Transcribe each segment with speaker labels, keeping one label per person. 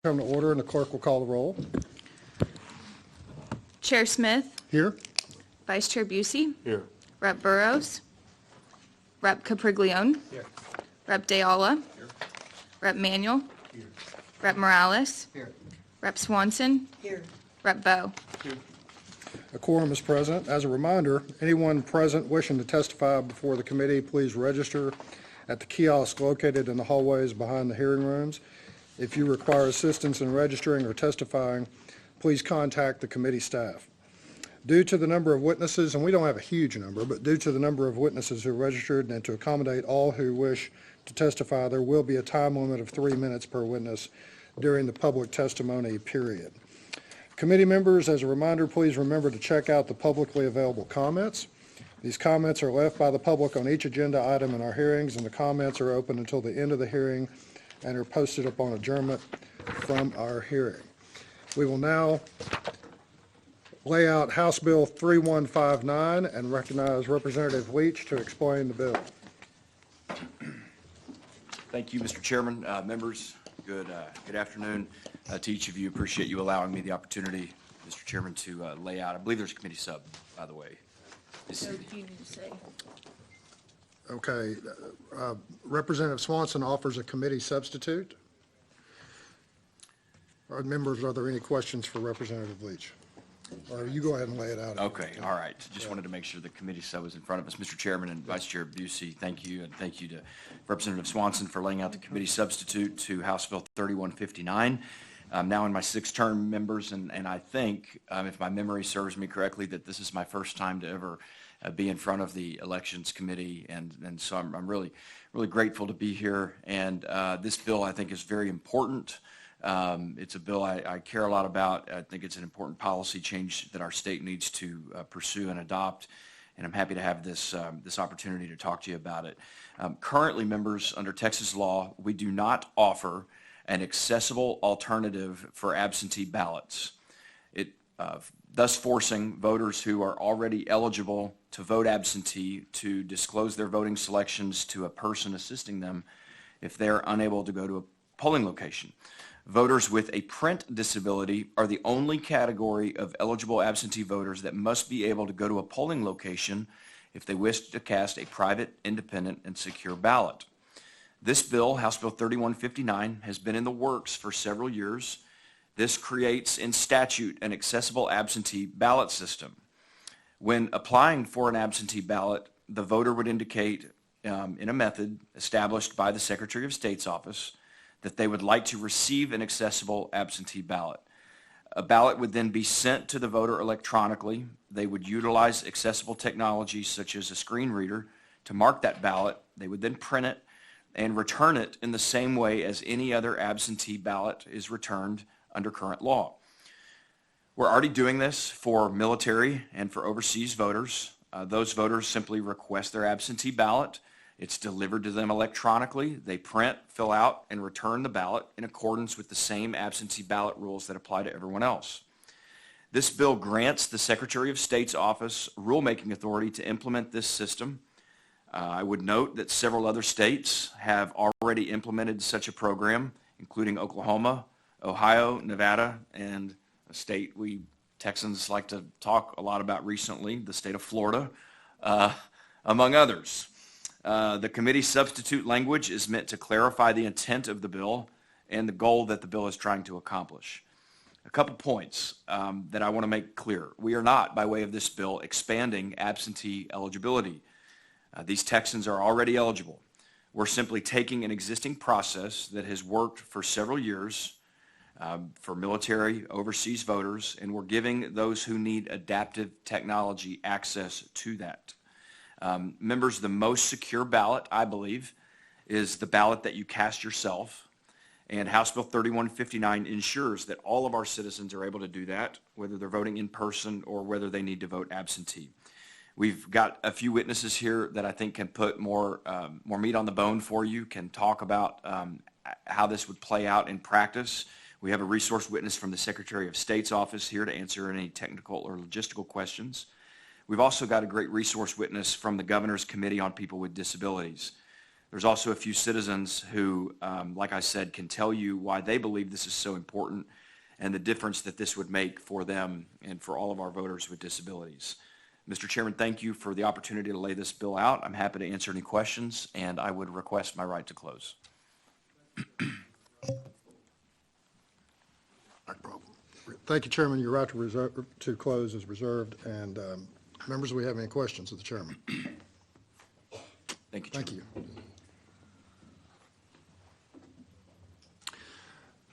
Speaker 1: Come to order, and the clerk will call the roll.
Speaker 2: Chair Smith,
Speaker 1: Here.
Speaker 2: Vice Chair Busey,
Speaker 3: Here.
Speaker 2: Rep. Burrows, Rep. Capriglione,
Speaker 3: Here.
Speaker 2: Rep. Deala,
Speaker 3: Here.
Speaker 2: Rep. Manuel,
Speaker 3: Here.
Speaker 2: Rep. Morales,
Speaker 3: Here.
Speaker 2: Rep. Swanson,
Speaker 4: Here.
Speaker 2: Rep. Bowe.
Speaker 1: A quorum is present. As a reminder, anyone present wishing to testify before the committee, please register at the kiosk located in the hallways behind the hearing rooms. If you require assistance in registering or testifying, please contact the committee staff. Due to the number of witnesses, and we don't have a huge number, but due to the number of witnesses who are registered and to accommodate all who wish to testify, there will be a time limit of 3 minutes per witness during the public testimony period. Committee members, as a reminder, please remember to check out the publicly available comments. These comments are left by the public on each agenda item in our hearings, and the comments are open until the end of the hearing and are posted upon adjournment from our hearing. We will now lay out House Bill 3159 and recognize Representative Leach to explain the bill.
Speaker 5: Thank you, Mr. Chairman. Members, good afternoon to each of you. Appreciate you allowing me the opportunity, Mr. Chairman, to lay out. I believe there's a committee sub, by the way.
Speaker 2: So do you need to say?
Speaker 1: Okay. Representative Swanson offers a committee substitute. Members, are there any questions for Representative Leach? Or you go ahead and lay it out.
Speaker 5: Okay, all right. Just wanted to make sure the committee sub was in front of us. Mr. Chairman and Vice Chair Busey, thank you, and thank you to Representative Swanson for laying out the committee substitute to House Bill 3159. I'm now in my sixth term, members, and I think, if my memory serves me correctly, that this is my first time to ever be in front of the Elections Committee, and so I'm really grateful to be here. And this bill, I think, is very important. It's a bill I care a lot about. I think it's an important policy change that our state needs to pursue and adopt, and I'm happy to have this opportunity to talk to you about it. Currently, members, under Texas law, we do not offer an accessible alternative for absentee ballots, thus forcing voters who are already eligible to vote absentee to disclose their voting selections to a person assisting them if they're unable to go to a polling location. Voters with a print disability are the only category of eligible absentee voters that must be able to go to a polling location if they wish to cast a private, independent, and secure ballot. This bill, House Bill 3159, has been in the works for several years. This creates in statute an accessible absentee ballot system. When applying for an absentee ballot, the voter would indicate in a method established by the Secretary of State's office that they would like to receive an accessible absentee ballot. A ballot would then be sent to the voter electronically. They would utilize accessible technology such as a screen reader to mark that ballot. They would then print it and return it in the same way as any other absentee ballot is returned under current law. We're already doing this for military and for overseas voters. Those voters simply request their absentee ballot. It's delivered to them electronically. They print, fill out, and return the ballot in accordance with the same absentee ballot rules that apply to everyone else. This bill grants the Secretary of State's office rulemaking authority to implement this system. I would note that several other states have already implemented such a program, including Oklahoma, Ohio, Nevada, and a state we Texans like to talk a lot about recently, the state of Florida, among others. The committee substitute language is meant to clarify the intent of the bill and the goal that the bill is trying to accomplish. A couple points that I want to make clear. We are not, by way of this bill, expanding absentee eligibility. These Texans are already eligible. We're simply taking an existing process that has worked for several years for military overseas voters, and we're giving those who need adaptive technology access to that. Members, the most secure ballot, I believe, is the ballot that you cast yourself, and House Bill 3159 ensures that all of our citizens are able to do that, whether they're voting in person or whether they need to vote absentee. We've got a few witnesses here that I think can put more meat on the bone for you, can talk about how this would play out in practice. We have a resource witness from the Secretary of State's office here to answer any technical or logistical questions. We've also got a great resource witness from the Governor's Committee on People with Disabilities. There's also a few citizens who, like I said, can tell you why they believe this is so important and the difference that this would make for them and for all of our voters with disabilities. Mr. Chairman, thank you for the opportunity to lay this bill out. I'm happy to answer any questions, and I would request my right to close.
Speaker 1: Thank you, Chairman. Your right to close is reserved. And members, do we have any questions of the chairman?
Speaker 5: Thank you, Chairman.
Speaker 1: Thank you.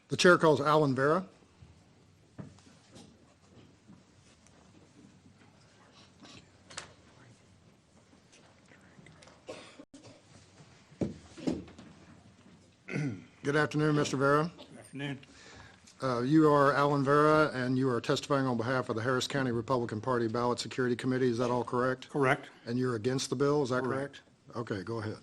Speaker 1: The chair calls Alan Vera. Good afternoon, Mr. Vera.
Speaker 3: Good afternoon.
Speaker 1: You are Alan Vera, and you are testifying on behalf of the Harris County Republican Party Ballot Security Committee. Is that all correct?
Speaker 3: Correct.
Speaker 1: And you're against the bill, is that correct?
Speaker 3: Correct.
Speaker 1: Okay, go ahead.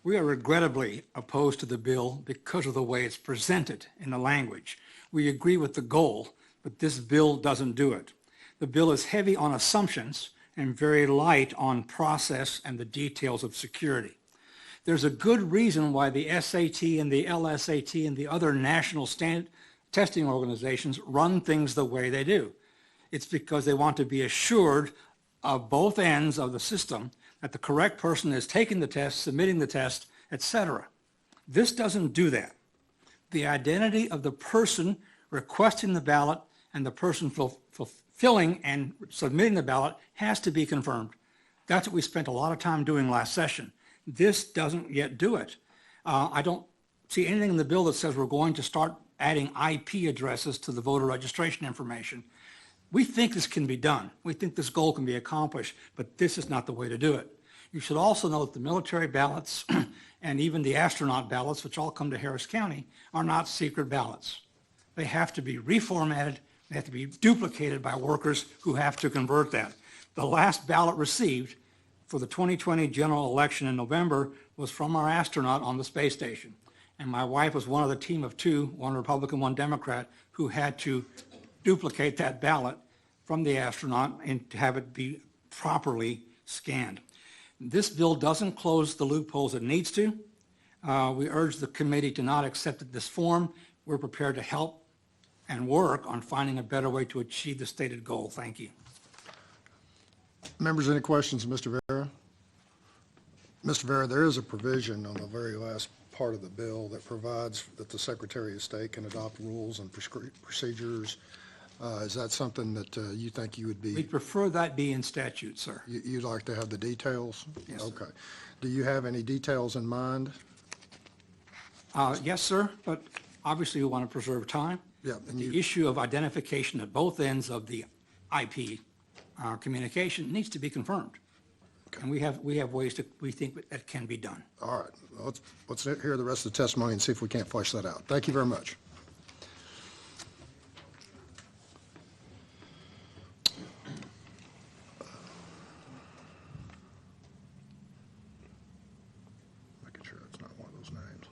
Speaker 3: We are regrettably opposed to the bill because of the way it's presented in the language. We agree with the goal, but this bill doesn't do it. The bill is heavy on assumptions and very light on process and the details of security. There's a good reason why the SAT and the LSAT and the other national testing organizations run things the way they do. It's because they want to be assured of both ends of the system that the correct person is taking the test, submitting the test, etc. This doesn't do that. The identity of the person requesting the ballot and the person fulfilling and submitting the ballot has to be confirmed. That's what we spent a lot of time doing last session. This doesn't yet do it. I don't see anything in the bill that says we're going to start adding IP addresses to the voter registration information. We think this can be done. We think this goal can be accomplished, but this is not the way to do it. You should also know that the military ballots and even the astronaut ballots, which all come to Harris County, are not secret ballots. They have to be reformatted. They have to be duplicated by workers who have to convert that. The last ballot received for the 2020 general election in November was from our astronaut on the space station. And my wife was one of the team of two, one Republican, one Democrat, who had to duplicate that ballot from the astronaut and to have it be properly scanned. This bill doesn't close the loopholes it needs to. We urge the committee to not accept it this form. We're prepared to help and work on finding a better way to achieve the stated goal. Thank you.
Speaker 1: Members, any questions of Mr. Vera? Mr. Vera, there is a provision on the very last part of the bill that provides that the Secretary of State can adopt rules and procedures. Is that something that you think you would be?
Speaker 3: We'd prefer that be in statute, sir.
Speaker 1: You'd like to have the details?
Speaker 3: Yes, sir.
Speaker 1: Okay. Do you have any details in mind?
Speaker 3: Yes, sir, but obviously we want to preserve time.
Speaker 1: Yeah, and
Speaker 3: The
Speaker 1: you,
Speaker 3: issue of identification at both ends of the IP communication needs to be confirmed. And we have ways we think that can be done.
Speaker 1: all right. Well, let's hear the rest of the testimony and see if we can't flesh that out. Thank you very much. Making sure it's not one of those names.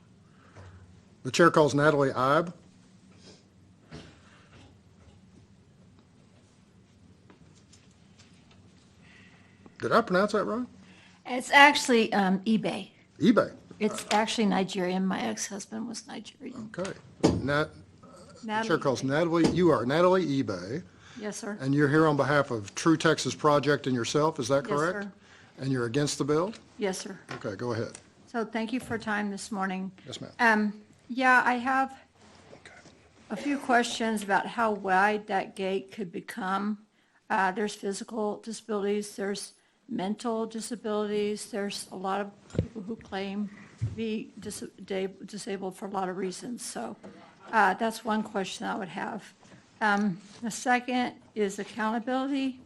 Speaker 1: The chair calls Natalie Ibe. Did I pronounce that right?
Speaker 4: It's actually eBay.
Speaker 1: eBay.
Speaker 4: It's actually Nigerian. My ex-husband was Nigerian.
Speaker 1: Okay. Chair
Speaker 4: Natalie
Speaker 1: calls
Speaker 4: eBay.
Speaker 1: Natalie, you are Natalie eBay,
Speaker 4: Yes, sir.
Speaker 1: and you're here on behalf of True Texas Project and yourself, is that
Speaker 4: Yes,
Speaker 1: correct?
Speaker 4: sir.
Speaker 1: And you're against the bill?
Speaker 4: Yes, sir.
Speaker 1: Okay, go ahead.
Speaker 4: So thank you for time this morning.
Speaker 1: Yes, ma'am.
Speaker 4: Yeah, I have a few questions about how wide that gate could become. There's physical disabilities, there's mental disabilities, there's a lot of people who claim to be disabled for a lot of reasons. So that's one question I would have. The second is accountability.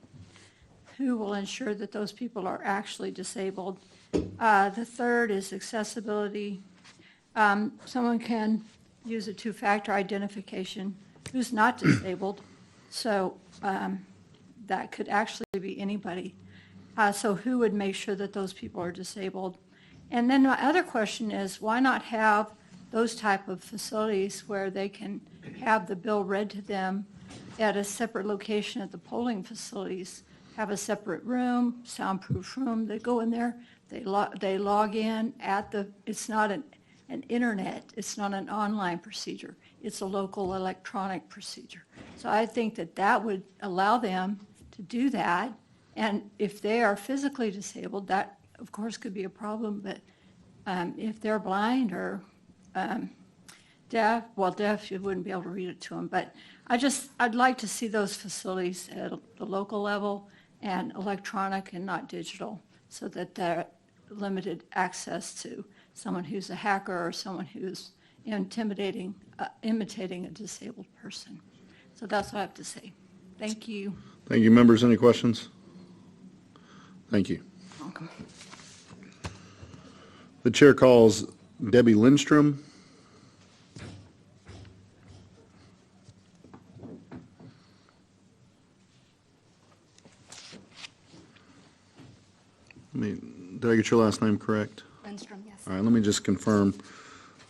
Speaker 4: Who will ensure that those people are actually disabled? The third is accessibility. Someone can use a two-factor identification who's not disabled, so that could actually be anybody. So who would make sure that those people are disabled? And then my other question is, why not have those type of facilities where they can have the bill read to them at a separate location at the polling facilities, have a separate room, soundproof room, they go in there, They log in at it's not an internet, it's not an online procedure, it's a local electronic procedure. So I think that would allow them to do that, and if they are physically disabled, that of course could be a problem, but if they're blind or deaf, you wouldn't be able to read it to them, but I'd like to see those facilities at the local level and electronic and not digital, so that they're limited access to someone who's a hacker or someone who's imitating a disabled person. So that's what I have to say. Thank you.
Speaker 6: Thank you. Members, any questions? Thank you.
Speaker 2: Welcome.
Speaker 6: The chair calls Debbie Lindstrom. Did I get your last name correct?
Speaker 7: Lindstrom, yes.
Speaker 6: All right, let me just confirm.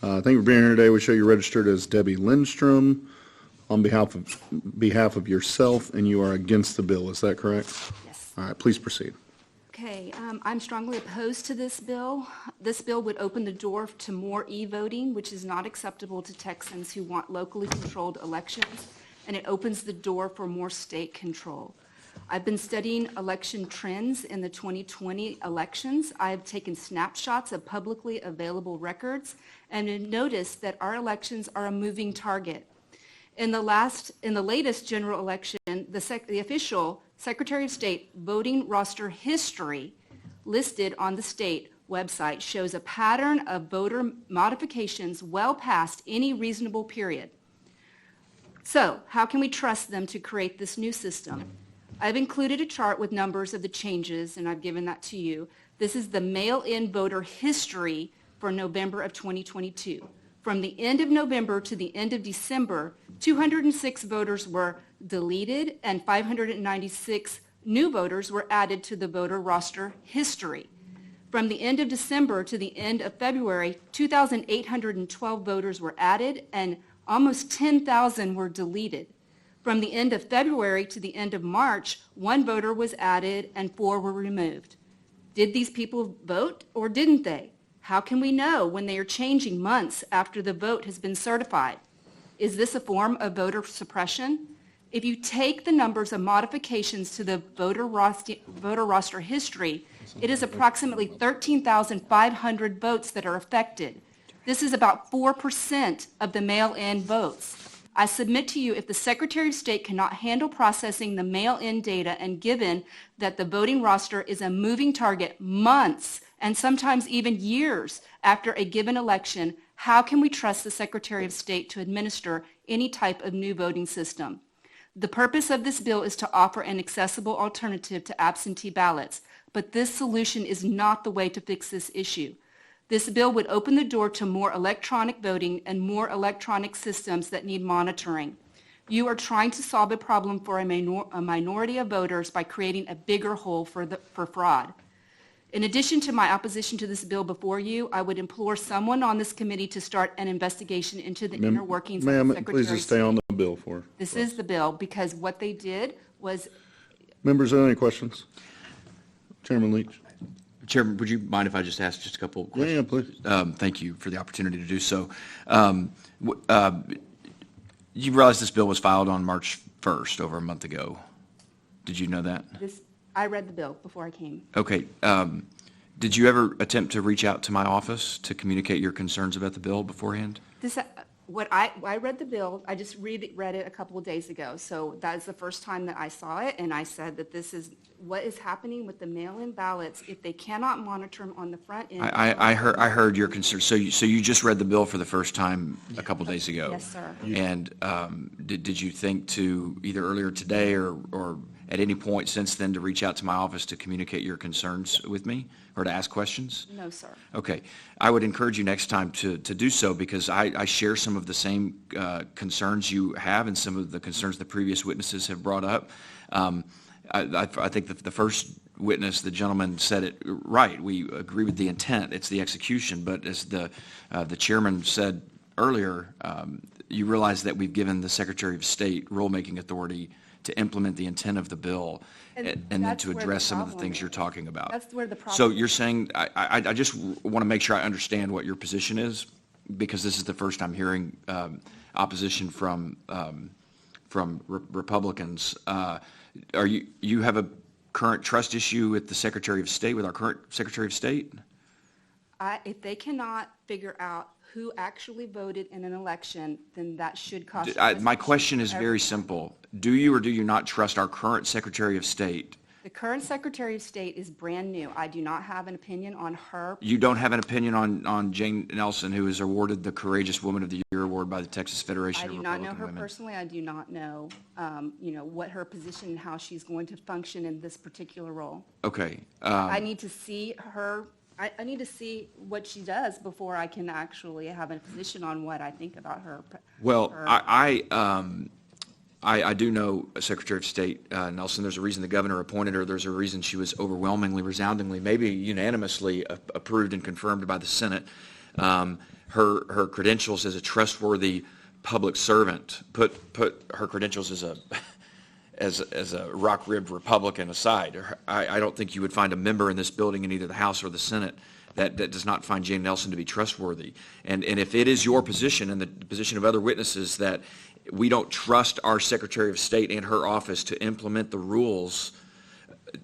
Speaker 6: Thank you for being here today. We show you registered as Debbie Lindstrom on behalf of yourself, and you are against the bill. Is that correct?
Speaker 7: Yes.
Speaker 6: All right, please proceed.
Speaker 7: Okay, I'm strongly opposed to this bill. This bill would open the door to more e-voting, which is not acceptable to Texans who want locally controlled elections, and it opens the door for more state control. I've been studying election trends in the 2020 elections. I've taken snapshots of publicly available records and have noticed that our elections are a moving target. In the latest general election, the official Secretary of State voting roster history listed on the state website shows a pattern of voter modifications well past any reasonable period. So, how can we trust them to create this new system? I've included a chart with numbers of the changes, and I've given that to you. This is the mail-in voter history for November of 2022. From the end of November to the end of December, 206 voters were deleted and 596 new voters were added to the voter roster history. From the end of December to the end of February, 2,812 voters were added and almost 10,000 were deleted. From the end of February to the end of March, 1 voter was added and 4 were removed. Did these people vote or didn't they? How can we know when they are changing months after the vote has been certified? Is this a form of voter suppression? If you take the numbers of modifications to the voter roster history, it is approximately 13,500 votes that are affected. This is about 4% of the mail-in votes. I submit to you, if the Secretary of State cannot handle processing the mail-in data, and given that the voting roster is a moving target months and sometimes even years after a given election, how can we trust the Secretary of State to administer any type of new voting system? The purpose of this bill is to offer an accessible alternative to absentee ballots, but this solution is not the way to fix this issue. This bill would open the door to more electronic voting and more electronic systems that need monitoring. You are trying to solve a problem for a minority of voters by creating a bigger hole for fraud. In addition to my opposition to this bill before you, I would implore someone on this committee to start an investigation into the inner workings of the
Speaker 6: Ma'am,
Speaker 7: Secretary of
Speaker 6: please just stay on
Speaker 7: State.
Speaker 6: the bill for.
Speaker 7: This is the bill, because what they did was
Speaker 6: Members, are there any questions? Chairman Leach?
Speaker 5: Chairman, would you mind if I just ask just a couple of questions?
Speaker 6: Yeah, please.
Speaker 5: Thank you for the opportunity to do so. You realize this bill was filed on March 1st, over a month ago. Did you know that?
Speaker 7: I read the bill before I came.
Speaker 5: Okay. Did you ever attempt to reach out to my office to communicate your concerns about the bill beforehand?
Speaker 7: I read the bill, I just read it a couple of days ago, so that is the first time that I saw it, and I said that this is what is happening with the mail-in ballots if they cannot monitor them on the front end.
Speaker 5: I heard your concerns. So you just read the bill for the first time a couple days ago?
Speaker 7: Yes, sir.
Speaker 5: And did you think to either earlier today or at any point since then to reach out to my office to communicate your concerns with me or to ask questions?
Speaker 7: No, sir.
Speaker 5: Okay. I would encourage you next time to do so, because I share some of the same concerns you have and some of the concerns the previous witnesses have brought up. I think that the first witness, the gentleman, said it right. We agree with the intent. It's the execution. But as the chairman said earlier, you realize that we've given the Secretary of State rulemaking authority to implement the intent of the bill
Speaker 7: And
Speaker 5: and then
Speaker 7: that's
Speaker 5: to
Speaker 7: where the
Speaker 5: address some of the
Speaker 7: problem
Speaker 5: things you're
Speaker 7: is.
Speaker 5: talking about.
Speaker 7: That's where the
Speaker 5: So
Speaker 7: problem
Speaker 5: you're
Speaker 7: is.
Speaker 5: saying, I just want to make sure I understand what your position is, because this is the first I'm hearing opposition from Republicans. Are you have a current trust issue with the Secretary of State, with our current Secretary of State?
Speaker 7: If they cannot figure out who actually voted in an election, then that should cost.
Speaker 5: My question is very simple. Do you or do you not trust our current Secretary of State?
Speaker 7: The current Secretary of State is brand new. I do not have an opinion on her.
Speaker 5: You don't have an opinion on Jane Nelson, who is awarded the Courageous Woman of the Year award by the Texas Federation
Speaker 7: I
Speaker 5: of
Speaker 7: do not know
Speaker 5: Republican
Speaker 7: her
Speaker 5: Women?
Speaker 7: personally. I do not know, what her position and how she's going to function in this particular role.
Speaker 5: Okay.
Speaker 7: I need to see her, I need to see what she does before I can actually have a position on what I think about her.
Speaker 5: Well,
Speaker 7: her-
Speaker 5: I do know Secretary of State Nelson. There's a reason the governor appointed her. There's a reason she was overwhelmingly, resoundingly, maybe unanimously approved and confirmed by the Senate. Her credentials as a trustworthy public servant, put her credentials as a rock-ribbed Republican aside. I don't think you would find a member in this building in either the House or the Senate that does not find Jane Nelson to be trustworthy. And if it is your position and the position of other witnesses that we don't trust our Secretary of State and her office to implement the rules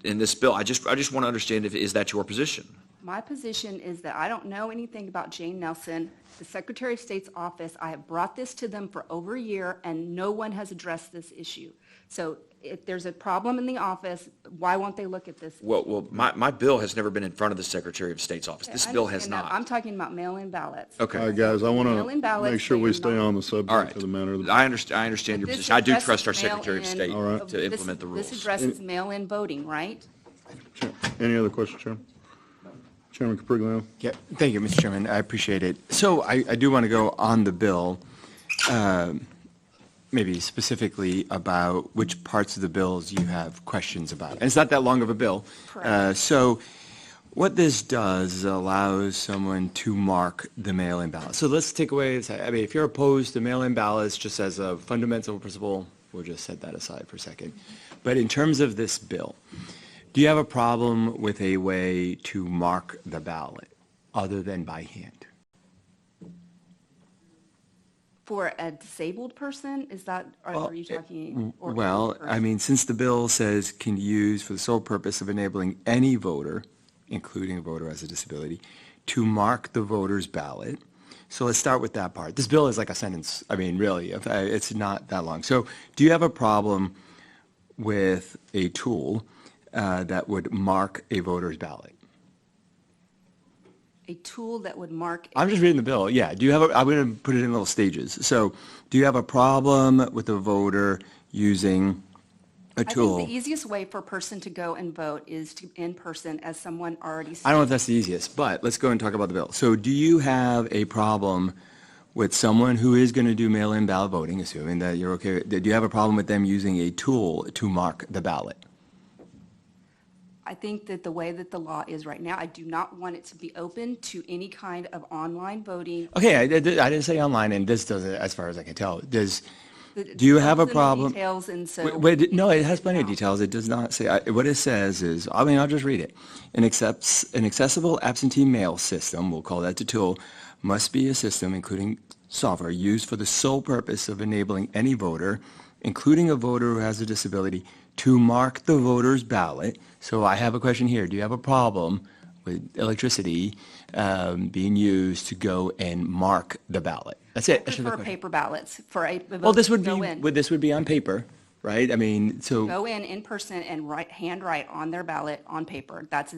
Speaker 5: in this bill, I just want to understand, is that your position?
Speaker 7: My position is that I don't know anything about Jane Nelson. The Secretary of State's office, I have brought this to them for over a year, and no one has addressed this issue. So if there's a problem in the office, why won't they look at this?
Speaker 5: Well, my bill has never been in front of the Secretary of State's office. This
Speaker 7: I
Speaker 5: bill has
Speaker 7: understand that. I'm
Speaker 5: not.
Speaker 7: talking about mail-in ballots.
Speaker 5: Okay.
Speaker 6: All right, guys, I want
Speaker 7: Mail-in
Speaker 6: to
Speaker 7: ballots,
Speaker 6: make sure
Speaker 7: so
Speaker 6: we
Speaker 7: you're
Speaker 6: stay
Speaker 7: not-
Speaker 6: on the
Speaker 5: All
Speaker 6: subject
Speaker 5: right.
Speaker 6: of the matter.
Speaker 5: I understand your
Speaker 7: This
Speaker 5: position. I do
Speaker 7: addresses
Speaker 5: trust our Secretary of
Speaker 7: mail-in-
Speaker 5: State
Speaker 6: All right.
Speaker 5: to implement the rules.
Speaker 7: This addresses mail-in voting, right?
Speaker 6: Any other questions, Chairman? Chairman Capriglio?
Speaker 8: Yeah, thank you, Mr. Chairman. I appreciate it. So I do want to go on the bill, maybe specifically about which parts of the bills you have questions about. And it's not that long of a bill.
Speaker 7: Correct.
Speaker 8: So what this does is allows someone to mark the mail-in ballot. So let's take away, if you're opposed to mail-in ballots just as a fundamental principle, we'll just set that aside for a second. But in terms of this bill, do you have a problem with a way to mark the ballot other than by hand?
Speaker 7: For a disabled person, is that, are you talking? or any
Speaker 8: Well,
Speaker 7: person?
Speaker 8: I mean, since the bill says can be used for the sole purpose of enabling any voter, including a voter as a disability, to mark the voter's ballot. So let's start with that part. This bill is like a sentence. I mean, really, it's not that long. So do you have a problem with a tool that would mark a voter's ballot?
Speaker 7: A tool that would mark.
Speaker 8: I'm just reading the bill. Yeah. Do you have I'm going to put it in little stages. So do you have a problem with a voter using a
Speaker 7: I
Speaker 8: tool?
Speaker 7: think the easiest way for a person to go and vote is to in person, as someone already.
Speaker 8: I don't know if that's the easiest, but let's go and talk about the bill. So do you have a problem with someone who is going to do mail-in ballot voting, assuming that you're okay? Do you have a problem with them using a tool to mark the ballot?
Speaker 7: I think that the way that the law is right now, I do not want it to be open to any kind of online voting.
Speaker 8: Okay, I didn't say online, and this doesn't, as far as I can tell. Do
Speaker 7: The
Speaker 8: you have a
Speaker 7: details and the
Speaker 8: problem?
Speaker 7: Details, and so.
Speaker 8: No, it has plenty of details. It does not say, what it says is, I'll just read it. An accessible absentee mail system, we'll call that the tool, must be a system including software used for the sole purpose of enabling any voter, including a voter who has a disability, to mark the voter's ballot. So I have a question here. Do you have a problem with electricity being used to go and mark the ballot? That's it.
Speaker 7: I prefer paper ballots for a.
Speaker 8: Well, this would
Speaker 7: go
Speaker 8: be,
Speaker 7: in.
Speaker 8: this would be on paper, right? I mean, so.
Speaker 7: Go in person and handwrite on their ballot on paper. That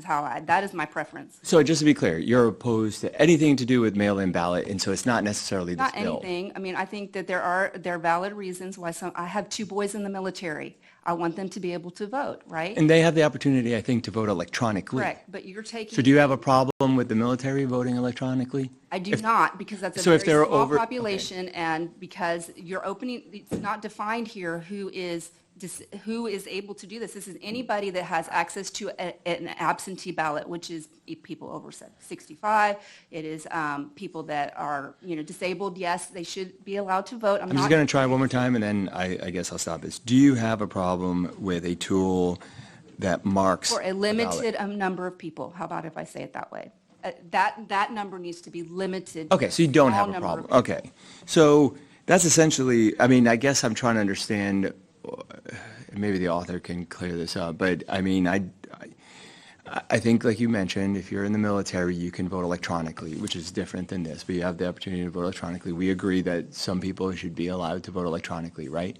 Speaker 7: is my preference.
Speaker 8: So just to be clear, you're opposed to anything to do with mail-in ballot, and so it's not necessarily this
Speaker 7: Not
Speaker 8: bill.
Speaker 7: anything. I mean, I think that there are valid reasons why I have 2 boys in the military. I want them to be able to vote, right?
Speaker 8: And they have the opportunity, I think, to vote electronically.
Speaker 7: Correct, but you're taking.
Speaker 8: So do you have a problem with the military voting electronically?
Speaker 7: I do not, because that's a
Speaker 8: So if
Speaker 7: very
Speaker 8: they're
Speaker 7: small
Speaker 8: over-
Speaker 7: population, and because you're opening, it's not defined here who is who is able to do this. This is anybody that has access to an absentee ballot, which is people over 65. It is people that are, disabled. Yes, they should be allowed to vote.
Speaker 8: I'm just going to try one more time, and then I guess I'll stop this. Do you have a problem with a tool that marks
Speaker 7: For a
Speaker 8: ballot?
Speaker 7: limited number of people. How about if I say it that way? That number needs to be limited.
Speaker 8: Okay, so you don't
Speaker 7: Small
Speaker 8: have a
Speaker 7: number of
Speaker 8: problem.
Speaker 7: people.
Speaker 8: Okay. So that's essentially, I guess I'm trying to understand, maybe the author can clear this up, but I think, like you mentioned, if you're in the military, you can vote electronically, which is different than this, but you have the opportunity to vote electronically. We agree that some people should be allowed to vote electronically, right?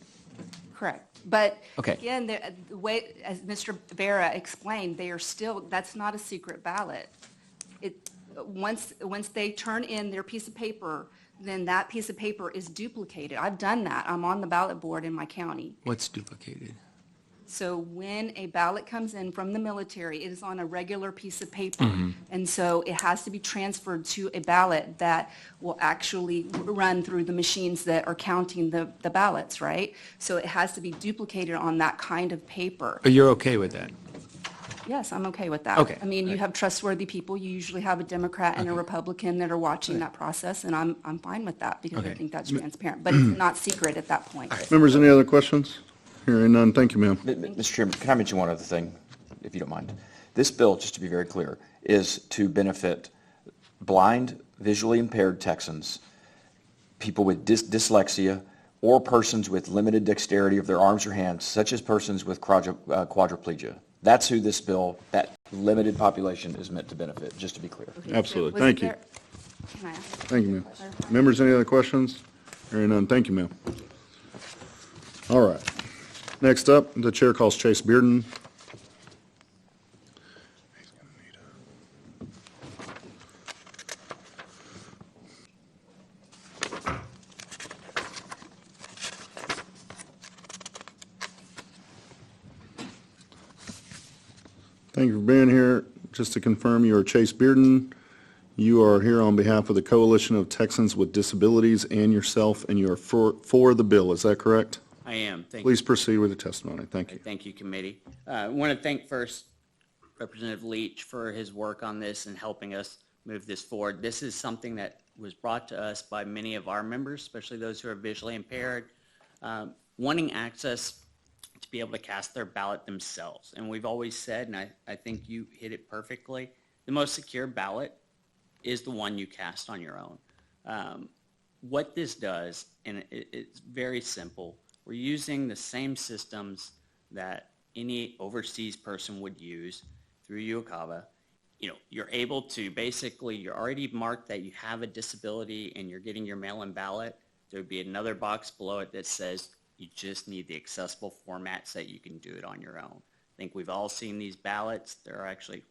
Speaker 7: Correct. But
Speaker 8: Okay.
Speaker 7: again, the way, as Mr. Vera explained, they are still, that's not a secret ballot. Once they turn in their piece of paper, then that piece of paper is duplicated. I've done that. I'm on the ballot board in my county.
Speaker 8: What's duplicated?
Speaker 7: So when a ballot comes in from the military, it is on a regular piece of paper.
Speaker 8: Mm-hmm.
Speaker 7: And so it has to be transferred to a ballot that will actually run through the machines that are counting the ballots, right? So it has to be duplicated on that kind of paper.
Speaker 8: But you're okay with that?
Speaker 7: Yes, I'm okay with that.
Speaker 8: Okay.
Speaker 7: I mean, you have trustworthy people. You usually have a Democrat and a Republican that are watching that process, and I'm fine with that because I
Speaker 8: Okay.
Speaker 7: think that's transparent. But it's not secret at that point.
Speaker 6: Members, any other questions? Hearing none, thank you, ma'am.
Speaker 5: Mr. Chairman, can I mention one other thing, if you don't mind? This bill, just to be very clear, is to benefit blind, visually impaired Texans, people with dyslexia, or persons with limited dexterity of their arms or hands, such as persons with quadriplegia. That's who this bill, that limited population is meant to benefit, just to be clear.
Speaker 6: Absolutely.
Speaker 7: Was
Speaker 6: Thank you.
Speaker 7: there- Can I ask?
Speaker 6: Thank you, ma'am. Members, any other questions? Hearing none, thank you, ma'am. All right. Next up, the chair calls Chase Bearden. Thank you for being here. Just to confirm, you are Chase Bearden. You are here on behalf of the Coalition of Texans with Disabilities and yourself, and you are for the bill. Is that correct?
Speaker 9: I am. Thank you.
Speaker 6: Please proceed with the testimony. Thank you.
Speaker 9: Thank you, committee. I want to thank first Representative Leach for his work on this and helping us move this forward. This is something that was brought to us by many of our members, especially those who are visually impaired, wanting access to be able to cast their ballot themselves. And we've always said, and I think you hit it perfectly, the most secure ballot is the one you cast on your own. What this does, and it's very simple, we're using the same systems that any overseas person would use through UOCAVA. You're able to basically, you're already marked that you have a disability and you're getting your mail-in ballot. There would be another box below it that says you just need the accessible format so that you can do it on your own. I think we've all seen these ballots. They're actually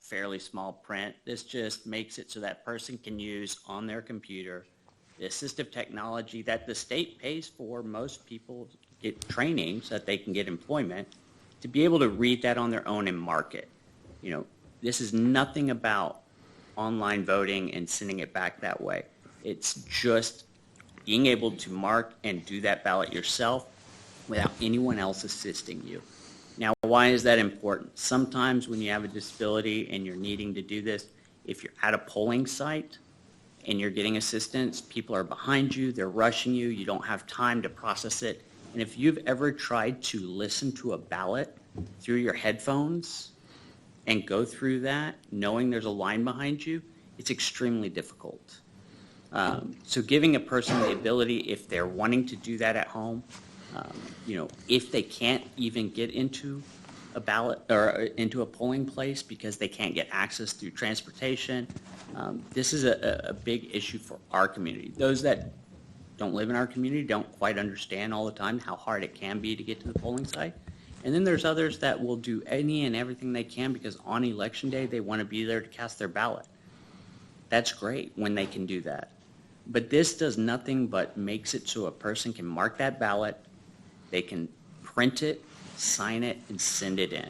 Speaker 9: fairly small print. This just makes it so that person can use on their computer the assistive technology that the state pays for. Most people get training so that they can get employment, to be able to read that on their own and mark it. This is nothing about online voting and sending it back that way. It's just being able to mark and do that ballot yourself without anyone else assisting you. Now, why is that important? Sometimes when you have a disability and you're needing to do this, if you're at a polling site and you're getting assistance, people are behind you, they're rushing you, you don't have time to process it. And if you've ever tried to listen to a ballot through your headphones and go through that knowing there's a line behind you, it's extremely difficult. So giving a person the ability, if they're wanting to do that at home, if they can't even get into a ballot or into a polling place because they can't get access through transportation, this is a big issue for our community. Those that don't live in our community don't quite understand all the time how hard it can be to get to the polling site. And then there's others that will do any and everything they can because on election day they want to be there to cast their ballot. That's great when they can do that. But this does nothing but makes it so a person can mark that ballot, they can print it, sign it, and send it in.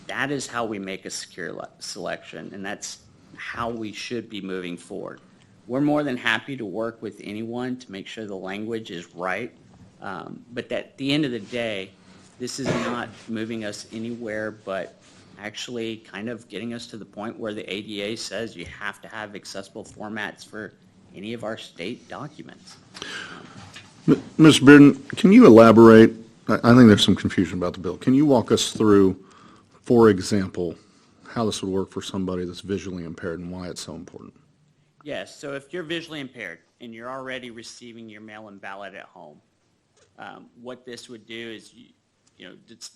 Speaker 9: That is how we make a secure selection, and that's how we should be moving forward. We're more than happy to work with anyone to make sure the language is right, but at the end of the day, This is not moving us anywhere but actually kind of getting us to the point where the ADA says you have to have accessible formats for any of our state documents.
Speaker 6: Mr. Bearden, can you elaborate? I think there's some confusion about the bill. Can you walk us through, for example, how this would work for somebody that's visually impaired and why it's so important?
Speaker 9: Yes, so if you're visually impaired and you're already receiving your mail-in ballot at home, what this would do is,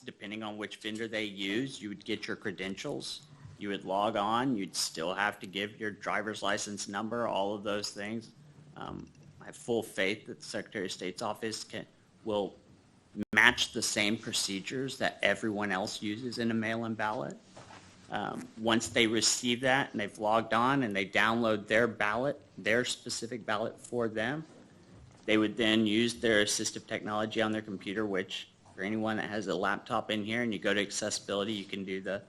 Speaker 9: depending on which vendor they use, you would get your credentials, you would log on, you'd still have to give your driver's license number, all of those things. I have full faith that the Secretary of State's office will match the same procedures that everyone else uses in a mail-in ballot. Once they receive that and they've logged on and they download their ballot, their specific ballot for them, they would then use their assistive technology on their computer, which for anyone that has a laptop in here and you go to accessibility, you can do the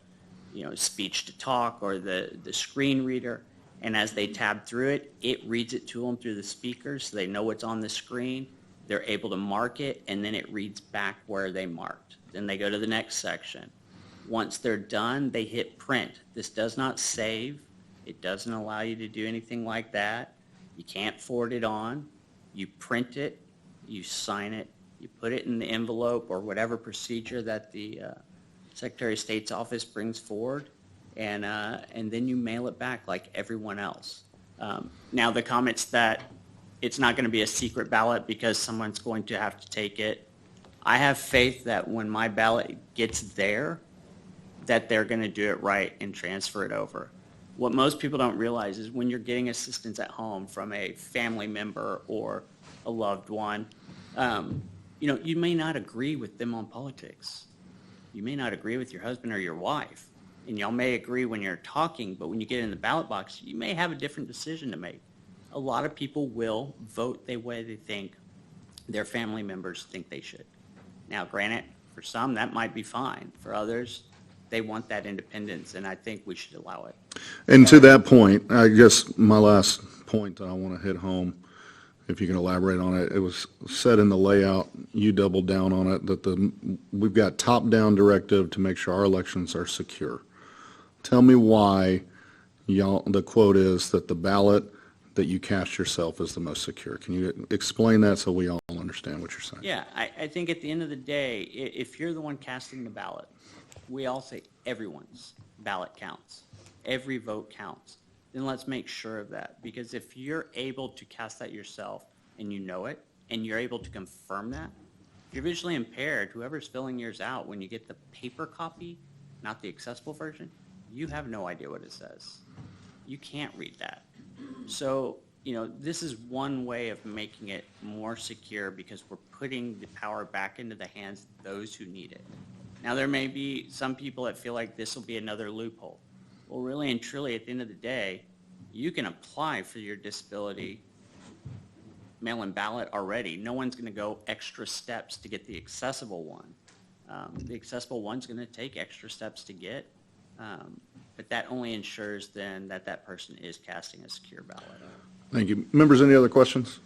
Speaker 9: speech to talk or the screen reader. And as they tab through it, it reads it to them through the speakers so they know what's on the screen. They're able to mark it, and then it reads back where they marked. Then they go to the next section. Once they're done, they hit print. This does not save. It doesn't allow you to do anything like that. You can't forward it on. You print it, you sign it, you put it in the envelope or whatever procedure that the Secretary of State's office brings forward, and then you mail it back like everyone else. Now the comments that it's not going to be a secret ballot because someone's going to have to take it, I have faith that when my ballot gets there, that they're going to do it right and transfer it over. What most people don't realize is when you're getting assistance at home from a family member or a loved one, you may not agree with them on politics. You may not agree with your husband or your wife, and y'all may agree when you're talking, but when you get in the ballot box, you may have a different decision to make. A lot of people will vote the way they think their family members think they should. Now, granted, for some, that might be fine. For others, they want that independence, and I think we should allow it.
Speaker 6: And to that point, I guess my last point that I want to hit home, if you can elaborate on it, it was said in the layout, you doubled down on it, that we've got top-down directive to make sure our elections are secure. Tell me why the quote is that the ballot that you cast yourself is the most secure. Can you explain that so we all understand what you're saying?
Speaker 9: Yeah, I think at the end of the day, if you're the one casting the ballot, we all say everyone's ballot counts. Every vote counts. Then let's make sure of that. Because if you're able to cast that yourself and you know it, and you're able to confirm that, if you're visually impaired, whoever's filling yours out, when you get the paper copy, not the accessible version, you have no idea what it says. You can't read that. So, this is one way of making it more secure because we're putting the power back into the hands of those who need it. Now, there may be some people that feel like this will be another loophole. Well, really and truly, at the end of the day, you can apply for your disability mail-in ballot already. No one's going to go extra steps to get the accessible one. The accessible one's going to take extra steps to get, but that only ensures then that that person is casting a secure ballot.
Speaker 6: Thank you. Members, any other questions?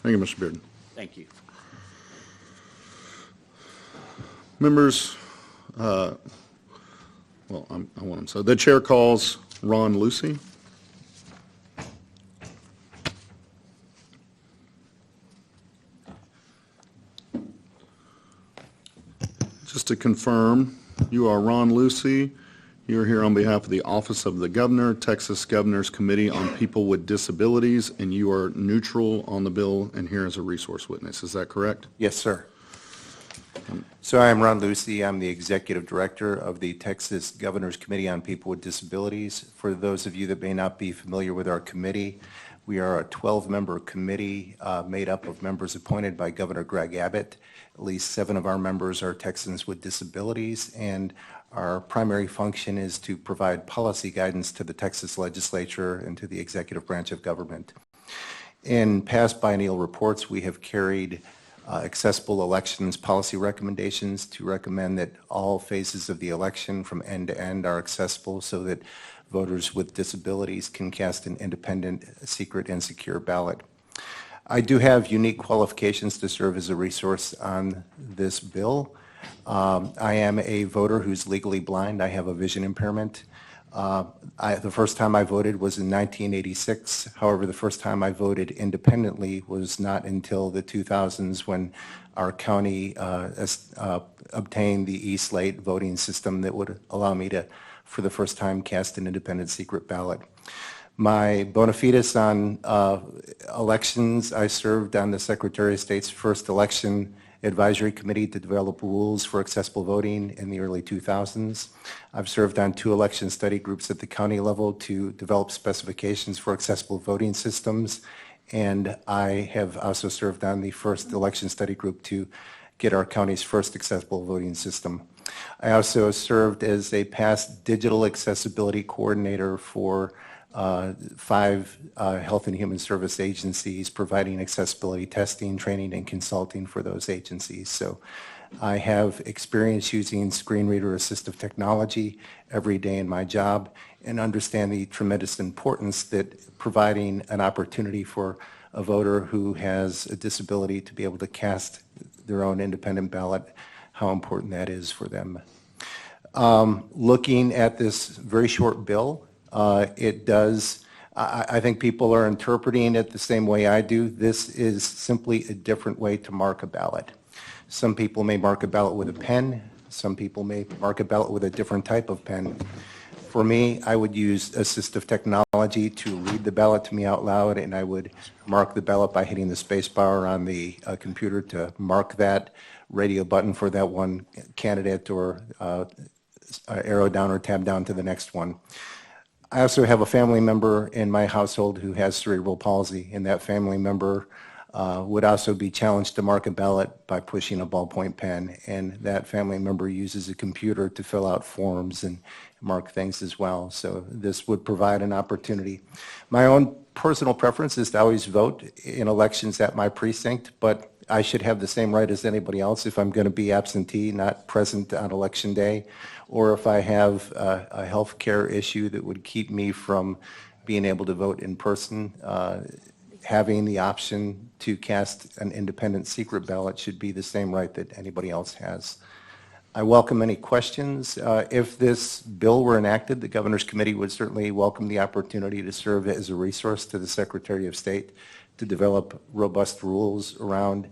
Speaker 6: Thank you, Mr. Bearden.
Speaker 9: Thank you.
Speaker 6: Members, I want them. So the chair calls Ron Lucy. Just to confirm, you are Ron Lucy. You're here on behalf of the Office of the Governor, Texas Governor's Committee on People with Disabilities, and you are neutral on the bill and here as a resource witness. Is that correct?
Speaker 10: Yes, sir. So I am Ron Lucy. I'm the Executive Director of the Texas Governor's Committee on People with Disabilities. For those of you that may not be familiar with our committee, we are a 12-member committee made up of members appointed by Governor Greg Abbott. At least 7 of our members are Texans with disabilities, and our primary function is to provide policy guidance to the Texas Legislature and to the executive branch of government. In past biennial reports, we have carried accessible elections policy recommendations to recommend that all phases of the election from end to end are accessible so that voters with disabilities can cast an independent, secret, and secure ballot. I do have unique qualifications to serve as a resource on this bill. I am a voter who's legally blind. I have a vision impairment. The first time I voted was in 1986. However, the first time I voted independently was not until the 2000s when our county obtained the E-Slate voting system that would allow me to, for the first time, cast an independent secret ballot. My bona fides on elections, I served on the Secretary of State's first election advisory committee to develop rules for accessible voting in the early 2000s. I've served on 2 election study groups at the county level to develop specifications for accessible voting systems, and I have also served on the first election study group to get our county's first accessible voting system. I also served as a past digital accessibility coordinator for 5 health and human service agencies, providing accessibility testing, training, and consulting for those agencies. So I have experience using screen reader assistive technology every day in my job and understand the tremendous importance that providing an opportunity for a voter who has a disability to be able to cast their own independent ballot, how important that is for them. Looking at this very short bill, it does, I think people are interpreting it the same way I do. This is simply a different way to mark a ballot. Some people may mark a ballot with a pen. Some people may mark a ballot with a different type of pen. For me, I would use assistive technology to read the ballot to me out loud, and I would mark the ballot by hitting the space bar on the computer to mark that radio button for that one candidate, or arrow down or tab down to the next one. I also have a family member in my household who has cerebral palsy, and that family member would also be challenged to mark a ballot by pushing a ballpoint pen, and that family member uses a computer to fill out forms and mark things as well. So this would provide an opportunity. My own personal preference is to always vote in elections at my precinct, but I should have the same right as anybody else if I'm going to be absentee, not present on election day, or if I have a health care issue that would keep me from being able to vote in person. Having the option to cast an independent secret ballot should be the same right that anybody else has. I welcome any questions. If this bill were enacted, the Governor's Committee would certainly welcome the opportunity to serve as a resource to the Secretary of State to develop robust rules around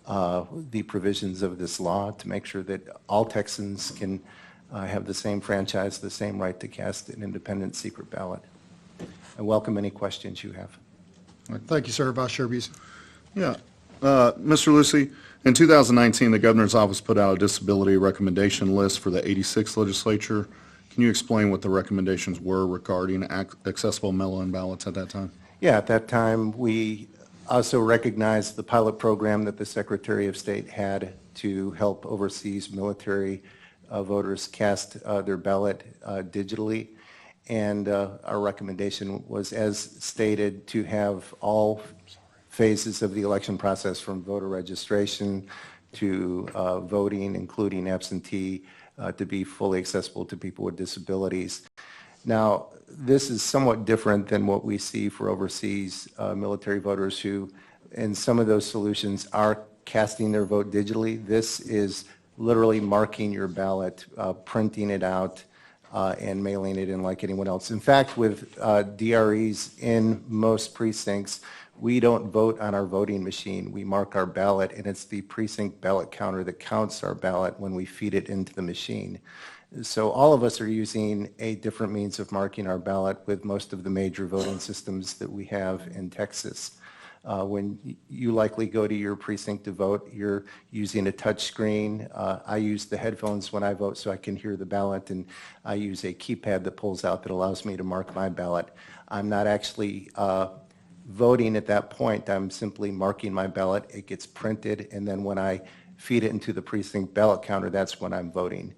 Speaker 10: the provisions of this law to make sure that all Texans can have the same franchise, the same right to cast an independent secret ballot. I welcome any questions you have.
Speaker 1: All right, thank you, sir. Vice Chair Busey.
Speaker 6: Yeah. Mr. Lucy, in 2019, the Governor's Office put out a disability recommendation list for the 86th Legislature. Can you explain what the recommendations were regarding accessible mail-in ballots at that time?
Speaker 10: Yeah, at that time, we also recognized the pilot program that the Secretary of State had to help overseas military voters cast their ballot digitally. And our recommendation was, as stated, to have all phases of the election process, from voter registration to voting, including absentee, to be fully accessible to people with disabilities. Now, this is somewhat different than what we see for overseas military voters who, in some of those solutions, are casting their vote digitally. This is literally marking your ballot, printing it out, and mailing it in like anyone else. In fact, with DREs in most precincts, we don't vote on our voting machine. We mark our ballot, and it's the precinct ballot counter that counts our ballot when we feed it into the machine. So all of us are using a different means of marking our ballot with most of the major voting systems that we have in Texas. When you likely go to your precinct to vote, you're using a touch screen. I use the headphones when I vote so I can hear the ballot, and I use a keypad that pulls out that allows me to mark my ballot. I'm not actually voting at that point. I'm simply marking my ballot. It gets printed, and then when I feed it into the precinct ballot counter, that's when I'm voting.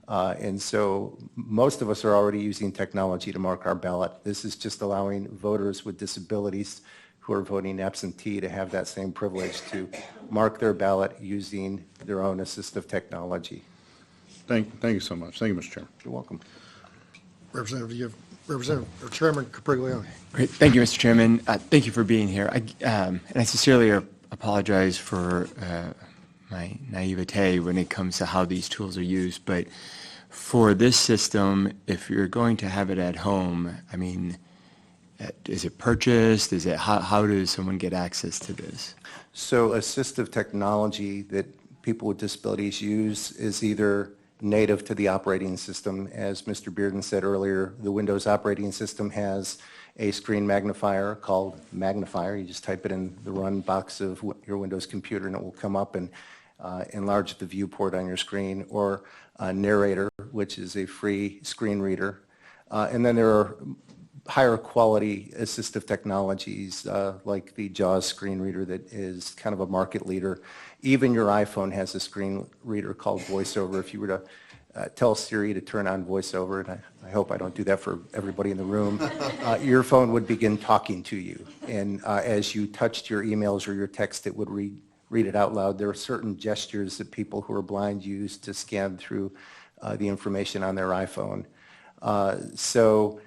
Speaker 10: And so most of us are already using technology to mark our ballot. This is just allowing voters with disabilities who are voting absentee to have that same privilege to mark their ballot using their own assistive technology.
Speaker 6: Thank you so much. Thank you, Mr. Chairman.
Speaker 10: You're welcome.
Speaker 1: Representative, you have Representative, or Chairman Capriglione.
Speaker 8: Great. Thank you, Mr. Chairman. Thank you for being here. And I sincerely apologize for my naivete when it comes to how these tools are used. But for this system, if you're going to have it at home, I mean, is it purchased? Is it how does someone get access to this?
Speaker 10: So assistive technology that people with disabilities use is either native to the operating system. As Mr. Bearden said earlier, the Windows operating system has a screen magnifier called Magnifier. You just type it in the run box of your Windows computer and it will come up and enlarge the viewport on your screen, or Narrator, which is a free screen reader. And then there are higher quality assistive technologies like the JAWS screen reader that is kind of a market leader. Even your iPhone has a screen reader called VoiceOver. If you were to tell Siri to turn on VoiceOver, and I hope I don't do that for everybody in the room, your phone would begin talking to you. And as you touched your emails or your text, it would read it out loud. There are certain gestures that people who are blind use to scan through the information on their iPhone. So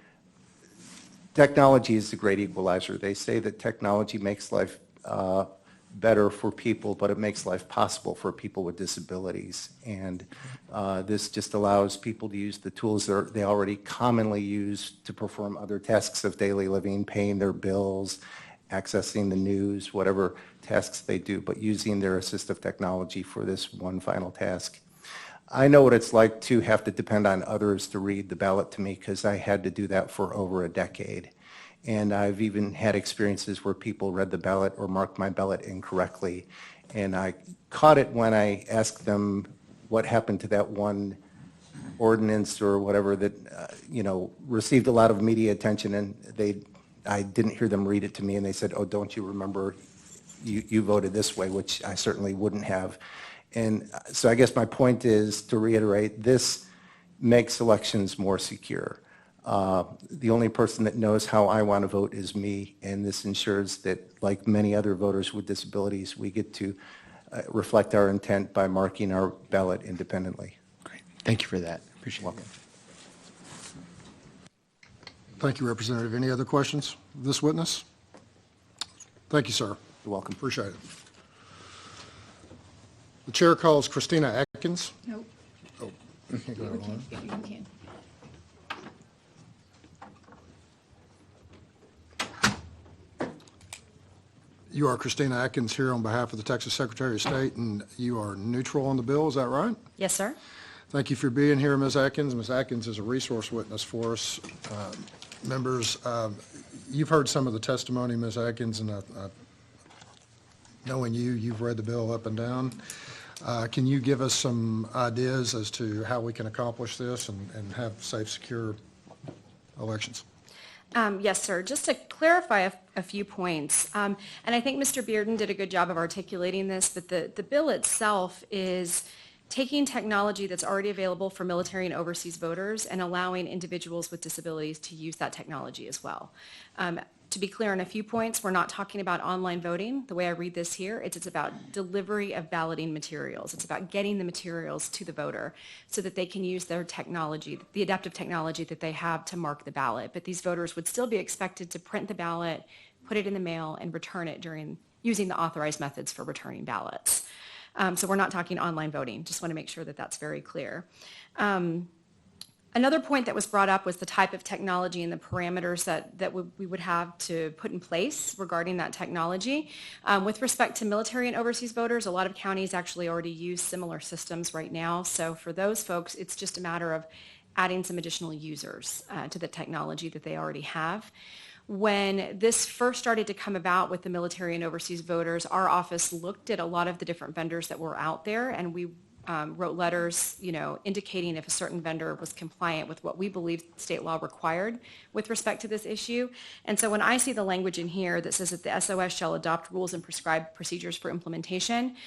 Speaker 10: technology is the great equalizer. They say that technology makes life better for people, but it makes life possible for people with disabilities. And this just allows people to use the tools that they already commonly use to perform other tasks of daily living, paying their bills, accessing the news, whatever tasks they do, but using their assistive technology for this one final task. I know what it's like to have to depend on others to read the ballot to me, because I had to do that for over a decade. And I've even had experiences where people read the ballot or marked my ballot incorrectly. And I caught it when I asked them what happened to that one ordinance or whatever that, received a lot of media attention, and I didn't hear them read it to me, and they said, "Oh, don't you remember you voted this way," which I certainly wouldn't have. And so I guess my point is, to reiterate, this makes elections more secure. The only person that knows how I want to vote is me, and this ensures that, like many other voters with disabilities, we get to reflect our intent by marking our ballot independently.
Speaker 8: Great. Thank you for that. Appreciate it.
Speaker 1: Thank you, Representative. Any other questions of this witness? Thank you, sir.
Speaker 10: You're welcome.
Speaker 1: Appreciate it. The chair calls Christina Atkins.
Speaker 2: Nope.
Speaker 1: Oh, you can go on.
Speaker 2: You can.
Speaker 1: You are Christina Atkins here on behalf of the Texas Secretary of State, and you are neutral on the bill, is that right?
Speaker 11: Yes, sir.
Speaker 1: Thank you for being here, Ms. Atkins. Ms. Atkins is a resource witness for us. Members, you've heard some of the testimony, Ms. Atkins, and knowing you've read the bill up and down. Can you give us some ideas as to how we can accomplish this and have safe, secure elections?
Speaker 11: Yes, sir. Just to clarify a few points, and I think Mr. Bearden did a good job of articulating this, but the bill itself is taking technology that's already available for military and overseas voters and allowing individuals with disabilities to use that technology as well. To be clear on a few points, we're not talking about online voting. The way I read this here, it's about delivery of balloting materials. It's about getting the materials to the voter so that they can use their technology, the adaptive technology that they have to mark the ballot. But these voters would still be expected to print the ballot, put it in the mail, and return it using the authorized methods for returning ballots. So we're not talking online voting. Just want to make sure that that's very clear. Another point that was brought up was the type of technology and the parameters that we would have to put in place regarding that technology. With respect to military and overseas voters, a lot of counties actually already use similar systems right now. So for those folks, it's just a matter of adding some additional users to the technology that they already have. When this first started to come about with the military and overseas voters, our office looked at a lot of the different vendors that were out there, and we wrote letters, indicating if a certain vendor was compliant with what we believe state law required with respect to this issue. And so when I see the language in here that says that the SOS shall adopt rules and prescribe procedures for implementation,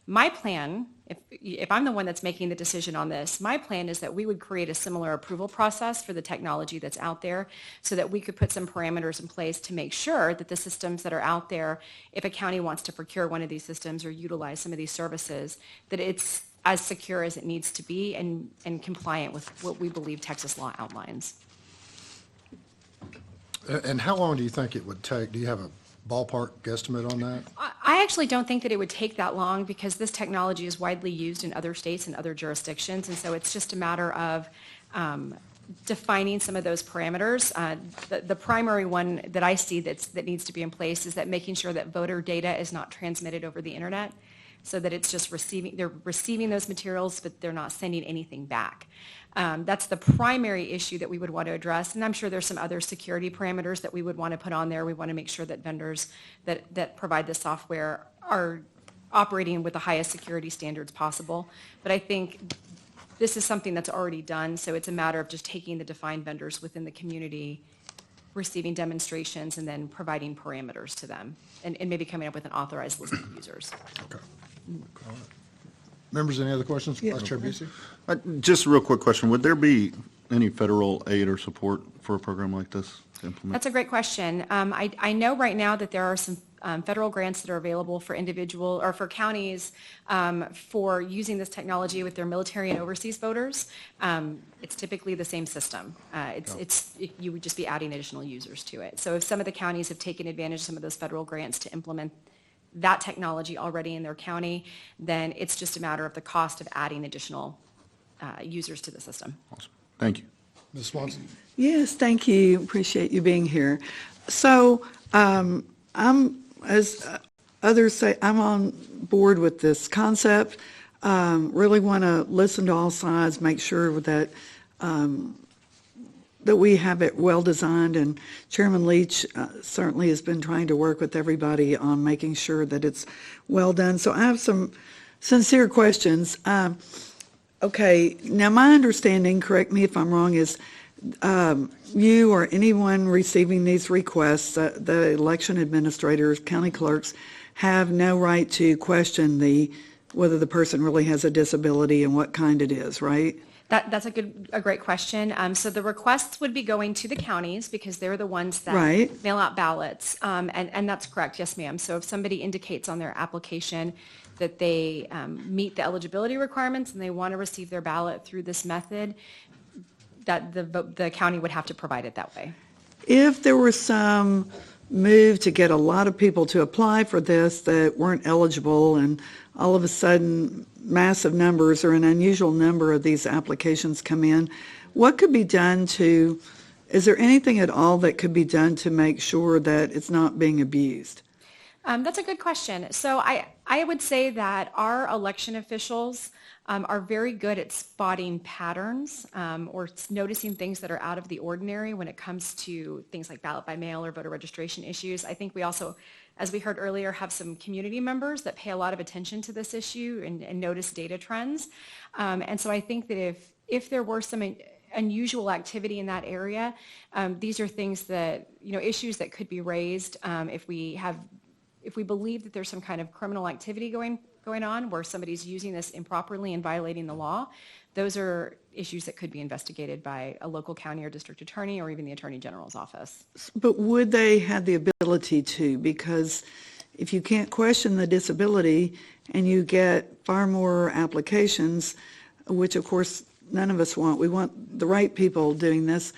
Speaker 11: my plan, if I'm the one that's making the decision on this, my plan is that we would create a similar approval process for the technology that's out there so that we could put some parameters in place to make sure that the systems that are out there, if a county wants to procure one of these systems or utilize some of these services, that it's as secure as it needs to be and compliant with what we believe Texas law outlines.
Speaker 1: And how long do you think it would take? Do you have a ballpark guesstimate on that?
Speaker 11: I actually don't think that it would take that long because this technology is widely used in other states and other jurisdictions, and so it's just a matter of defining some of those parameters. The primary one that I see that needs to be in place is that making sure that voter data is not transmitted over the internet, so that it's just they're receiving those materials, but they're not sending anything back. That's the primary issue that we would want to address, and I'm sure there's some other security parameters that we would want to put on there. We want to make sure that vendors that provide the software are operating with the highest security standards possible. But I think this is something that's already done, so it's a matter of just taking the defined vendors within the community, receiving demonstrations, and then providing parameters to them, and maybe coming up with an authorized list of users.
Speaker 1: Okay. All right. Members, any other questions? Vice Chair Busey?
Speaker 6: Just a real quick question. Would there be any federal aid or support for a program like this to implement?
Speaker 11: That's a great question. I know right now that there are some federal grants that are available for individual or for counties for using this technology with their military and overseas voters. It's typically the same system. You would just be adding additional users to it. So if some of the counties have taken advantage of some of those federal grants to implement that technology already in their county, then it's just a matter of the cost of adding additional users to the system.
Speaker 6: Awesome. Thank you.
Speaker 1: Ms. Swanson?
Speaker 12: Yes, thank you. Appreciate you being here. So I'm, as others say, I'm on board with this concept. Really want to listen to all sides, make sure that that we have it well designed, and Chairman Leach certainly has been trying to work with everybody on making sure that it's well done. So I have some sincere questions. Okay, now my understanding, correct me if I'm wrong, is you or anyone receiving these requests, the election administrators, county clerks, have no right to question whether the person really has a disability and what kind it is, right?
Speaker 11: That's a great question. So the requests would be going to the counties because they're the ones that
Speaker 12: Right.
Speaker 11: mail out ballots. And that's correct. Yes, ma'am. So if somebody indicates on their application that they meet the eligibility requirements and they want to receive their ballot through this method, that the county would have to provide it that way.
Speaker 12: If there were some move to get a lot of people to apply for this that weren't eligible, and all of a sudden massive numbers or an unusual number of these applications come in, what could be done is there anything at all that could be done to make sure that it's not being abused?
Speaker 11: That's a good question. So I would say that our election officials are very good at spotting patterns or noticing things that are out of the ordinary when it comes to things like ballot by mail or voter registration issues. I think we also, as we heard earlier, have some community members that pay a lot of attention to this issue and notice data trends. And so I think that if there were some unusual activity in that area, these are things that, issues that could be raised if we believe that there's some kind of criminal activity going on where somebody's using this improperly and violating the law. Those are issues that could be investigated by a local county or district attorney or even the attorney general's office.
Speaker 12: But would they have the ability to? Because if you can't question the disability and you get far more applications, which of course none of us want, we want the right people doing this,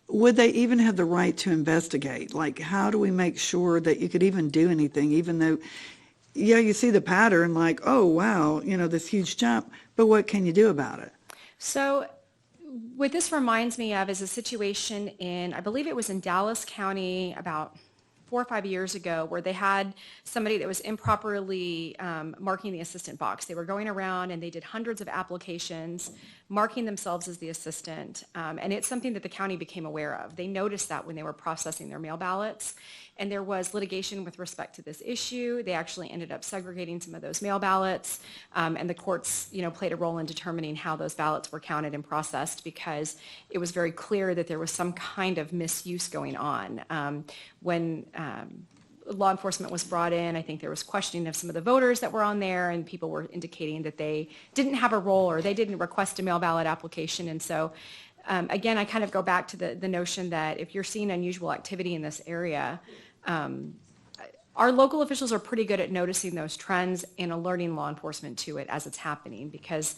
Speaker 12: would they even have the right to investigate? Like, how do we make sure that you could even do anything, even though, yeah, you see the pattern, like, oh, wow, this huge jump, but what can you do about it?
Speaker 11: So what this reminds me of is a situation I believe it was in Dallas County about 4 or 5 years ago, where they had somebody that was improperly marking the assistant box. They were going around and they did hundreds of applications, marking themselves as the assistant, and it's something that the county became aware of. They noticed that when they were processing their mail ballots, and there was litigation with respect to this issue. They actually ended up segregating some of those mail ballots, and the courts, played a role in determining how those ballots were counted and processed, because it was very clear that there was some kind of misuse going on. When law enforcement was brought in, I think there was questioning of some of the voters that were on there, and people were indicating that they didn't have a role or they didn't request a mail ballot application. And so, again, I kind of go back to the notion that if you're seeing unusual activity in this area, our local officials are pretty good at noticing those trends and alerting law enforcement to it as it's happening, because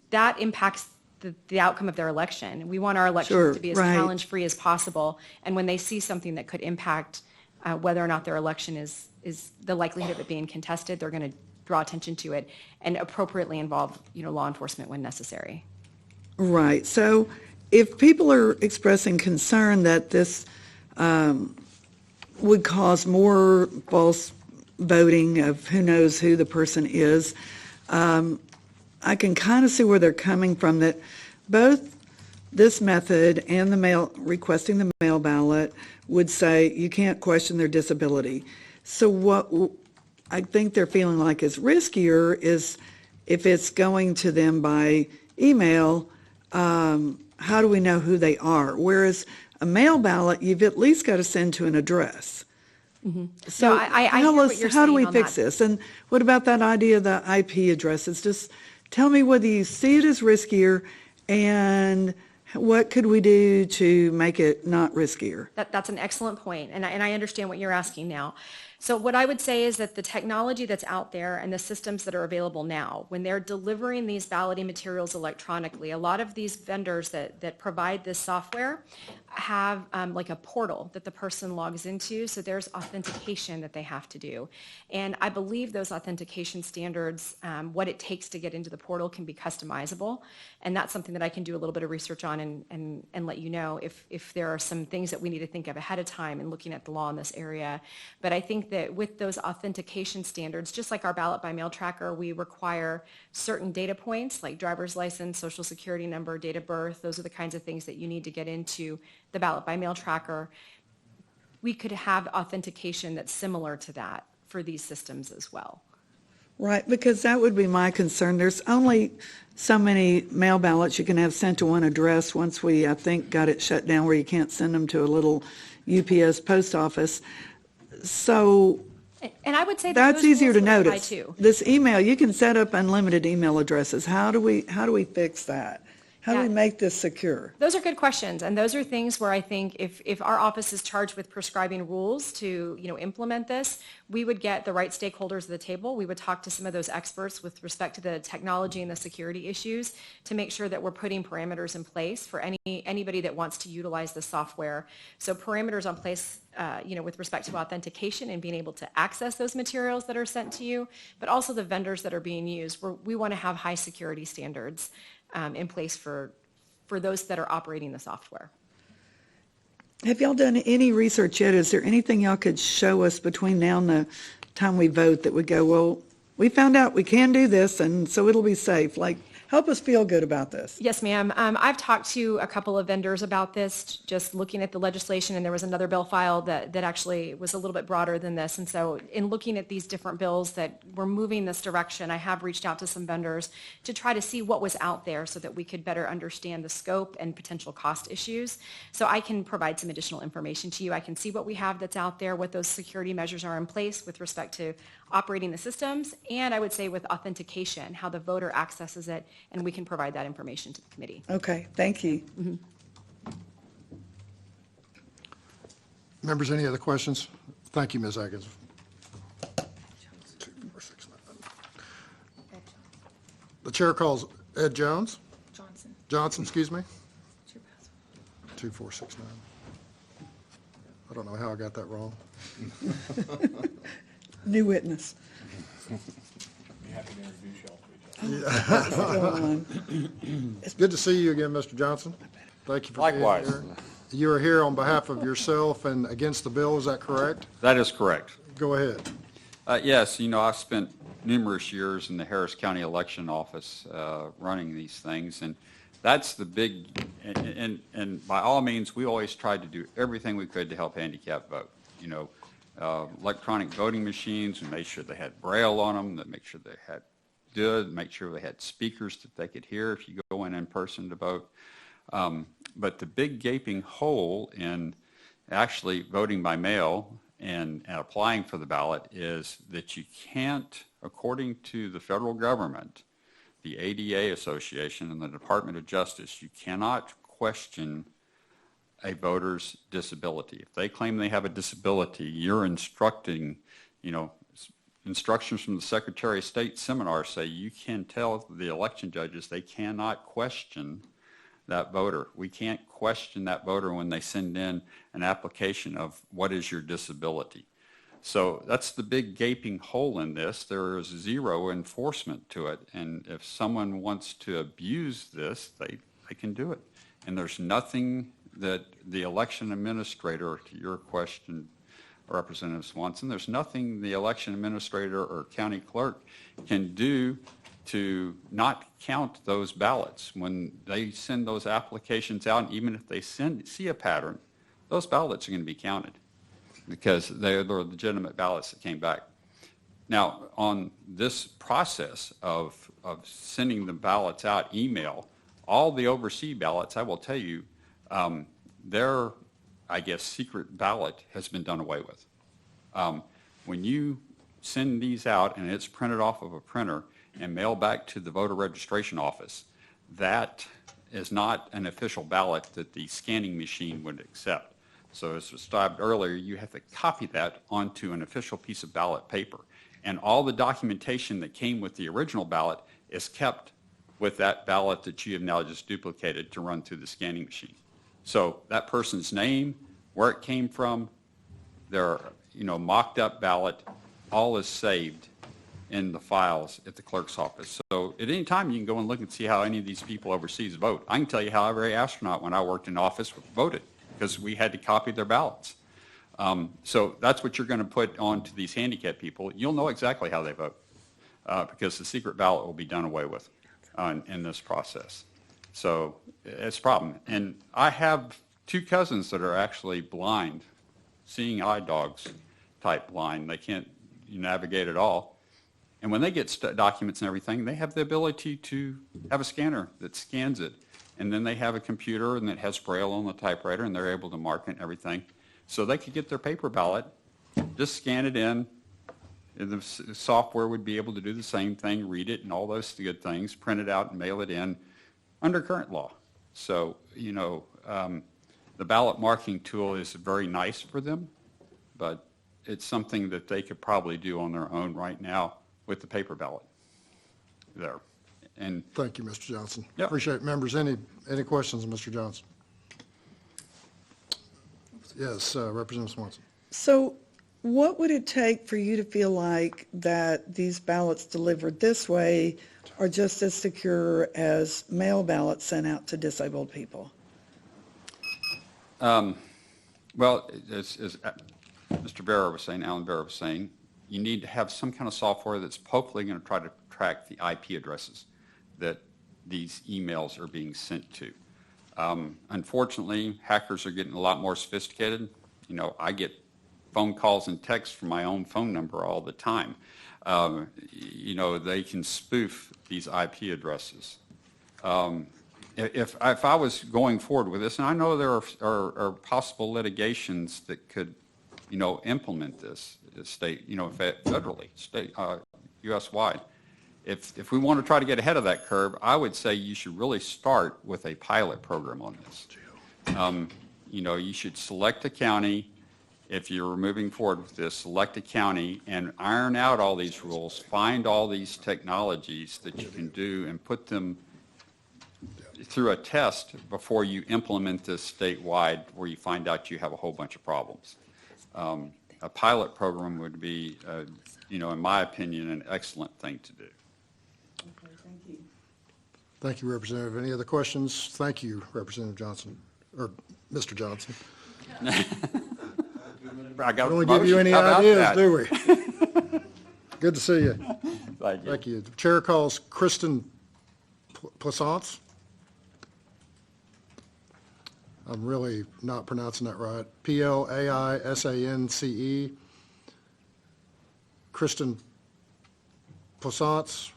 Speaker 11: that impacts the outcome of their election. We want our elections
Speaker 12: Sure,
Speaker 11: to be as
Speaker 12: right.
Speaker 11: challenge-free as possible. And when they see something that could impact whether or not their election is the likelihood of it being contested, they're going to draw attention to it and appropriately involve, law enforcement when necessary.
Speaker 12: Right. So if people are expressing concern that this would cause more false voting of who knows who the person is, I can kind of see where they're coming from, that both this method and requesting the mail ballot would say you can't question their disability. So what I think they're feeling like is riskier is if it's going to them by email, how do we know who they are? Whereas a mail ballot, you've at least got to send to an address.
Speaker 11: Mm-hmm.
Speaker 12: So
Speaker 11: No, I hear what you're
Speaker 12: how do
Speaker 11: saying
Speaker 12: we
Speaker 11: on
Speaker 12: fix
Speaker 11: that.
Speaker 12: this? And what about that idea of the IP addresses? Just tell me whether you see it as riskier and what could we do to make it not riskier?
Speaker 11: That's an excellent point, and I understand what you're asking now. So what I would say is that the technology that's out there and the systems that are available now, when they're delivering these balloting materials electronically, a lot of these vendors that provide this software have like a portal that the person logs into, so there's authentication that they have to do. And I believe those authentication standards, what it takes to get into the portal can be customizable, and that's something that I can do a little bit of research on and let you know if there are some things that we need to think of ahead of time in looking at the law in this area. But I think that with those authentication standards, just like our ballot by mail tracker, we require certain data points like driver's license, social security number, date of birth. Those are the kinds of things that you need to get into the ballot by mail tracker. We could have authentication that's similar to that for these systems as well.
Speaker 12: Right, because that would be my concern. There's only so many mail ballots you can have sent to one address once we, I think, got it shut down where you can't send them to a little UPS post office. So
Speaker 11: And I would say that
Speaker 12: that's
Speaker 11: those
Speaker 12: easier
Speaker 11: rules
Speaker 12: to
Speaker 11: would apply
Speaker 12: notice.
Speaker 11: too.
Speaker 12: This email, you can set up unlimited email addresses. How do we fix that? How do
Speaker 11: Yeah.
Speaker 12: we make this secure?
Speaker 11: Those are good questions, and those are things where I think if our office is charged with prescribing rules to implement this, we would get the right stakeholders at the table. We would talk to some of those experts with respect to the technology and the security issues to make sure that we're putting parameters in place for anybody that wants to utilize the software. So parameters on place, with respect to authentication and being able to access those materials that are sent to you, but also the vendors that are being used. We want to have high security standards in place for those that are operating the software.
Speaker 12: Have y'all done any research yet? Is there anything y'all could show us between now and the time we vote that would go, well, we found out we can do this, and so it'll be safe? Like, help us feel good about this.
Speaker 11: Yes, ma'am. I've talked to a couple of vendors about this, just looking at the legislation, and there was another bill filed that actually was a little bit broader than this. And so in looking at these different bills that were moving this direction, I have reached out to some vendors to try to see what was out there so that we could better understand the scope and potential cost issues. So I can provide some additional information to you. I can see what we have that's out there, what those security measures are in place with respect to operating the systems, and I would say with authentication, how the voter accesses it, and we can provide that information to the committee.
Speaker 12: Okay, thank you.
Speaker 11: Mm-hmm.
Speaker 1: Members, any other questions? Thank you, Ms. Atkins. The chair calls Ed Jones. Johnson, excuse me. 2469. I don't know how I got that wrong.
Speaker 12: New witness.
Speaker 1: It's good to see you again, Mr. Johnson. Thank you for being here.
Speaker 13: Likewise.
Speaker 1: You are here on behalf of yourself and against the bill, is that correct?
Speaker 13: That is correct.
Speaker 1: Go ahead.
Speaker 13: Yes, I've spent numerous years in the Harris County Election Office running these things, and that's the big, and by all means, we always tried to do everything we could to help handicapped vote. Electronic voting machines, we made sure they had Braille on them, that make sure they had make sure they had speakers that they could hear if you go in person to vote. But the big gaping hole in actually voting by mail and applying for the ballot is that you can't, according to the federal government, the ADA Association and the Department of Justice, you cannot question a voter's disability. If they claim they have a disability, you're instructing, instructions from the Secretary of State seminar say you can tell the election judges they cannot question that voter. We can't question that voter when they send in an application of what is your disability. So that's the big gaping hole in this. There is zero enforcement to it. And if someone wants to abuse this, they can do it. And there's nothing that the election administrator, to your question, Representative Swanson, there's nothing the election administrator or county clerk can do to not count those ballots. When they send those applications out, and even if they see a pattern, those ballots are going to be counted because they're the legitimate ballots that came back. Now, on this process of sending the ballots out email, all the overseas ballots, I will tell you, their, I guess, secret ballot has been done away with. When you send these out and it's printed off of a printer and mailed back to the voter registration office, that is not an official ballot that the scanning machine would accept. So as described earlier, you have to copy that onto an official piece of ballot paper. And all the documentation that came with the original ballot is kept with that ballot that you have now just duplicated to run through the scanning machine. So that person's name, where it came from, their mocked up ballot, all is saved in the files at the clerk's office. So at any time you can go and look and see how any of these people overseas vote. I can tell you how every astronaut when I worked in office voted because we had to copy their ballots. So that's what you're going to put onto these handicapped people. You'll know exactly how they vote because the secret ballot will be done away with in this process. So it's a problem. And I have two cousins that are actually blind, seeing eye dogs type blind. They can't navigate at all. And when they get documents and everything, they have the ability to have a scanner that scans it. And then they have a computer and it has Braille on the typewriter and they're able to mark it and everything. So they could get their paper ballot, just scan it in, and the software would be able to do the same thing, read it and all those good things, print it out and mail it in under current law. So, the ballot marking tool is very nice for them, but it's something that they could probably do on their own right now with the paper ballot there. And
Speaker 1: Thank you, Mr. Johnson.
Speaker 13: Yep.
Speaker 1: Appreciate it. Members, any questions, Mr. Johnson? Yes, Representative Swanson.
Speaker 12: So what would it take for you to feel like that these ballots delivered this way are just as secure as mail ballots sent out to disabled people?
Speaker 13: Well, as Mr. Barrow was saying, Alan Barrow was saying, you need to have some kind of software that's hopefully going to try to track the IP addresses that these emails are being sent to. Unfortunately, hackers are getting a lot more sophisticated. I get phone calls and texts from my own phone number all the time. They can spoof these IP addresses. If I was going forward with this, and I know there are possible litigations that could, implement this state, federally, state, U.S.-wide. If we want to try to get ahead of that curve, I would say you should really start with a pilot program on this. You should select a county. If you're moving forward with this, select a county and iron out all these rules, find all these technologies that you can do and put them through a test before you implement this statewide where you find out you have a whole bunch of problems. A pilot program would be, in my opinion, an excellent thing to do.
Speaker 12: Okay, thank you.
Speaker 1: Thank you, Representative. Any other questions? Thank you, Representative Johnson, or Mr. Johnson.
Speaker 13: I got
Speaker 1: We don't give you any ideas, do we? Good to see you.
Speaker 13: Thank you.
Speaker 1: Thank you. The chair calls Kristen Plaisance. I'm really not pronouncing that right. Plaisance. Kristen Plaisance.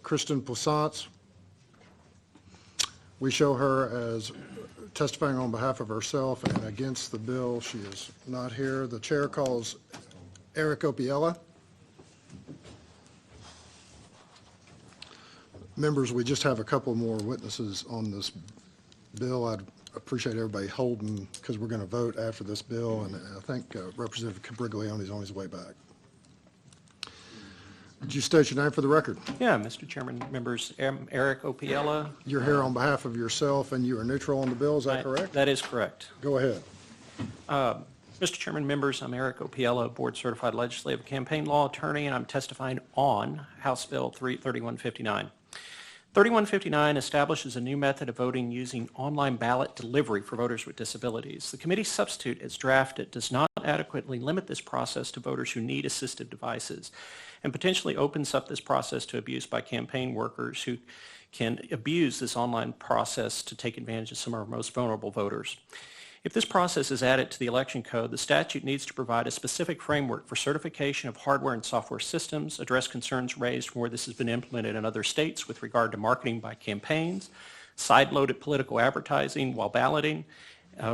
Speaker 1: Kristen Plaisance. We show her as testifying on behalf of herself and against the bill. She is not here. The chair calls Eric Opiella. Members, we just have a couple more witnesses on this bill. I'd appreciate everybody holding because we're going to vote after this bill, and I think Representative Cabriglione is on his way back. Would you state your name for the record?
Speaker 14: Yeah, Mr. Chairman, members, Eric Opiella.
Speaker 1: You're here on behalf of yourself, and you are neutral on the bill, is that correct?
Speaker 14: That is correct.
Speaker 1: Go ahead.
Speaker 14: Mr. Chairman, members, I'm Eric Opiella, Board Certified Legislative Campaign Law Attorney, and I'm testifying on House Bill 3159. 3159 establishes a new method of voting using online ballot delivery for voters with disabilities. The committee substitute as drafted does not adequately limit this process to voters who need assistive devices and potentially opens up this process to abuse by campaign workers who can abuse this online process to take advantage of some of our most vulnerable voters. If this process is added to the election code, the statute needs to provide a specific framework for certification of hardware and software systems, address concerns raised from where this has been implemented in other states with regard to marketing by campaigns, side-loaded political advertising while balloting,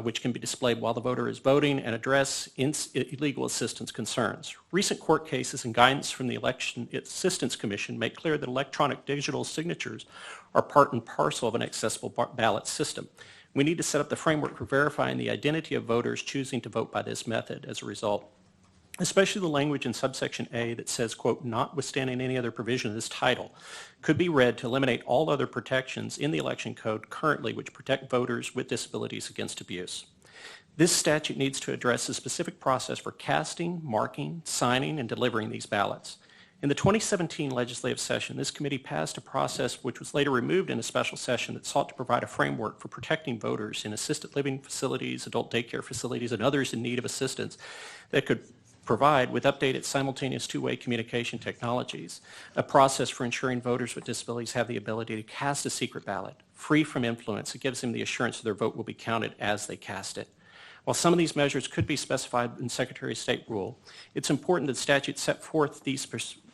Speaker 14: which can be displayed while the voter is voting, and address illegal assistance concerns. Recent court cases and guidance from the Election Assistance Commission make clear that electronic digital signatures are part and parcel of an accessible ballot system. We need to set up the framework for verifying the identity of voters choosing to vote by this method as a result, especially the language in subsection A that says, quote, notwithstanding any other provision of this title, could be read to eliminate all other protections in the election code currently which protect voters with disabilities against abuse. This statute needs to address a specific process for casting, marking, signing, and delivering these ballots. In the 2017 legislative session, this committee passed a process which was later removed in a special session that sought to provide a framework for protecting voters in assisted living facilities, adult daycare facilities, and others in need of assistance that could provide with updated simultaneous two-way communication technologies, a process for ensuring voters with disabilities have the ability to cast a secret ballot, free from influence. It gives them the assurance that their vote will be counted as they cast it. While some of these measures could be specified in Secretary of State rule, it's important that the statute set forth these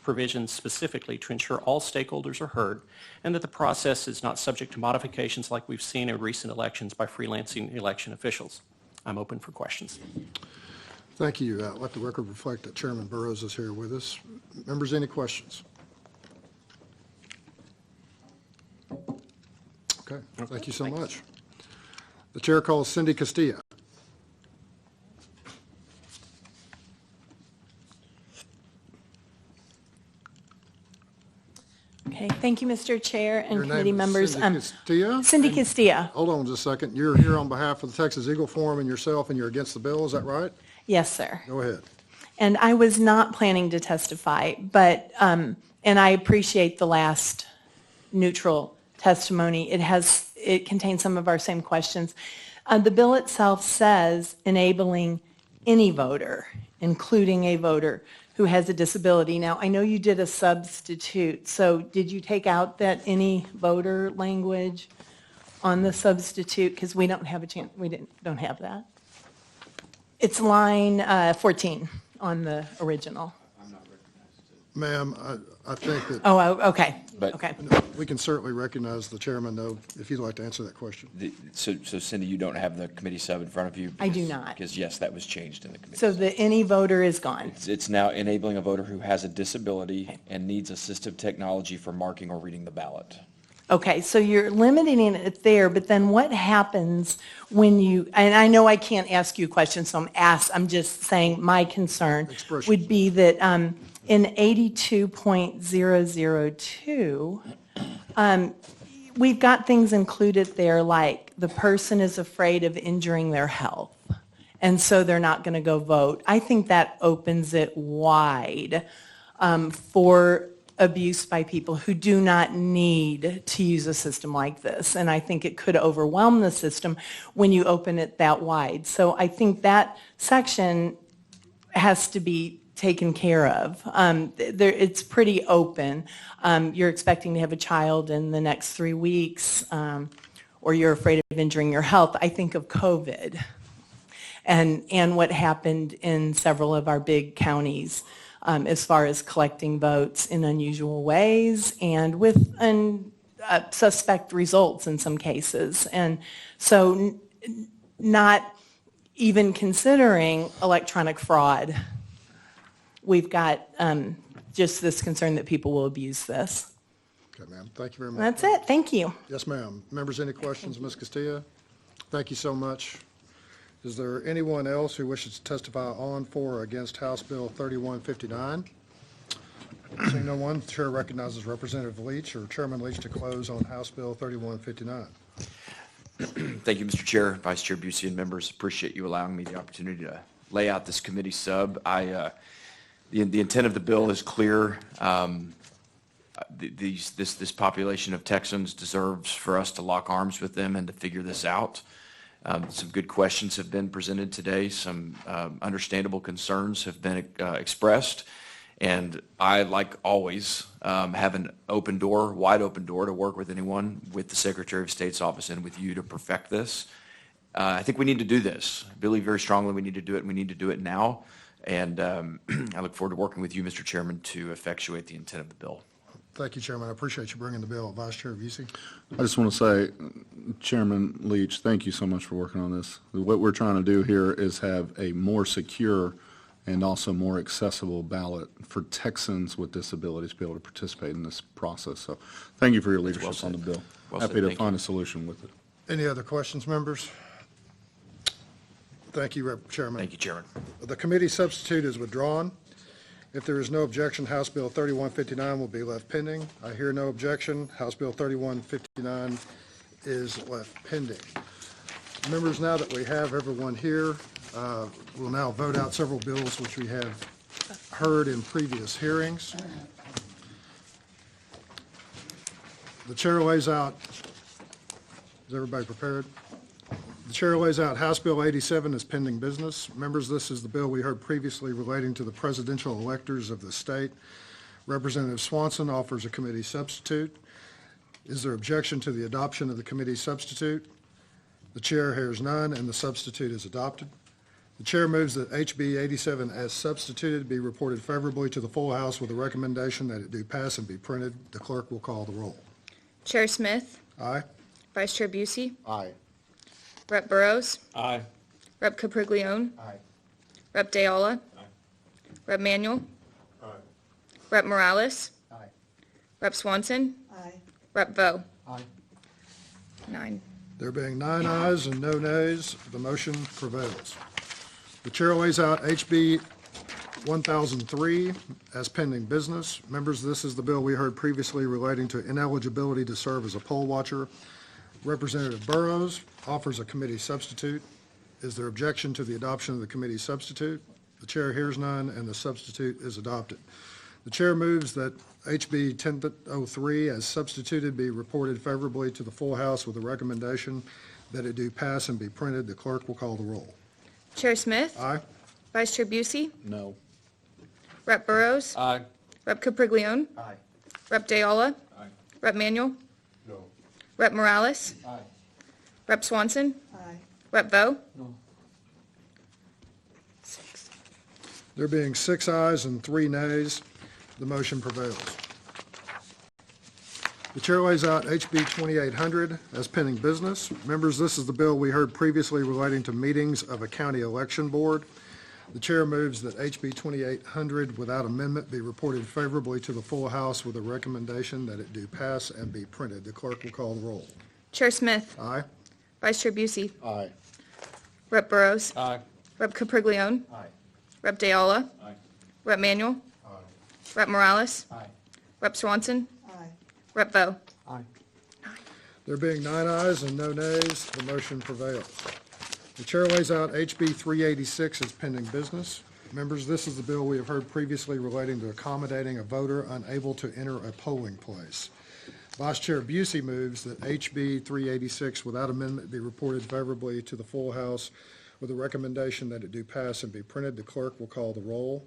Speaker 14: provisions specifically to ensure all stakeholders are heard and that the process is not subject to modifications like we've seen in recent elections by freelancing election officials. I'm open for questions.
Speaker 1: Thank you. Let the record reflect that Chairman Burrows is here with us. Members, any questions? Okay, thank you so much. The chair calls Cindy Castilla.
Speaker 15: Okay, thank you, Mr. Chair and
Speaker 1: Your
Speaker 15: committee
Speaker 1: name is
Speaker 15: members.
Speaker 1: Cindy Castilla?
Speaker 15: Cindy Castilla.
Speaker 1: Hold on just a second. You're here on behalf of the Texas Eagle Forum and yourself, and you're against the bill, is that right?
Speaker 15: Yes, sir.
Speaker 1: Go ahead.
Speaker 15: And I was not planning to testify, but, and I appreciate the last neutral testimony. It contains some of our same questions. The bill itself says enabling any voter, including a voter who has a disability. Now, I know you did a substitute, so did you take out that any voter language on the substitute? Because we don't have a chance, don't have that. It's line 14 on the original.
Speaker 1: Ma'am, I think that
Speaker 15: Oh, okay,
Speaker 5: But-
Speaker 15: okay.
Speaker 1: we can certainly recognize the chairman, though, if you'd like to answer that question.
Speaker 5: So Cindy, you don't have the committee sub in front of you?
Speaker 15: I do not.
Speaker 5: Because yes, that was changed in the committee.
Speaker 15: So the any voter is gone.
Speaker 5: It's now enabling a voter who has a disability and needs assistive technology for marking or reading the ballot.
Speaker 15: Okay, so you're limiting it there, but then what happens when you, and I know I can't ask you a question, so I'm just saying my concern
Speaker 1: Expression.
Speaker 15: would be that in 82.002, we've got things included there like the person is afraid of injuring their health, and so they're not going to go vote. I think that opens it wide for abuse by people who do not need to use a system like this. And I think it could overwhelm the system when you open it that wide. So I think that section has to be taken care of. It's pretty open. You're expecting to have a child in the next 3 weeks, or you're afraid of injuring your health. I think of COVID and what happened in several of our big counties. As far as collecting votes in unusual ways and with suspect results in some cases. And so not even considering electronic fraud, we've got just this concern that people will abuse this.
Speaker 1: Okay, ma'am. Thank you very much.
Speaker 15: That's it. Thank you.
Speaker 1: Yes, ma'am. Members, any questions, Ms. Castilla? Thank you so much. Is there anyone else who wishes to testify on, for, or against House Bill 3159? Seeing no one, the chair recognizes Representative Leach or Chairman Leach to close on House Bill 3159.
Speaker 5: Thank you, Mr. Chair, Vice Chair Busey, and members. Appreciate you allowing me the opportunity to lay out this committee sub. The intent of the bill is clear. This population of Texans deserves for us to lock arms with them and to figure this out. Some good questions have been presented today. Some understandable concerns have been expressed. And I, like always, have an open door, wide open door to work with anyone, with the Secretary of State's office and with you to perfect this. I think we need to do this. I believe very strongly we need to do it, and we need to do it now. And I look forward to working with you, Mr. Chairman, to effectuate the intent of the bill.
Speaker 1: Thank you, Chairman. I appreciate you bringing the bill. Vice Chair Busey.
Speaker 6: I just want to say, Chairman Leach, thank you so much for working on this. What we're trying to do here is have a more secure and also more accessible ballot for Texans with disabilities to be able to participate in this process. So thank you for your leadership on the bill. Happy to find a solution with it.
Speaker 1: Any other questions, members? Thank you, Chairman.
Speaker 5: Thank you, Chairman.
Speaker 1: The committee substitute is withdrawn. If there is no objection, House Bill 3159 will be left pending. I hear no objection. House Bill 3159 is left pending. Members, now that we have everyone here, we'll now vote out several bills which we have heard in previous hearings. The chair lays out, is everybody prepared? The chair lays out House Bill 87 as pending business. Members, this is the bill we heard previously relating to the presidential electors of the state. Representative Swanson offers a committee substitute. Is there objection to the adoption of the committee substitute? The chair hears none, and the substitute is adopted. The chair moves that HB 87 as substituted be reported favorably to the full House with a recommendation that it do pass and be printed. The clerk will call the roll.
Speaker 2: Chair Smith,
Speaker 1: Aye.
Speaker 2: Vice Chair Busey,
Speaker 6: Aye.
Speaker 2: Rep. Burrows,
Speaker 14: Aye.
Speaker 2: Rep. Capriglione,
Speaker 6: Aye.
Speaker 2: Rep. Deola, Rep. Manuel, Rep. Morales,
Speaker 6: Aye.
Speaker 2: Rep. Swanson,
Speaker 12: Aye.
Speaker 2: Rep. Vo.
Speaker 6: Aye.
Speaker 2: 9.
Speaker 1: There being 9 ayes and no nays, the motion prevails. The chair lays out HB 1003 as pending business. Members, this is the bill we heard previously relating to ineligibility to serve as a poll watcher. Representative Burrows offers a committee substitute. Is there objection to the adoption of the committee substitute? The chair hears none, and the substitute is adopted. The chair moves that HB 1003 as substituted be reported favorably to the full House with a recommendation that it do pass and be printed. The clerk will call the roll.
Speaker 2: Chair Smith,
Speaker 1: Aye.
Speaker 2: Vice Chair Busey,
Speaker 6: No.
Speaker 2: Rep. Burrows,
Speaker 14: Aye.
Speaker 2: Rep. Capriglione,
Speaker 6: Aye.
Speaker 2: Rep. Deola,
Speaker 6: Aye.
Speaker 2: Rep. Manuel,
Speaker 6: No.
Speaker 2: Rep. Morales,
Speaker 6: Aye.
Speaker 2: Rep. Swanson,
Speaker 12: Aye.
Speaker 2: Rep. Vo.
Speaker 1: There being 6 ayes and 3 nays, the motion prevails. The chair lays out HB 2800 as pending business. Members, this is the bill we heard previously relating to meetings of a county election board. The chair moves that HB 2800 without amendment be reported favorably to the full House with a recommendation that it do pass and be printed. The clerk will call the roll.
Speaker 2: Chair Smith,
Speaker 1: Aye.
Speaker 2: Vice Chair Busey,
Speaker 6: Aye.
Speaker 2: Rep. Burrows,
Speaker 14: Aye.
Speaker 2: Rep. Capriglione,
Speaker 6: Aye.
Speaker 2: Rep. Deola,
Speaker 6: Aye.
Speaker 2: Rep. Manuel,
Speaker 6: Aye.
Speaker 2: Rep. Morales,
Speaker 6: Aye.
Speaker 2: Rep. Swanson,
Speaker 12: Aye.
Speaker 2: Rep. Vo.
Speaker 6: Aye.
Speaker 1: There being 9 ayes and no nays, the motion prevails. The chair lays out HB 386 as pending business. Members, this is the bill we have heard previously relating to accommodating a voter unable to enter a polling place. Vice Chair Busey moves that HB 386 without amendment be reported favorably to the full House with a recommendation that it do pass and be printed. The clerk will call the roll.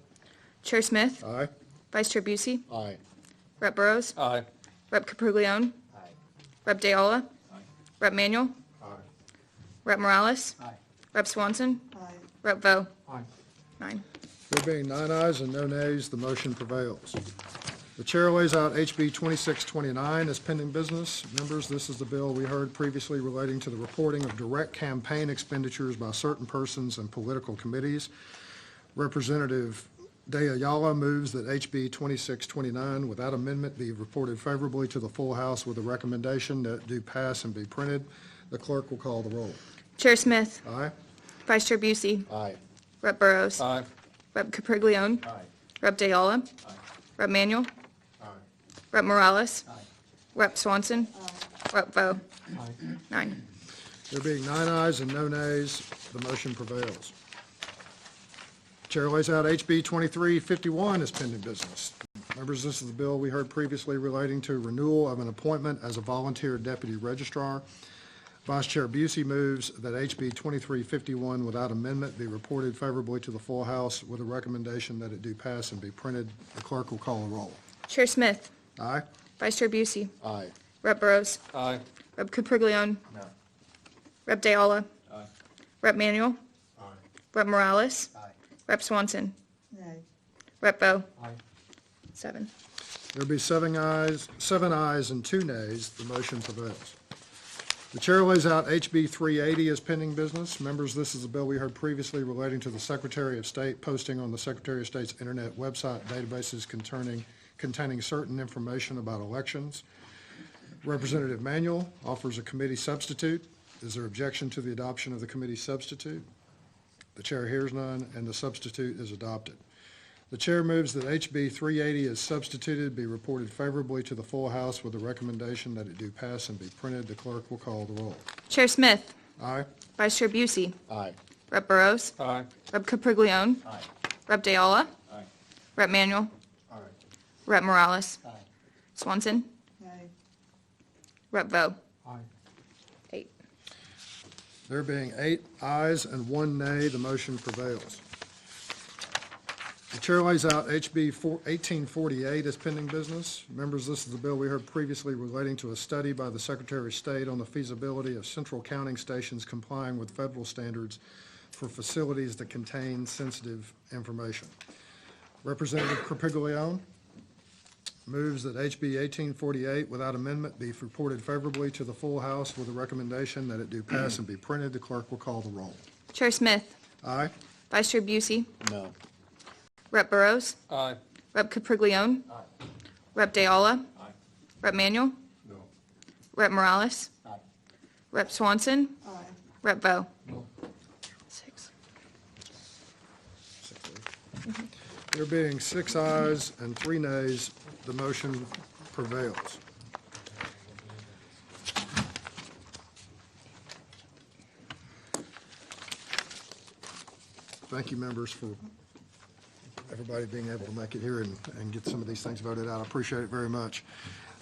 Speaker 2: Chair Smith,
Speaker 1: Aye.
Speaker 2: Vice Chair Busey,
Speaker 6: Aye.
Speaker 2: Rep. Burrows,
Speaker 14: Aye.
Speaker 2: Rep. Capriglione, Rep. Deola, Rep. Manuel,
Speaker 6: Aye.
Speaker 2: Rep. Morales,
Speaker 6: Aye.
Speaker 2: Rep. Swanson,
Speaker 12: Aye.
Speaker 2: Rep. Vo.
Speaker 6: Aye.
Speaker 2: 9.
Speaker 1: There being 9 ayes and no nays, the motion prevails. The chair lays out HB 2629 as pending business. Members, this is the bill we heard previously relating to the reporting of direct campaign expenditures by certain persons and political committees. Representative De Ayala moves that HB 2629 without amendment be reported favorably to the full House with a recommendation that it do pass and be printed. The clerk will call the roll.
Speaker 2: Chair Smith,
Speaker 1: Aye.
Speaker 2: Vice Chair Busey,
Speaker 6: Aye.
Speaker 2: Rep. Burrows,
Speaker 14: Aye.
Speaker 2: Rep. Capriglione,
Speaker 6: Aye.
Speaker 2: Rep. Deola,
Speaker 6: Aye.
Speaker 2: Rep. Manuel. Rep. Morales. Rep. Swanson. Rep. Vo. 9.
Speaker 1: There being 9 ayes and no nays, the motion prevails. Chair lays out HB 2351 as pending business. Members, this is the bill we heard previously relating to renewal of an appointment as a volunteer deputy registrar. Vice Chair Busey moves that HB 2351 without amendment be reported favorably to the full House with a recommendation that it do pass and be printed. The clerk will call a roll.
Speaker 2: Chair Smith.
Speaker 1: Aye?
Speaker 2: Vice Chair Busey.
Speaker 6: Aye.
Speaker 2: Rep. Burrows.
Speaker 14: Aye.
Speaker 2: Rep. Capriglione.
Speaker 14: No.
Speaker 2: Rep. Deola.
Speaker 14: Aye.
Speaker 2: Rep. Manuel.
Speaker 14: Aye.
Speaker 2: Rep. Morales.
Speaker 14: Aye.
Speaker 2: Rep. Swanson.
Speaker 12: Nay.
Speaker 2: Rep. Vo.
Speaker 14: Aye.
Speaker 2: 7.
Speaker 1: There be 7 ayes and 2 nays. The motion prevails. The chair lays out HB 380 as pending business. Members, this is a bill we heard previously relating to the Secretary of State posting on the Secretary of State's internet website databases containing certain information about elections. Representative Manuel offers a committee substitute. Is there objection to the adoption of the committee substitute? The chair hears none, and the substitute is adopted. The chair moves that HB 380 as substituted be reported favorably to the full House with a recommendation that it do pass and be printed. The clerk will call the roll.
Speaker 2: Chair Smith.
Speaker 1: Aye?
Speaker 2: Vice Chair Busey.
Speaker 6: Aye.
Speaker 2: Rep. Burrows.
Speaker 14: Aye.
Speaker 2: Rep. Capriglione.
Speaker 14: Aye.
Speaker 2: Rep. Deola.
Speaker 14: Aye.
Speaker 2: Rep. Manuel.
Speaker 14: Aye.
Speaker 2: Rep. Morales.
Speaker 14: Aye.
Speaker 2: Swanson.
Speaker 12: Nay.
Speaker 2: Rep. Vo.
Speaker 14: Aye.
Speaker 2: 8.
Speaker 1: There being 8 ayes and 1 nay, the motion prevails. The chair lays out HB 1848 as pending business. Members, this is the bill we heard previously relating to a study by the Secretary of State on the feasibility of central counting stations complying with federal standards for facilities that contain sensitive information. Representative Capriglione moves that HB 1848 without amendment be reported favorably to the full House with a recommendation that it do pass and be printed. The clerk will call the roll.
Speaker 2: Chair Smith.
Speaker 1: Aye?
Speaker 2: Vice Chair Busey.
Speaker 6: No.
Speaker 2: Rep. Burrows.
Speaker 14: Aye.
Speaker 2: Rep. Capriglione.
Speaker 14: Aye.
Speaker 2: Rep. Deola.
Speaker 14: Aye.
Speaker 2: Rep. Manuel.
Speaker 14: No.
Speaker 2: Rep. Morales.
Speaker 14: Aye.
Speaker 2: Rep. Swanson.
Speaker 12: Aye.
Speaker 2: Rep. Vo.
Speaker 14: No.
Speaker 2: 6.
Speaker 1: There being 6 ayes and 3 nays, the motion prevails. Thank you, members, for everybody being able to make it here and get some of these things voted out. I appreciate it very much.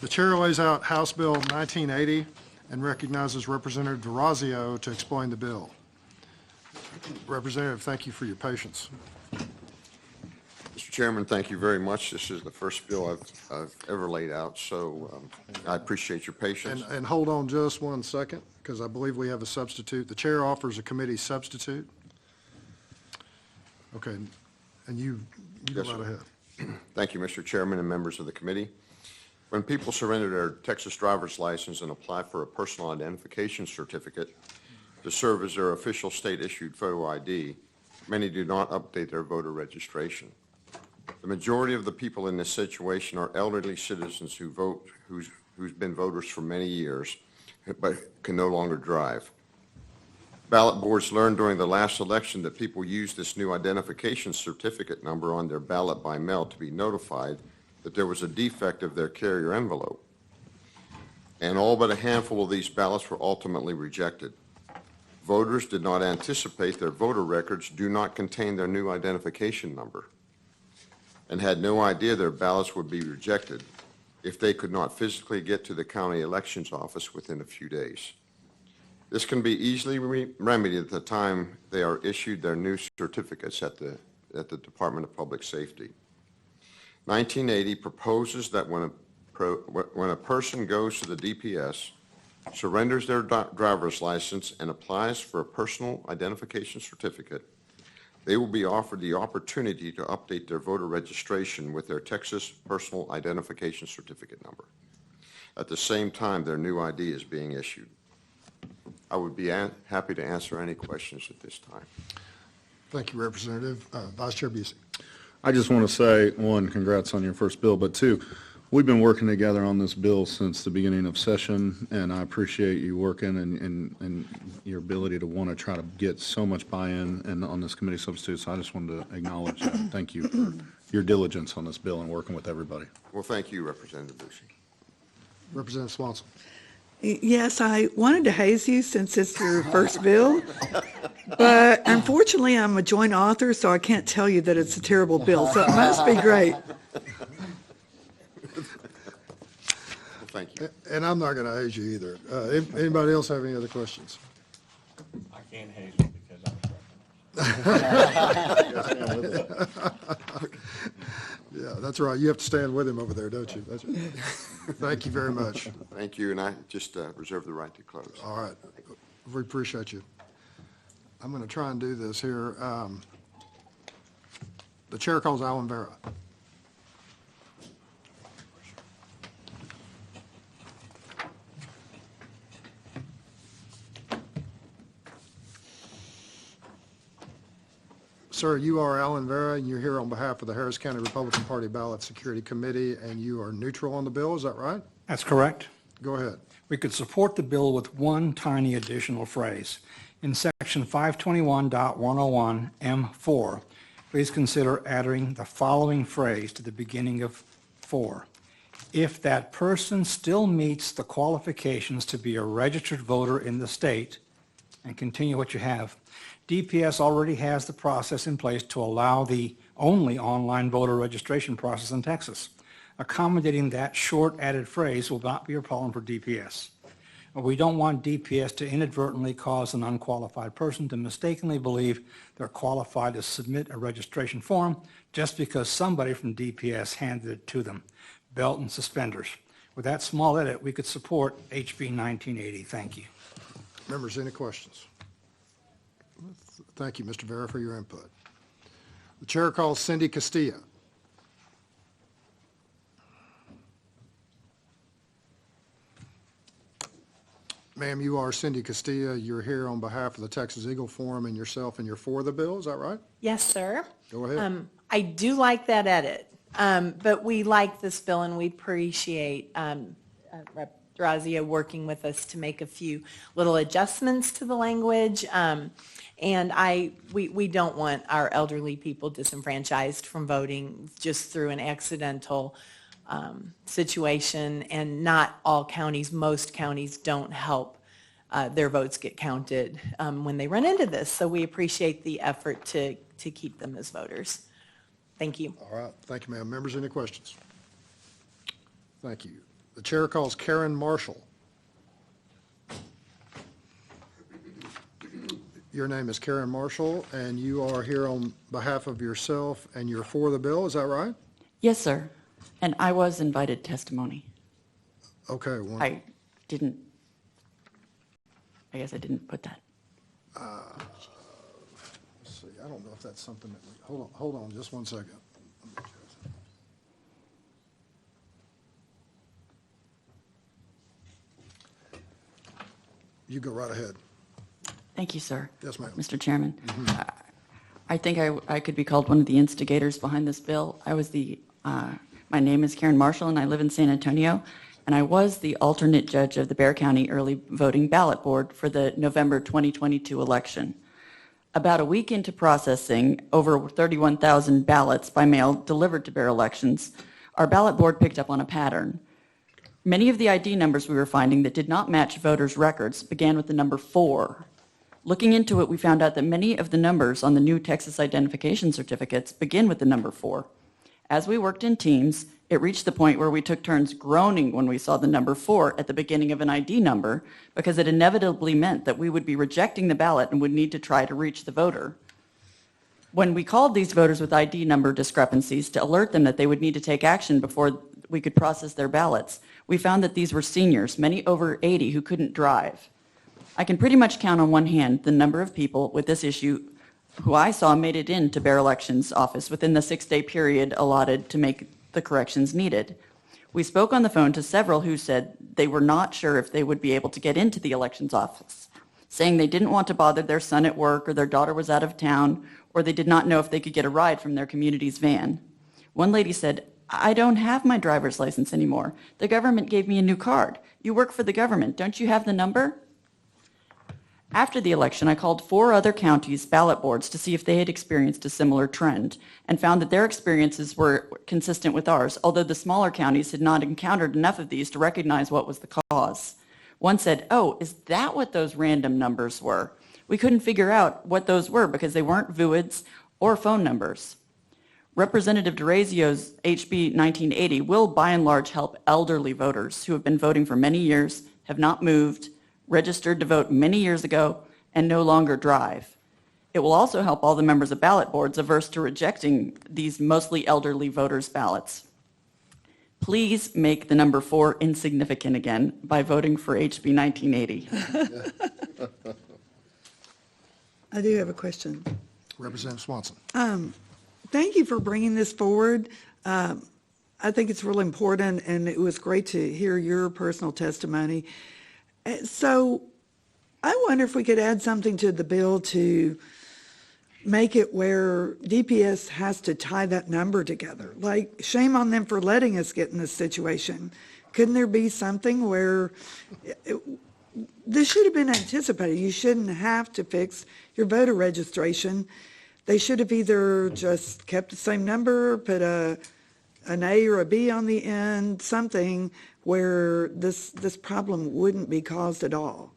Speaker 1: The chair lays out House Bill 1980 and recognizes Representative DeRazio to explain the bill. Representative, thank you for your patience.
Speaker 16: Mr. Chairman, thank you very much. This is the first bill I've ever laid out, so I appreciate your patience.
Speaker 1: And hold on just 1 second, because I believe we have a substitute. The chair offers a committee substitute. Okay, and you go
Speaker 16: Yes,
Speaker 1: right
Speaker 16: sir.
Speaker 1: ahead.
Speaker 16: Thank you, Mr. Chairman and members of the committee. When people surrender their Texas driver's license and apply for a personal identification certificate to serve as their official state-issued photo ID, many do not update their voter registration. The majority of the people in this situation are elderly citizens who vote, who's been voters for many years, but can no longer drive. Ballot boards learned during the last election that people used this new identification certificate number on their ballot by mail to be notified that there was a defect of their carrier envelope. And all but a handful of these ballots were ultimately rejected. Voters did not anticipate their voter records do not contain their new identification number and had no idea their ballots would be rejected if they could not physically get to the county elections office within a few days. This can be easily remedied at the time they are issued their new certificates at the Department of Public Safety. 1980 proposes that when a person goes to the DPS, surrenders their driver's license, and applies for a personal identification certificate, they will be offered the opportunity to update their voter registration with their Texas personal identification certificate number. At the same time, their new ID is being issued. I would be happy to answer any questions at this time.
Speaker 1: Thank you, Representative. Vice Chair Busey.
Speaker 6: I just want to say, 1, congrats on your first bill, but 2, We've been working together on this bill since the beginning of session, and I appreciate you working and your ability to want to try to get so much buy-in and on this committee substitute. So I just wanted to acknowledge that. Thank you for your diligence on this bill and working with everybody.
Speaker 16: Well, thank you, Representative Lucy.
Speaker 1: Representative Swanson.
Speaker 12: Yes, I wanted to haze you since it's your first bill, but unfortunately, I'm a joint author, so I can't tell you that it's a terrible bill, so it must be great.
Speaker 16: Thank you.
Speaker 1: And I'm not going to haze you either. Anybody else have any other questions?
Speaker 17: I can't haze you because I'm
Speaker 1: Yeah, that's right. You have to stand with him over there, don't you? That's right. Thank you very much.
Speaker 16: Thank you, and I just reserve the right to close.
Speaker 1: All right. We appreciate you. I'm going to try and do this here. The chair calls Alan Vera. Sir, you are Alan Vera, and you're here on behalf of the Harris County Republican Party Ballot Security Committee, and you are neutral on the bill, is that right?
Speaker 3: That's correct.
Speaker 1: Go ahead.
Speaker 3: We could support the bill with one tiny additional phrase. In section 521.101 M4, please consider adding the following phrase to the beginning of 4. If that person still meets the qualifications to be a registered voter in the state, and continue what you have. DPS already has the process in place to allow the only online voter registration process in Texas. Accommodating that short added phrase will not be a problem for DPS. We don't want DPS to inadvertently cause an unqualified person to mistakenly believe they're qualified to submit a registration form just because somebody from DPS handed it to them. Belt and suspenders. With that small edit, we could support HB 1980. Thank you.
Speaker 1: Members, any questions? Thank you, Mr. Vera, for your input. The chair calls Cindy Castilla. Ma'am, you are Cindy Castilla. You're here on behalf of the Texas Eagle Forum and yourself, and you're for the bill, is that right?
Speaker 15: Yes, sir.
Speaker 1: Go ahead.
Speaker 15: I do like that edit, but we like this bill and we appreciate Rep. Drazia working with us to make a few little adjustments to the language. We don't want our elderly people disenfranchised from voting just through an accidental situation, and not all counties, most counties don't help their votes get counted when they run into this. So we appreciate the effort to keep them as voters. Thank you.
Speaker 1: All right. Thank you, ma'am. Members, any questions? Thank you. The chair calls Karen Marshall. Your name is Karen Marshall, and you are here on behalf of yourself, and you're for the bill, is that right?
Speaker 18: Yes, sir. And I was invited testimony.
Speaker 1: Okay.
Speaker 18: I guess I didn't put that.
Speaker 1: Let's see. I don't know if that's something that, hold on just one second. You go right ahead.
Speaker 18: Thank you, sir.
Speaker 1: Yes, ma'am.
Speaker 18: Mr. Chairman. I think I could be called one of the instigators behind this bill. My name is Karen Marshall, and I live in San Antonio, and I was the alternate judge of the Bexar County Early Voting Ballot Board for the November 2022 election. About a week into processing over 31,000 ballots by mail delivered to Bexar elections, our ballot board picked up on a pattern. Many of the ID numbers we were finding that did not match voters' records began with the number 4. Looking into it, we found out that many of the numbers on the new Texas identification certificates begin with the number 4. As we worked in teams, it reached the point where we took turns groaning when we saw the number 4 at the beginning of an ID number, because it inevitably meant that we would be rejecting the ballot and would need to try to reach the voter. When we called these voters with ID number discrepancies to alert them that they would need to take action before we could process their ballots, we found that these were seniors, many over 80, who couldn't drive. I can pretty much count on one hand the number of people with this issue who I saw made it into Bexar Elections office within the 6-day period allotted to make the corrections needed. We spoke on the phone to several who said they were not sure if they would be able to get into the elections office, saying they didn't want to bother their son at work, or their daughter was out of town, or they did not know if they could get a ride from their community's van. One lady said, I don't have my driver's license anymore. The government gave me a new card. You work for the government. Don't you have the number? After the election, I called 4 other counties' ballot boards to see if they had experienced a similar trend and found that their experiences were consistent with ours, although the smaller counties had not encountered enough of these to recognize what was the cause. One said, "Oh, is that what those random numbers were?" We couldn't figure out what those were because they weren't VUIDs or phone numbers. Representative DeRazio's HB 1980 will by and large help elderly voters who have been voting for many years, have not moved, registered to vote many years ago, and no longer drive. It will also help all the members of ballot boards averse to rejecting these mostly elderly voters' ballots. Please make the number 4 insignificant again by voting for HB 1980.
Speaker 12: I do have a question.
Speaker 1: Representative Swanson.
Speaker 12: Thank you for bringing this forward. I think it's really important, and it was great to hear your personal testimony. So I wonder if we could add something to the bill to make it where DPS has to tie that number together. Like, shame on them for letting us get in this situation. Couldn't there be something where this should have been anticipated? You shouldn't have to fix your voter registration. They should have either just kept the same number, put an A or a B on the end, something where this problem wouldn't be caused at all.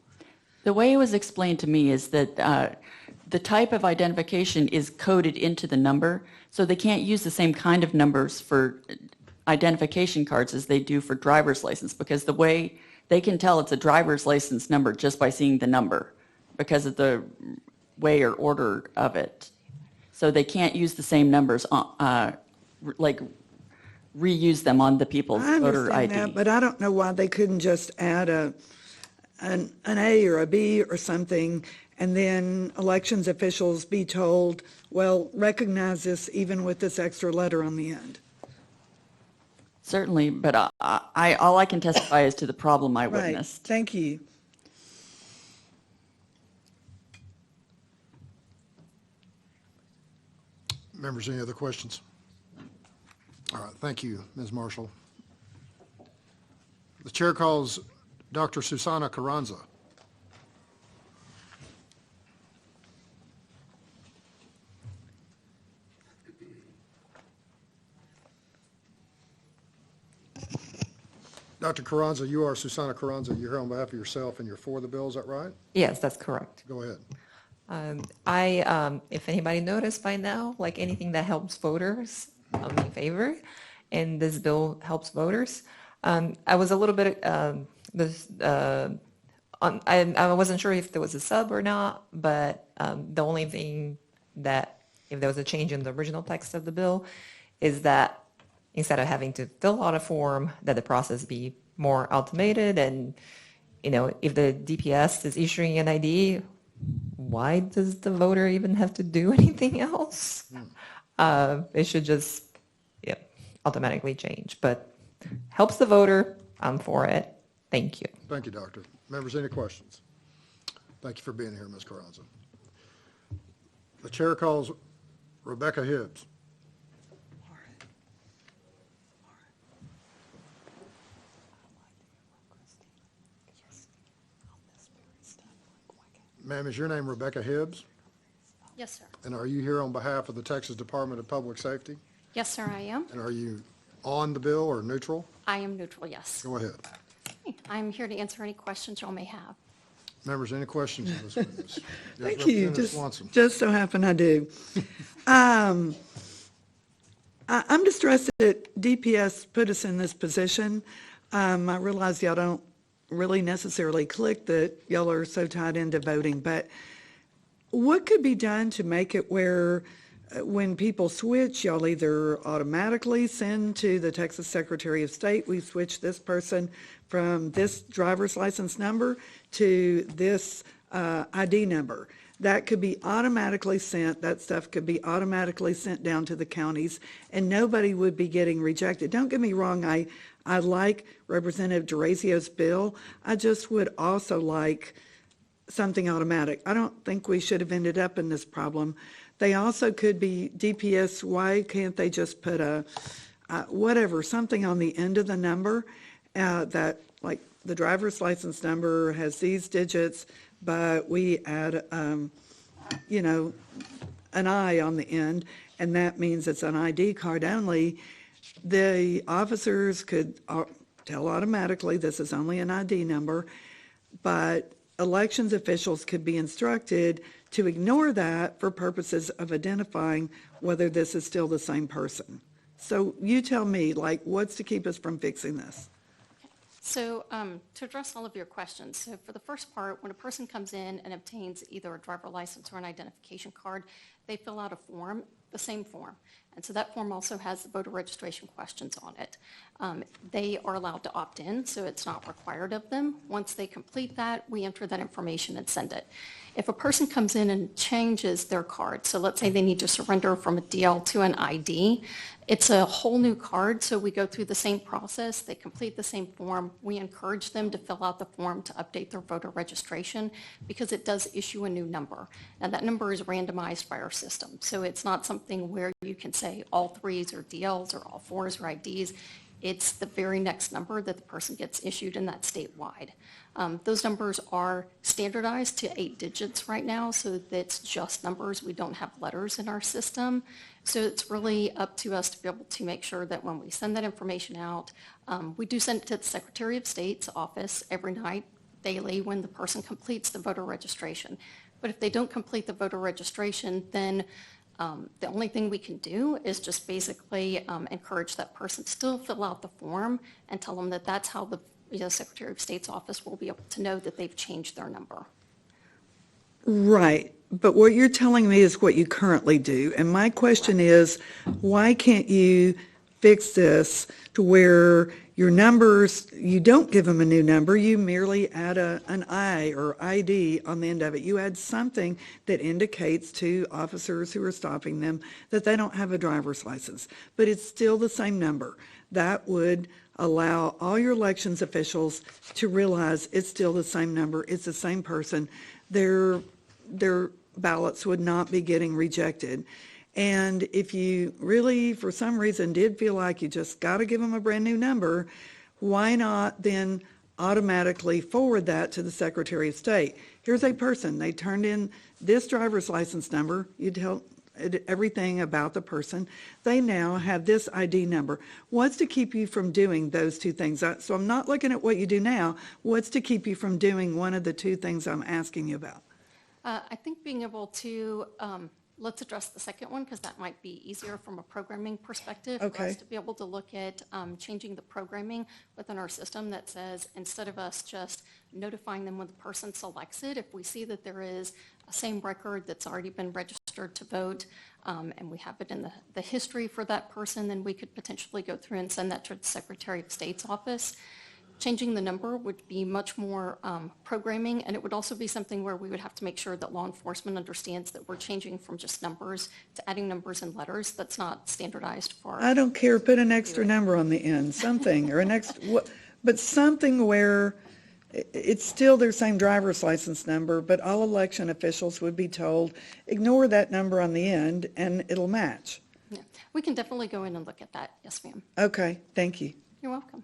Speaker 18: The way it was explained to me is that the type of identification is coded into the number, so they can't use the same kind of numbers for identification cards as they do for driver's license, because the way they can tell it's a driver's license number just by seeing the number because of the way or order of it. So they can't use the same numbers, like reuse them on the people's voter ID.
Speaker 12: That, but I don't know why they couldn't just add an A or a B or something, and then elections officials be told, well, recognize this even with this extra letter on the end.
Speaker 18: Certainly, but all I can testify is to the problem I
Speaker 12: Right.
Speaker 18: witnessed.
Speaker 12: Thank you.
Speaker 1: Members, any other questions? All right, thank you, Ms. Marshall. The chair calls Dr. Susana Carranza. Dr. Carranza, you are Susana Carranza. You're here on behalf of yourself and you're for the bill, is that right?
Speaker 19: Yes, that's correct.
Speaker 1: Go ahead.
Speaker 19: If anybody noticed by now, like anything that helps voters, I'm in favor, and this bill helps voters. I was a little bit, I wasn't sure if there was a sub or not, but the only thing that, if there was a change in the original text of the bill, is that instead of having to fill out a form, that the process be more automated, and, you know, if the DPS is issuing an ID, why does the voter even have to do anything else? It should just automatically change, but helps the voter. I'm for it. Thank you.
Speaker 1: Thank you, Doctor. Members, any questions? Thank you for being here, Ms. Carranza. The chair calls Rebecca Hibbs. Ma'am, is your name Rebecca Hibbs?
Speaker 20: Yes, sir.
Speaker 1: And are you here on behalf of the Texas Department of Public Safety?
Speaker 20: Yes, sir, I am.
Speaker 1: And are you on the bill or neutral?
Speaker 20: I am neutral, yes.
Speaker 1: Go ahead.
Speaker 20: I'm here to answer any questions y'all may have.
Speaker 1: Members, any questions of this witness? Yes,
Speaker 12: Thank you.
Speaker 1: Representative Swanson.
Speaker 12: Just so happen I do. I'm distressed that DPS put us in this position. I realize y'all don't really necessarily click that y'all are so tied into voting, but what could be done to make it where when people switch, y'all either automatically send to the Texas Secretary of State, we switch this person from this driver's license number to this ID number. That could be automatically sent, that stuff could be automatically sent down to the counties, and nobody would be getting rejected. Don't get me wrong, I like Representative DeRazio's bill. I just would also like something automatic. I don't think we should have ended up in this problem. They also could be DPS, why can't they just put a whatever, something on the end of the number that, like, the driver's license number has these digits, but we add, you know, an I on the end, and that means it's an ID card only, the officers could tell automatically this is only an ID number, but elections officials could be instructed to ignore that for purposes of identifying whether this is still the same person. So you tell me, like, what's to keep us from fixing this?
Speaker 20: So to address all of your questions, so for the first part, when a person comes in and obtains either a driver license or an identification card, they fill out a form, the same form. And so that form also has the voter registration questions on it. They are allowed to opt in, so it's not required of them. Once they complete that, we enter that information and send it. If a person comes in and changes their card, so let's say they need to surrender from a DL to an ID, it's a whole new card, so we go through the same process. They complete the same form. We encourage them to fill out the form to update their voter registration because it does issue a new number. Now, that number is randomized by our system, so it's not something where you can say all threes are DLs or all fours are IDs. It's the very next number that the person gets issued, and that's statewide. Those numbers are standardized to 8 digits right now, so that's just numbers. We don't have letters in our system. So it's really up to us to be able to make sure that when we send that information out, we do send it to the Secretary of State's office every night, daily, when the person completes the voter registration. But if they don't complete the voter registration, then the only thing we can do is just basically encourage that person to still fill out the form and tell them that that's how the Secretary of State's office will be able to know that they've changed their number.
Speaker 12: Right, but what you're telling me is what you currently do. And my question is, why can't you fix this to where your numbers, you don't give them a new number, you merely add an I or ID on the end of it. You add something that indicates to officers who are stopping them that they don't have a driver's license, but it's still the same number. That would allow all your elections officials to realize it's still the same number, it's the same person. Their ballots would not be getting rejected. And if you really, for some reason, did feel like you just got to give them a brand new number, why not then automatically forward that to the Secretary of State? Here's a person, they turned in this driver's license number, you tell everything about the person, they now have this ID number. What's to keep you from doing those two things? So I'm not looking at what you do now, what's to keep you from doing one of the two things I'm asking you about?
Speaker 20: I think being able to, let's address the second one because that might be easier from a programming perspective. For us to be able to look at changing the programming within our system that says instead of us just notifying them when the person selects it, if we see that there is a same record that's already been registered to vote and we have it in the history for that person, then we could potentially go through and send that to the Secretary of State's office. Changing the number would be much more programming, and it would also be something where we would have to make sure that law enforcement understands that we're changing from just numbers to adding numbers and letters. That's not standardized for.
Speaker 12: I don't care, put an extra number on the end, something, or an extra, but something where it's still their same driver's license number, but all election officials would be told, ignore that number on the end, and it'll match.
Speaker 20: Yeah. We can definitely go in and look at that. Yes, ma'am.
Speaker 12: Okay, thank you.
Speaker 20: You're welcome.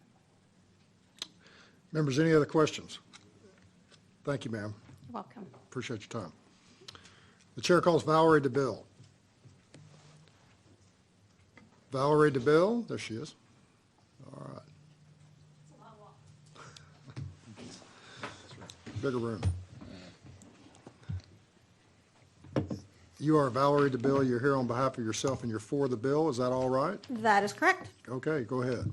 Speaker 1: Members, any other questions? Thank you, ma'am.
Speaker 20: You're welcome.
Speaker 1: Appreciate your time. The chair calls Valerie DeBille. Valerie DeBille, there she is. All right. Bigger room. You are Valerie DeBille. You're here on behalf of yourself and you're for the bill. Is that all right?
Speaker 21: That is correct.
Speaker 1: Okay, go ahead.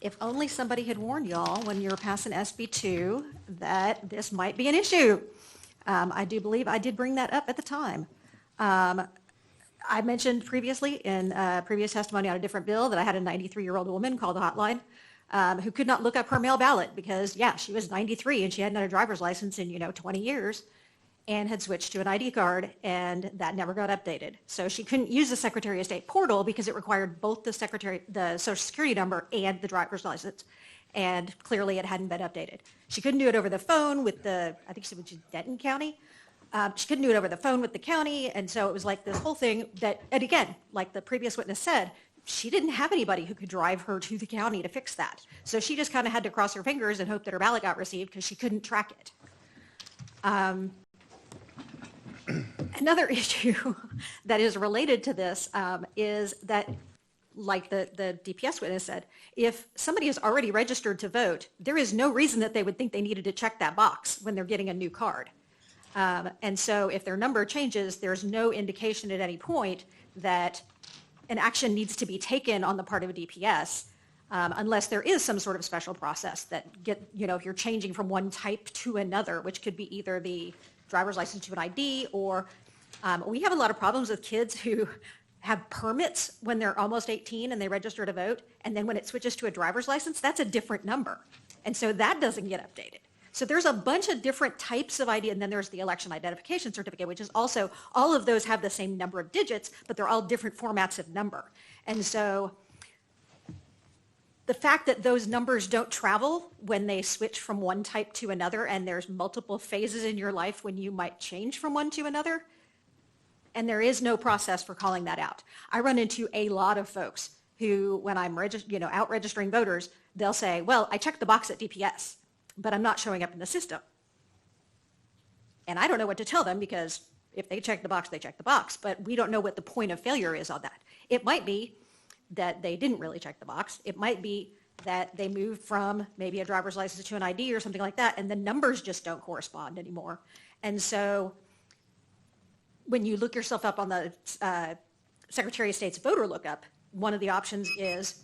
Speaker 21: If only somebody had warned y'all when you were passing SB2 that this might be an issue. I do believe I did bring that up at the time. I mentioned previously in previous testimony on a different bill that I had a 93-year-old woman call the hotline who could not look up her mail ballot because, yeah, she was 93 and she hadn't had a driver's license in, 20 years and had switched to an ID card, and that never got updated. So she couldn't use the Secretary of State portal because it required both the Social Security number and the driver's license, and clearly it hadn't been updated. She couldn't do it over the phone with I think she was in Denton County. She couldn't do it over the phone with the county, and so it was like this whole thing that, and again, like the previous witness said, she didn't have anybody who could drive her to the county to fix that. So she just kind of had to cross her fingers and hope that her ballot got received because she couldn't track it. Another issue that is related to this is that, like the DPS witness said, if somebody is already registered to vote, there is no reason that they would think they needed to check that box when they're getting a new card. And so if their number changes, there's no indication at any point that an action needs to be taken on the part of a DPS unless there is some sort of special process that if you're changing from one type to another, which could be either the driver's license to an ID, or we have a lot of problems with kids who have permits when they're almost 18 and they register to vote, and then when it switches to a driver's license, that's a different number. And so that doesn't get updated. So there's a bunch of different types of ID, and then there's the election identification certificate, which is also, all of those have the same number of digits, but they're all different formats of number. And so the fact that those numbers don't travel when they switch from one type to another, and there's multiple phases in your life when you might change from one to another, and there is no process for calling that out. I run into a lot of folks who, when I'm out registering voters, they'll say, well, I checked the box at DPS, but I'm not showing up in the system. And I don't know what to tell them, because if they check the box, they check the box, but we don't know what the point of failure is on that. It might be that they didn't really check the box. It might be that they moved from maybe a driver's license to an ID or something like that, and the numbers just don't correspond anymore. And so when you look yourself up on the Secretary of State's voter lookup, one of the options is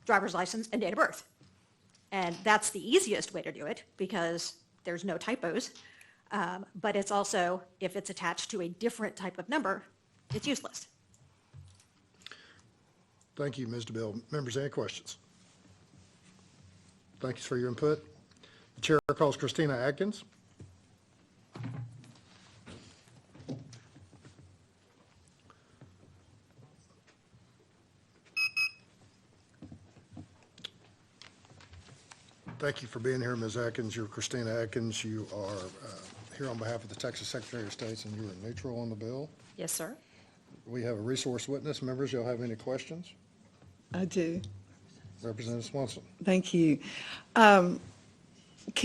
Speaker 21: driver's license and date of birth. And that's the easiest way to do it because there's no typos. But it's also, if it's attached to a different type of number, it's useless.
Speaker 1: Thank you, Ms. DeBille. Members, any questions? Thank you for your input. The chair calls Christina Atkins. Thank you for being here, Ms. Atkins. You're Christina Atkins. You are here on behalf of the Texas Secretary of State, and you are neutral on the bill.
Speaker 11: Yes, sir.
Speaker 1: We have a resource witness. Members, y'all have any questions?
Speaker 12: I do.
Speaker 1: Representative Swanson.
Speaker 12: Thank you. Can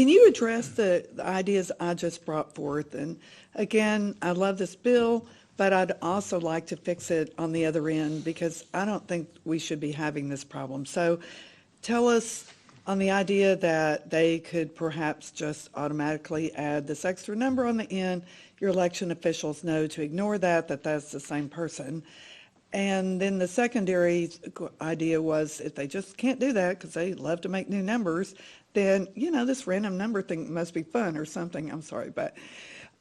Speaker 12: you address the ideas I just brought forth? And again, I love this bill, but I'd also like to fix it on the other end because I don't think we should be having this problem. So tell us on the idea that they could perhaps just automatically add this extra number on the end. Your election officials know to ignore that that's the same person. And then the secondary idea was if they just can't do that because they love to make new numbers, then, this random number thing must be fun or something. I'm sorry, but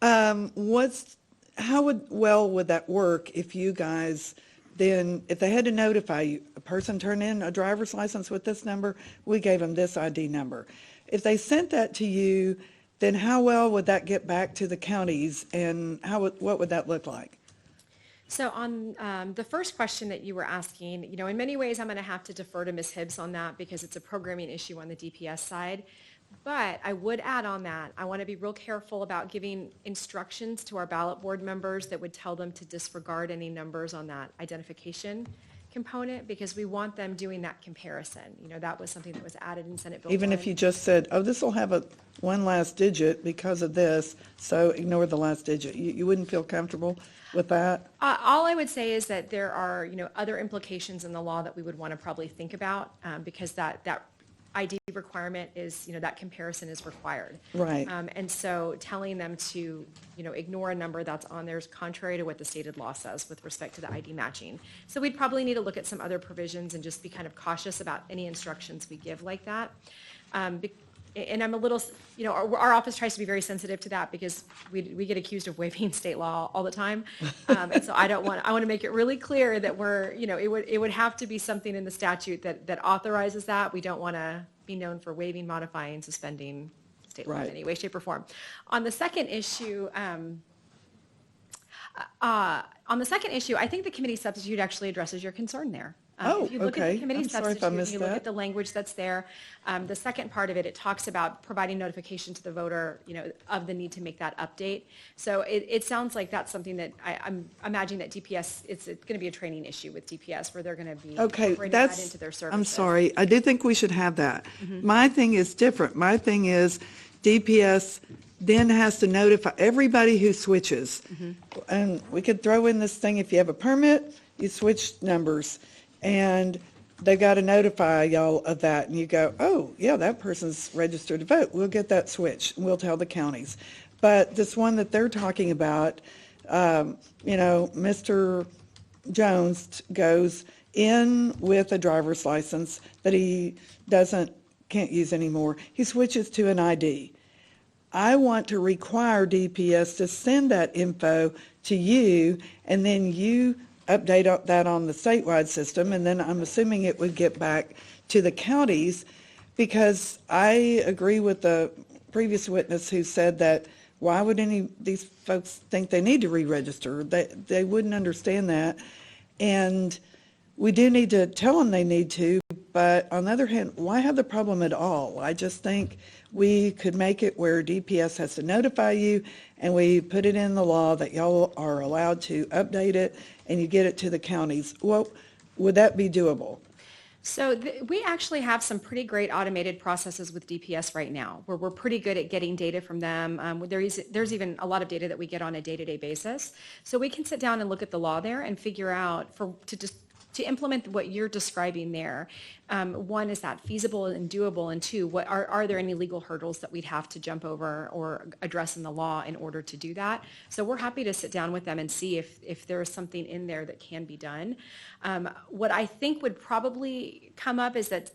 Speaker 12: how would that work if you guys then, if they had to notify you, a person turned in a driver's license with this number, we gave them this ID number. If they sent that to you, then how well would that get back to the counties, and what would that look like?
Speaker 11: So on the first question that you were asking, in many ways I'm going to have to defer to Ms. Hibbs on that because it's a programming issue on the DPS side. But I would add on that, I want to be real careful about giving instructions to our ballot board members that would tell them to disregard any numbers on that identification component because we want them doing that comparison. That was something that was added in Senate Bill 1.
Speaker 12: Even if you just said, oh, this will have one last digit because of this, so ignore the last digit. You wouldn't feel comfortable with that?
Speaker 11: All I would say is that there are, other implications in the law that we would want to probably think about because that ID requirement is, that comparison is required.
Speaker 12: Right.
Speaker 11: And so telling them to, ignore a number that's on there is contrary to what the stated law says with respect to the ID matching. So we'd probably need to look at some other provisions and just be kind of cautious about any instructions we give like that. And I'm a little, our office tries to be very sensitive to that because we get accused of waiving state law all the time. And so I want to make it really clear that it would have to be something in the statute that authorizes that. We don't want to be known for waiving, modifying, suspending state law in any way, shape, or form. On the second issue, I think the committee substitute actually addresses your concern there. If you look at
Speaker 12: okay.
Speaker 11: the committee
Speaker 12: I'm sorry if I
Speaker 11: substitute, and
Speaker 12: missed
Speaker 11: you look
Speaker 12: that.
Speaker 11: at the language that's there, the second part of it, it talks about providing notification to the voter, of the need to make that update. So it sounds like that's something that I'm imagining that DPS, it's going to be a training issue with DPS where they're going to be
Speaker 12: Okay,
Speaker 11: incorporating that
Speaker 12: that's,
Speaker 11: into their services.
Speaker 12: I'm sorry, I do think we should have that. My thing is different. My thing is DPS then has to notify everybody who switches. And we could throw in this thing, if you have a permit, you switch numbers. And they got to notify y'all of that. And you go, oh, yeah, that person's registered to vote. We'll get that switch. And we'll tell the counties. But this one that they're talking about, Mr. Jones goes in with a driver's license that he can't use anymore. He switches to an ID. I want to require DPS to send that info to you, and then you update that on the statewide system, and then I'm assuming it would get back to the counties, because I agree with the previous witness who said that why would any of these folks think they need to re-register? They wouldn't understand that. And we do need to tell them they need to, but on the other hand, why have the problem at all? I just think we could make it where DPS has to notify you, and we put it in the law that y'all are allowed to update it, and you get it to the counties. Well, would that be doable?
Speaker 11: So we actually have some pretty great automated processes with DPS right now, where we're pretty good at getting data from them. There's even a lot of data that we get on a day-to-day basis. So we can sit down and look at the law there and figure out to implement what you're describing there. One, is that feasible and doable? And two, are there any legal hurdles that we'd have to jump over or address in the law in order to do that? So we're happy to sit down with them and see if there is something in there that can be done. What I think would probably come up is that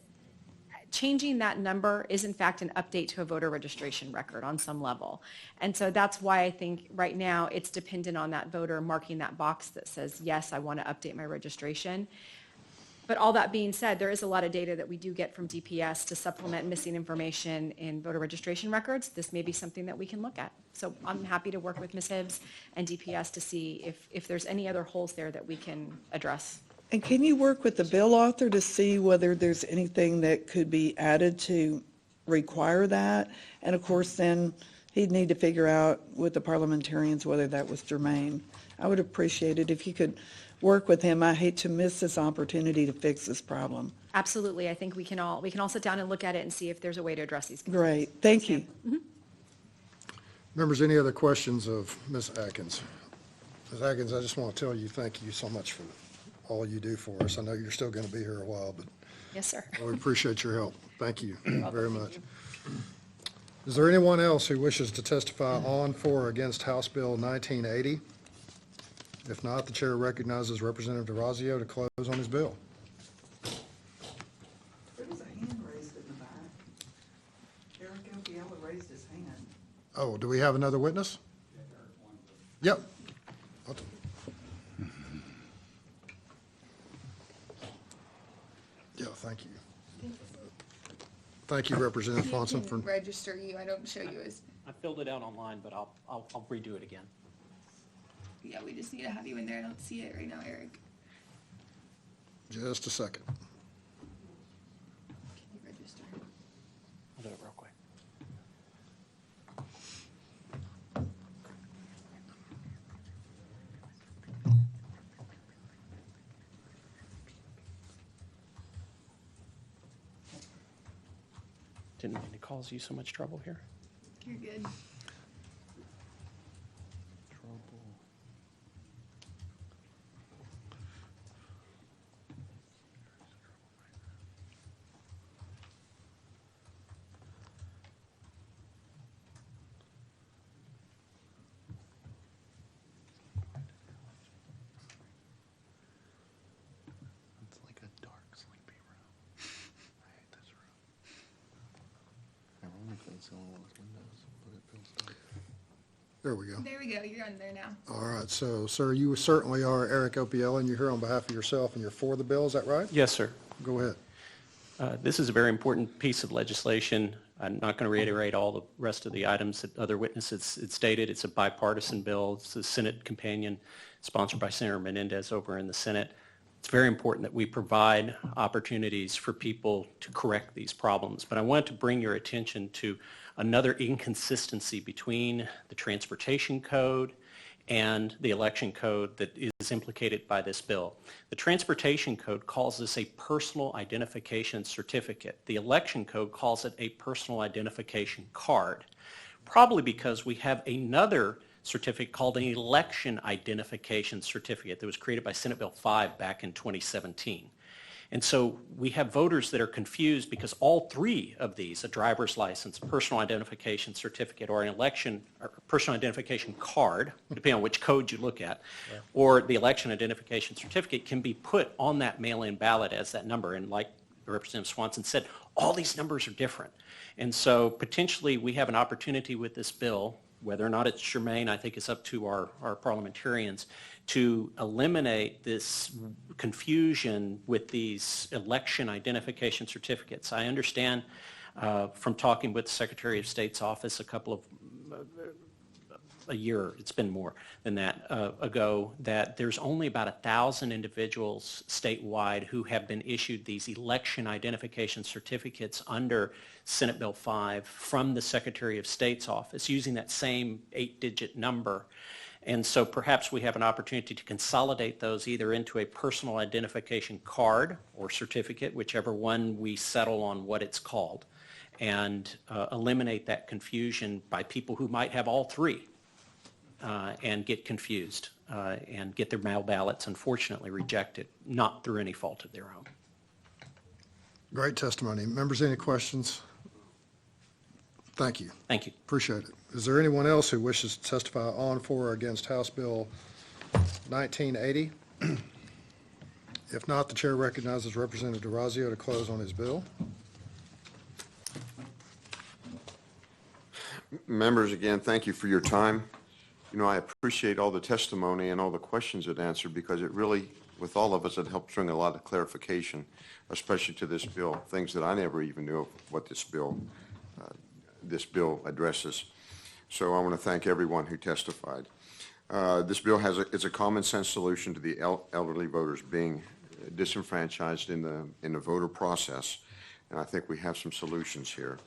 Speaker 11: changing that number is in fact an update to a voter registration record on some level. And so that's why I think right now it's dependent on that voter marking that box that says, yes, I want to update my registration. But all that being said, there is a lot of data that we do get from DPS to supplement missing information in voter registration records. This may be something that we can look at. So I'm happy to work with Ms. Hibbs and DPS to see if there's any other holes there that we can address.
Speaker 12: And can you work with the bill author to see whether there's anything that could be added to require that? And of course, then he'd need to figure out with the parliamentarians whether that was germane. I would appreciate it if you could work with him. I hate to miss this opportunity to fix this problem.
Speaker 11: Absolutely. I think we can all sit down and look at it and see if there's a way to address these concerns.
Speaker 12: Great. Thank you.
Speaker 1: Members, any other questions of Ms. Atkins? Ms. Atkins, I just want to tell you, thank you so much for all you do for us. I know you're still going to be here a while, but
Speaker 11: Yes, sir.
Speaker 1: we appreciate your help. Thank you very much. Is there anyone else who wishes to testify on, for, or against House Bill 1980? If not, the chair recognizes Representative DeRazio to close on his bill.
Speaker 12: There was a hand raised in the back. Eric Opiella raised his hand.
Speaker 1: Oh, do we have another witness? Yep. Yeah, thank you. Thank you, Representative Fonson, for,
Speaker 2: register you. I don't show you as,
Speaker 14: I filled it out online, but I'll redo it again.
Speaker 2: yeah, we just need to have you in there. I don't see it right now, Eric.
Speaker 1: just a second.
Speaker 2: Can you register?
Speaker 14: I'll do it real quick. Didn't mean to cause you so much trouble here.
Speaker 2: You're good.
Speaker 6: It's like a dark, sleepy room. I hate this room. Ironically, it's the only one with windows, but it feels dark.
Speaker 1: There we go.
Speaker 2: There we go. You're on there now.
Speaker 1: All right, so, sir, you certainly are Eric Opiella, and you're here on behalf of yourself, and you're for the bill, is that right?
Speaker 14: Yes, sir.
Speaker 1: Go ahead.
Speaker 14: This is a very important piece of legislation. I'm not going to reiterate all the rest of the items that other witnesses had stated. It's a bipartisan bill. It's a Senate companion sponsored by Senator Menendez over in the Senate. it's very important that we provide opportunities for people to correct these problems. But I want to bring your attention to another inconsistency between the transportation code and the election code that is implicated by this bill. The transportation code calls this a personal identification certificate. The election code calls it a personal identification card, probably because we have another certificate called an election identification certificate that was created by Senate Bill 5 back in 2017. And so we have voters that are confused because all three of these, a driver's license, personal identification certificate, or an election or personal identification card, depending on which code you look at, or the election identification certificate, can be put on that mail-in ballot as that number. And like Representative Swanson said, all these numbers are different. And so potentially we have an opportunity with this bill, whether or not it's germane, I think it's up to our parliamentarians, to eliminate this confusion with these election identification certificates. I understand from talking with the Secretary of State's office a year, it's been more than that, ago, that there's only about 1,000 individuals statewide who have been issued these election identification certificates under Senate Bill 5 from the Secretary of State's office using that same 8-digit number. And so perhaps we have an opportunity to consolidate those either into a personal identification card or certificate, whichever one we settle on what it's called, and eliminate that confusion by people who might have all three and get confused and get their mail ballots unfortunately rejected, not through any fault of their own.
Speaker 1: Great testimony. Members, any questions? Thank you.
Speaker 14: Thank you.
Speaker 1: Appreciate it. Is there anyone else who wishes to testify on, for, or against House Bill 1980? If not, the chair recognizes Representative DeRazio to close on his bill.
Speaker 16: Members, again, thank you for your time. You know, I appreciate all the testimony and all the questions it answered, because it really, with all of us, it helps bring a lot of clarification, especially to this bill, things that I never even knew of what this bill addresses. So I want to thank everyone who testified. This bill is a common sense solution to the elderly voters being disenfranchised in the voter process, and I think we have some solutions here.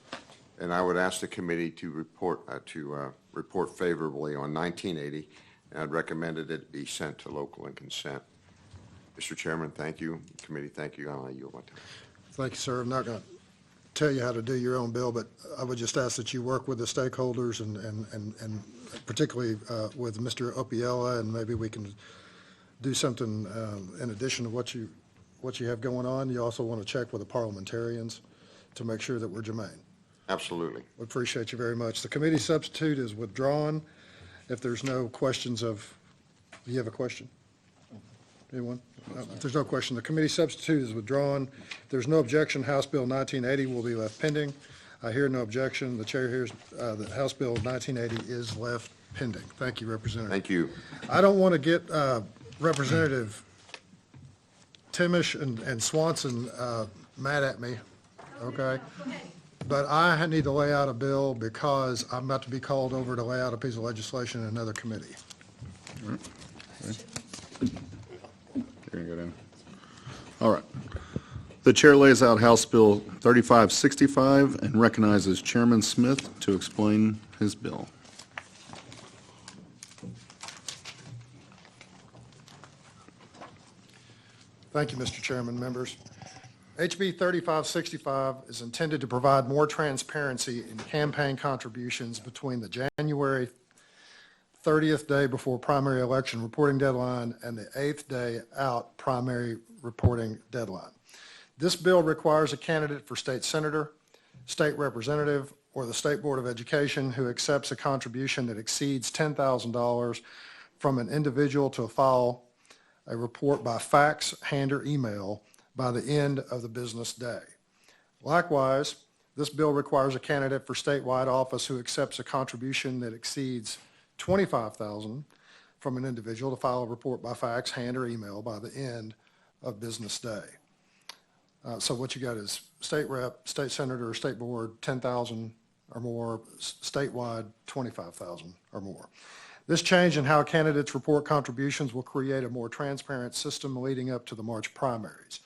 Speaker 16: And I would ask the committee to report favorably on 1980, and I'd recommend that it be sent to local and consent. Mr. Chairman, thank you. Committee, thank you. I yield my time.
Speaker 1: Thank you, sir. I'm not going to tell you how to do your own bill, but I would just ask that you work with the stakeholders and particularly with Mr. Opiella, and maybe we can do something in addition to what you have going on. You also want to check with the parliamentarians to make sure that we're germane.
Speaker 16: Absolutely.
Speaker 1: We appreciate you very much. The committee substitute is withdrawn. If there's no questions do you have a question? Anyone? If there's no question, the committee substitute is withdrawn. If there's no objection, House Bill 1980 will be left pending. I hear no objection. The chair hears that House Bill 1980 is left pending. Thank you, Representative.
Speaker 16: Thank you.
Speaker 1: I don't want to get Representative Timish and Swanson mad at me, okay? But I need to lay out a bill because I'm about to be called over to lay out a piece of legislation in another committee.
Speaker 6: You're gonna go down. All right. The chair lays out House Bill 3565 and recognizes Chairman Smith to explain his bill.
Speaker 1: Thank you, Mr. Chairman, members. HB 3565 is intended to provide more transparency in campaign contributions between the January 30th day before primary election reporting deadline and the 8th day out primary reporting deadline. This bill requires a candidate for state senator, state representative, or the State Board of Education who accepts a contribution that exceeds $10,000 from an individual to file a report by fax, hand, or email by the end of the business day. Likewise, this bill requires a candidate for statewide office who accepts a contribution that exceeds $25,000 from an individual to file a report by fax, hand, or email by the end of business day. So what you got is state rep, state senator, state board, 10,000 or more, statewide, 25,000 or more. This change in how candidates report contributions will create a more transparent system leading up to the March primaries.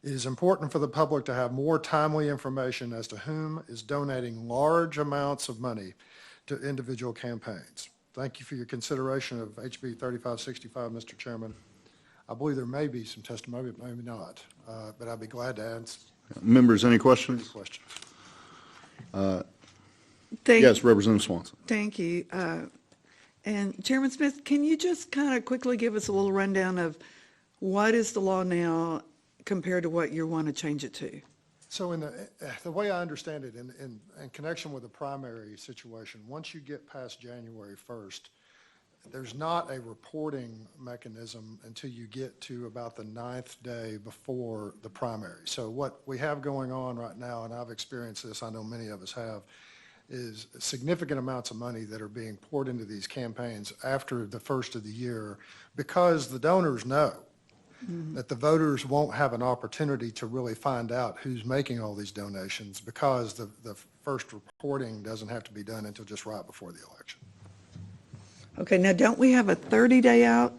Speaker 1: It is important for the public to have more timely information as to whom is donating large amounts of money to individual campaigns. Thank you for your consideration of HB 3565, Mr. Chairman. I believe there may be some testimony, but maybe not, but I'd be glad to answer.
Speaker 6: Members, any questions?
Speaker 1: Any questions?
Speaker 6: Yes, Representative Swanson.
Speaker 12: Thank you. And Chairman Smith, can you just kind of quickly give us a little rundown of what is the law now compared to what you want to change it to?
Speaker 1: So in the way I understand it, in connection with the primary situation, once you get past January 1st, there's not a reporting mechanism until you get to about the 9th day before the primary. So what we have going on right now, and I've experienced this, I know many of us have, is significant amounts of money that are being poured into these campaigns after the first of the year because the donors know that the voters won't have an opportunity to really find out who's making all these donations because the first reporting doesn't have to be done until just right before the election.
Speaker 12: Okay, now don't we have a 30-day out?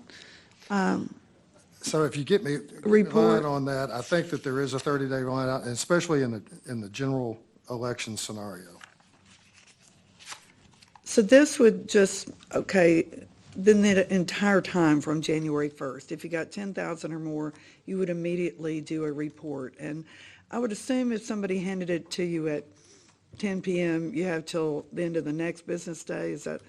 Speaker 1: So if you get me
Speaker 12: Report.
Speaker 1: line on that, I think that there is a 30-day line out, especially in the general election scenario.
Speaker 12: So this would just, okay, then the entire time from January 1st, if you got 10,000 or more, you would immediately do a report. And I would assume if somebody handed it to you at 10 p.m., you have till the end of the next business day. Is that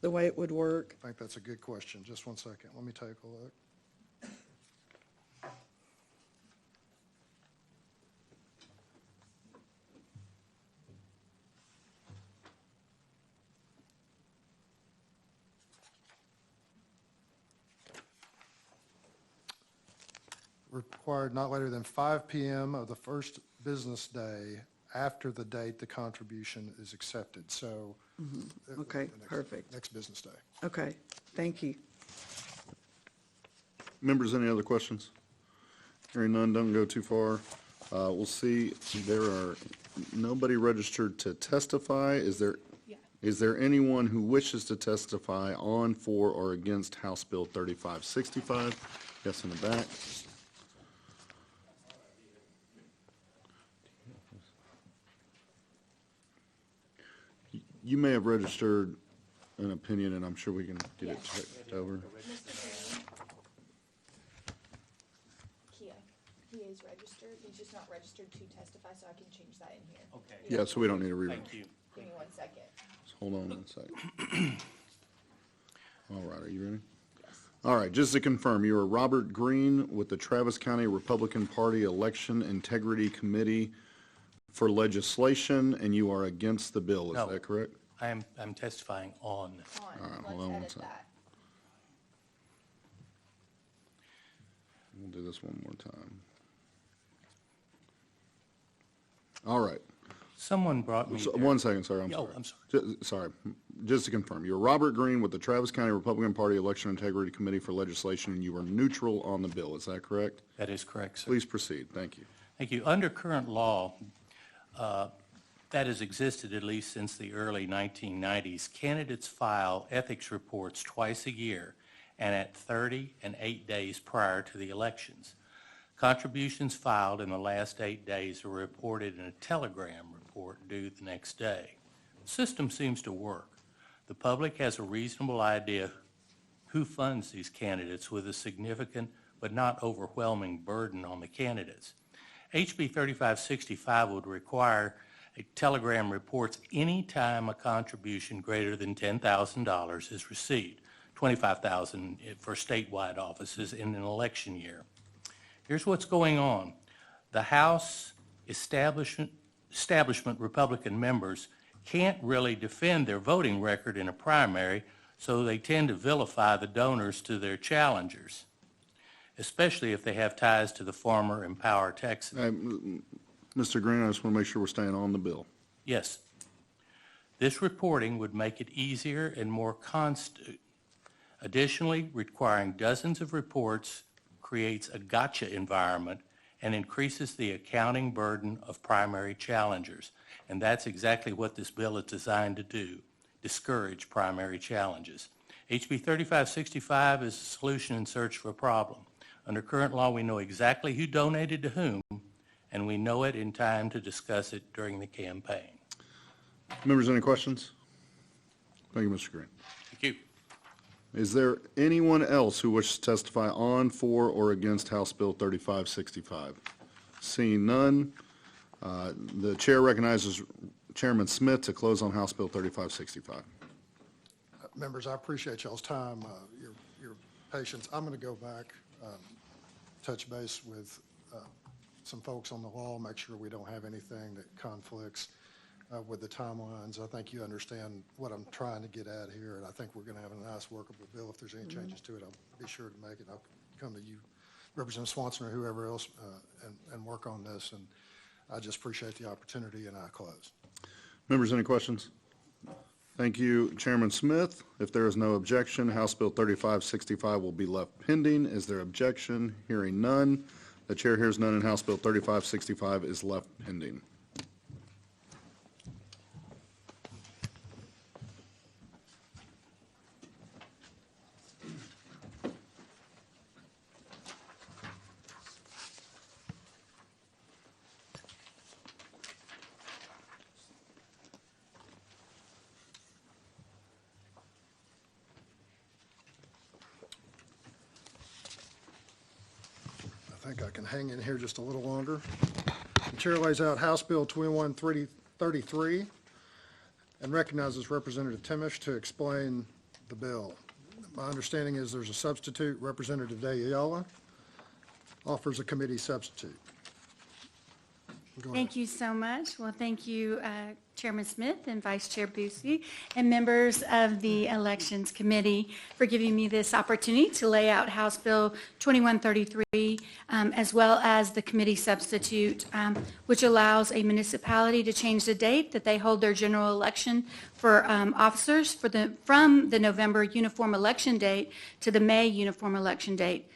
Speaker 12: the way it would work?
Speaker 1: I think that's a good question. Just one second. Let me take a look. Required not later than 5 p.m. of the first business day after the date the contribution is accepted. So,
Speaker 12: Okay, perfect.
Speaker 1: next business day.
Speaker 12: Okay, thank you.
Speaker 6: Members, any other questions? Hearing none, don't go too far. We'll see, there are nobody registered to testify. Is there anyone who wishes to testify on, for, or against House Bill 3565? Yes, in the back. You may have registered an opinion, and I'm sure we can get it checked over.
Speaker 4: He is registered, he's just not registered to testify, so I can change that in here.
Speaker 17: Okay.
Speaker 6: Yeah, so we don't need to rerun.
Speaker 17: Thank you.
Speaker 4: Give me 1 second.
Speaker 6: Just hold on 1 second. All right, are you ready? All right, just to confirm, you are Robert Green with the Travis County Republican Party Election Integrity Committee for Legislation, and you are against the bill, is
Speaker 17: No.
Speaker 6: that correct?
Speaker 17: I'm testifying on.
Speaker 6: All right, hold on 1 second. We'll do this one more time. All right.
Speaker 17: Someone brought me.
Speaker 6: So,
Speaker 17: there.
Speaker 6: 1 second, sir, I'm
Speaker 17: Oh,
Speaker 6: sorry.
Speaker 17: I'm sorry.
Speaker 6: Sorry, just to confirm, you're Robert Green with the Travis County Republican Party Election Integrity Committee for Legislation, and you are neutral on the bill, is that correct?
Speaker 17: That is correct, sir.
Speaker 6: Please proceed, thank you.
Speaker 17: Thank you. Under current law, that has existed at least since the early 1990s. Candidates file ethics reports twice a year and at 30 and 8 days prior to the elections. Contributions filed in the last 8 days are reported in a telegram report due the next day. The system seems to work. The public has a reasonable idea who funds these candidates with a significant but not overwhelming burden on the candidates. HB 3565 would require a telegram reports any time a contribution greater than $10,000 is received, $25,000 for statewide offices in an election year. Here's what's going on. The House establishment Republican members can't really defend their voting record in a primary, so they tend to vilify the donors to their challengers, especially if they have ties to the former Empower Texas.
Speaker 6: Mr. Green, I just want to make sure we're staying on the bill.
Speaker 17: Yes. This reporting would make it easier and more constant. Additionally, requiring dozens of reports creates a gotcha environment and increases the accounting burden of primary challengers. And that's exactly what this bill is designed to do, discourage primary challenges. HB 3565 is a solution in search of a problem. Under current law, we know exactly who donated to whom, and we know it in time to discuss it during the campaign.
Speaker 6: Members, any questions? Thank you, Mr. Green.
Speaker 17: Thank you.
Speaker 6: Is there anyone else who wishes to testify on, for, or against House Bill 3565? Seeing none, the chair recognizes Chairman Smith to close on House Bill 3565.
Speaker 1: Members, I appreciate y'all's time, your patience. I'm going to go back, touch base with some folks on the law, make sure we don't have anything that conflicts with the timelines. I think you understand what I'm trying to get at here, and I think we're going to have a nice workable bill. If there's any changes to it, I'll be sure to make it. I'll come to you, Representative Swanson, or whoever else, and work on this. And I just appreciate the opportunity, and I close.
Speaker 6: Members, any questions? Thank you, Chairman Smith. If there is no objection, House Bill 3565 will be left pending. Is there objection? Hearing none. The chair hears none, and House Bill 3565 is left pending.
Speaker 1: I think I can hang in here just a little longer. The chair lays out House Bill 2133 and recognizes Representative Timish to explain the bill. My understanding is there's a substitute. Representative Ayala offers a committee substitute. Go ahead.
Speaker 7: Thank you so much. Well, thank you, Chairman Smith and Vice Chair Busey, and members of the Elections Committee for giving me this opportunity to lay out House Bill 2133, as well as the committee substitute, which allows a municipality to change the date that they hold their general election for officers from the November uniform election date to the May uniform election date.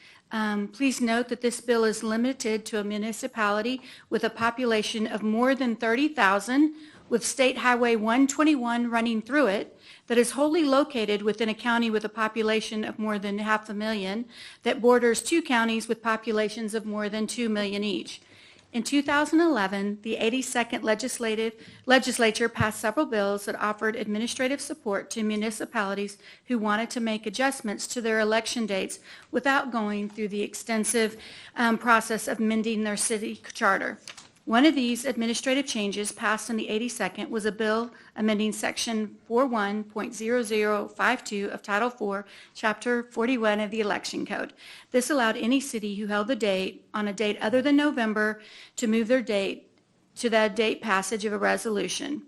Speaker 7: Please note that this bill is limited to a municipality with a population of more than 30,000, with State Highway 121 running through it, that is wholly located within a county with a population of more than 500,000, that borders two counties with populations of more than 2 million each. In 2011, the 82nd Legislature passed several bills that offered administrative support to municipalities who wanted to make adjustments to their election dates without going through the extensive process of amending their city charter. One of these administrative changes passed in the 82nd was a bill amending Section 41.0052 of Title IV, Chapter 41 of the Election Code. This allowed any city who held the date on a date other than November to move their date to the date passage of a resolution.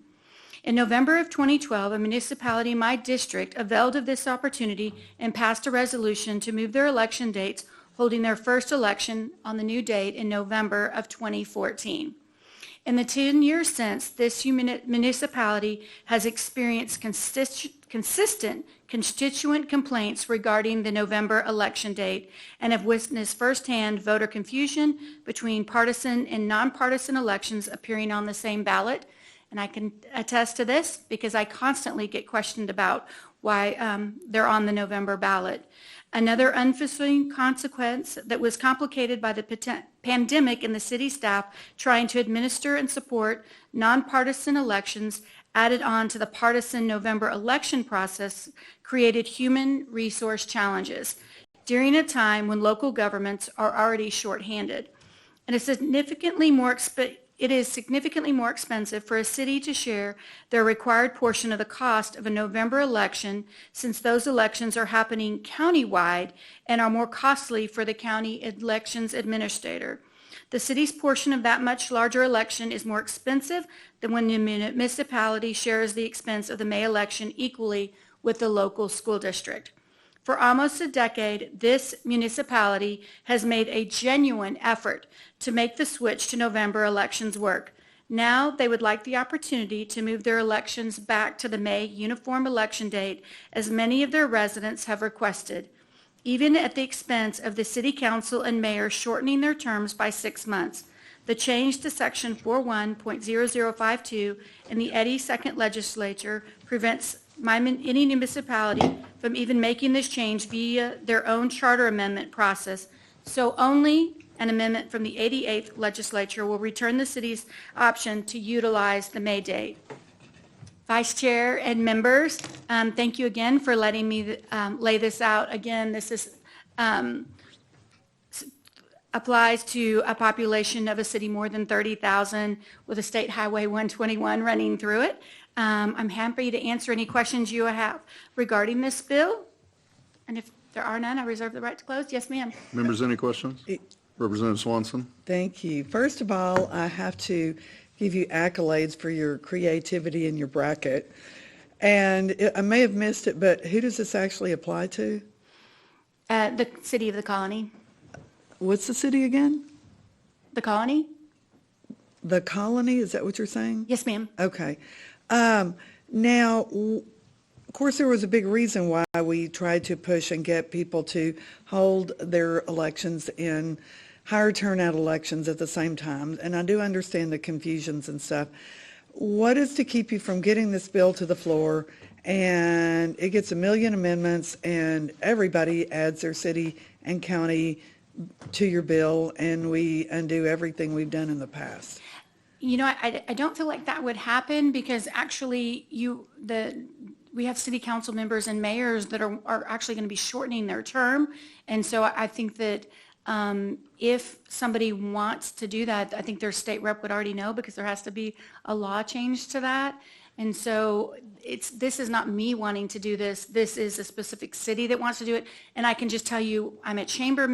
Speaker 7: In November of 2012, a municipality in my district availed of this opportunity and passed a resolution to move their election dates, holding their first election on the new date in November of 2014. In the 10 years since, this municipality has experienced consistent constituent complaints regarding the November election date and have witnessed firsthand voter confusion between partisan and nonpartisan elections appearing on the same ballot. And I can attest to this because I constantly get questioned about why they're on the November ballot. Another unforeseen consequence that was complicated by the pandemic and the city staff trying to administer and support nonpartisan elections added on to the partisan November election process created human resource challenges during a time when local governments are already shorthanded. And it is significantly more expensive for a city to share their required portion of the cost of a November election, since those elections are happening countywide and are more costly for the county elections administrator. The city's portion of that much larger election is more expensive than when the municipality shares the expense of the May election equally with the local school district. For almost a decade, this municipality has made a genuine effort to make the switch to November elections work. Now they would like the opportunity to move their elections back to the May uniform election date, as many of their residents have requested, even at the expense of the city council and mayor shortening their terms by 6 months. The change to Section 41.0052 in the 82nd Legislature prevents any municipality from even making this change via their own charter amendment process. So only an amendment from the 88th legislature will return the city's option to utilize the May date. Vice Chair and members, thank you again for letting me lay this out. Again, this is applies to a population of a city more than 30,000 with a State Highway 121 running through it. I'm happy to answer any questions you have regarding this bill. And if there are none, I reserve the right to close. Yes, ma'am.
Speaker 6: Members, any questions? Representative Swanson?
Speaker 12: Thank you. First of all, I have to give you accolades for your creativity in your bracket. And I may have missed it, but who does this actually apply to?
Speaker 7: The city of the Colony.
Speaker 12: What's the city again?
Speaker 7: The Colony?
Speaker 12: The Colony, is that what you're saying?
Speaker 7: Yes, ma'am.
Speaker 12: Okay. Now, of course, there was a big reason why we tried to push and get people to hold their elections in higher turnout elections at the same time, and I do understand the confusions and stuff. What is to keep you from getting this bill to the floor and it gets 1 million amendments and everybody adds their city and county to your bill and we undo everything we've done in the past?
Speaker 7: You know, I don't feel like that would happen because actually we have city council members and mayors that are actually going to be shortening their term. And so I think that if somebody wants to do that, I think their state rep would already know because there has to be a law change to that. And so this is not me wanting to do this. This is a specific city that wants to do it. And I can just tell you, I'm at chamber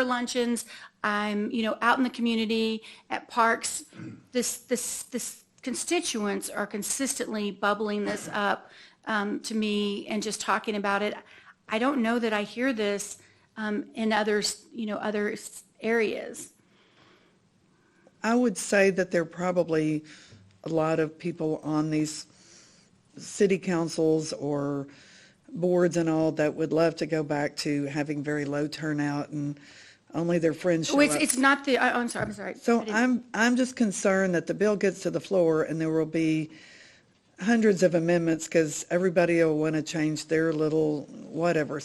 Speaker 7: luncheons. I'm, out in the community at parks. This constituents are consistently bubbling this up to me and just talking about it. I don't know that I hear this in other areas.
Speaker 12: I would say that there are probably a lot of people on these city councils or boards and all that would love to go back to having very low turnout and only their friends show up.
Speaker 7: It's not the, I'm sorry.
Speaker 12: So I'm just concerned that the bill gets to the floor and there will be hundreds of amendments because everybody will want to change their little whatever.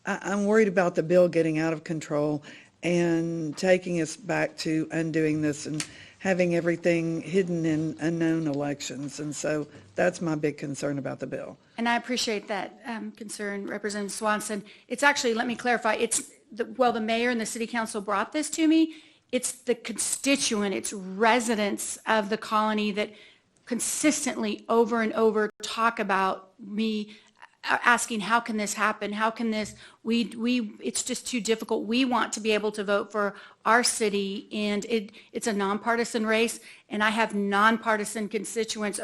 Speaker 12: I'm worried about the bill getting out of control and taking us back to undoing this and having everything hidden in unknown elections. And so that's my big concern about the bill.
Speaker 7: And I appreciate that concern, Representative Swanson. It's actually, let me clarify, the mayor and the city council brought this to me. It's the constituent, it's residents of the colony that consistently over and over talk about me asking, how can this happen? How can this, it's just too difficult. We want to be able to vote for our city, and it's a nonpartisan race, and I have nonpartisan constituents,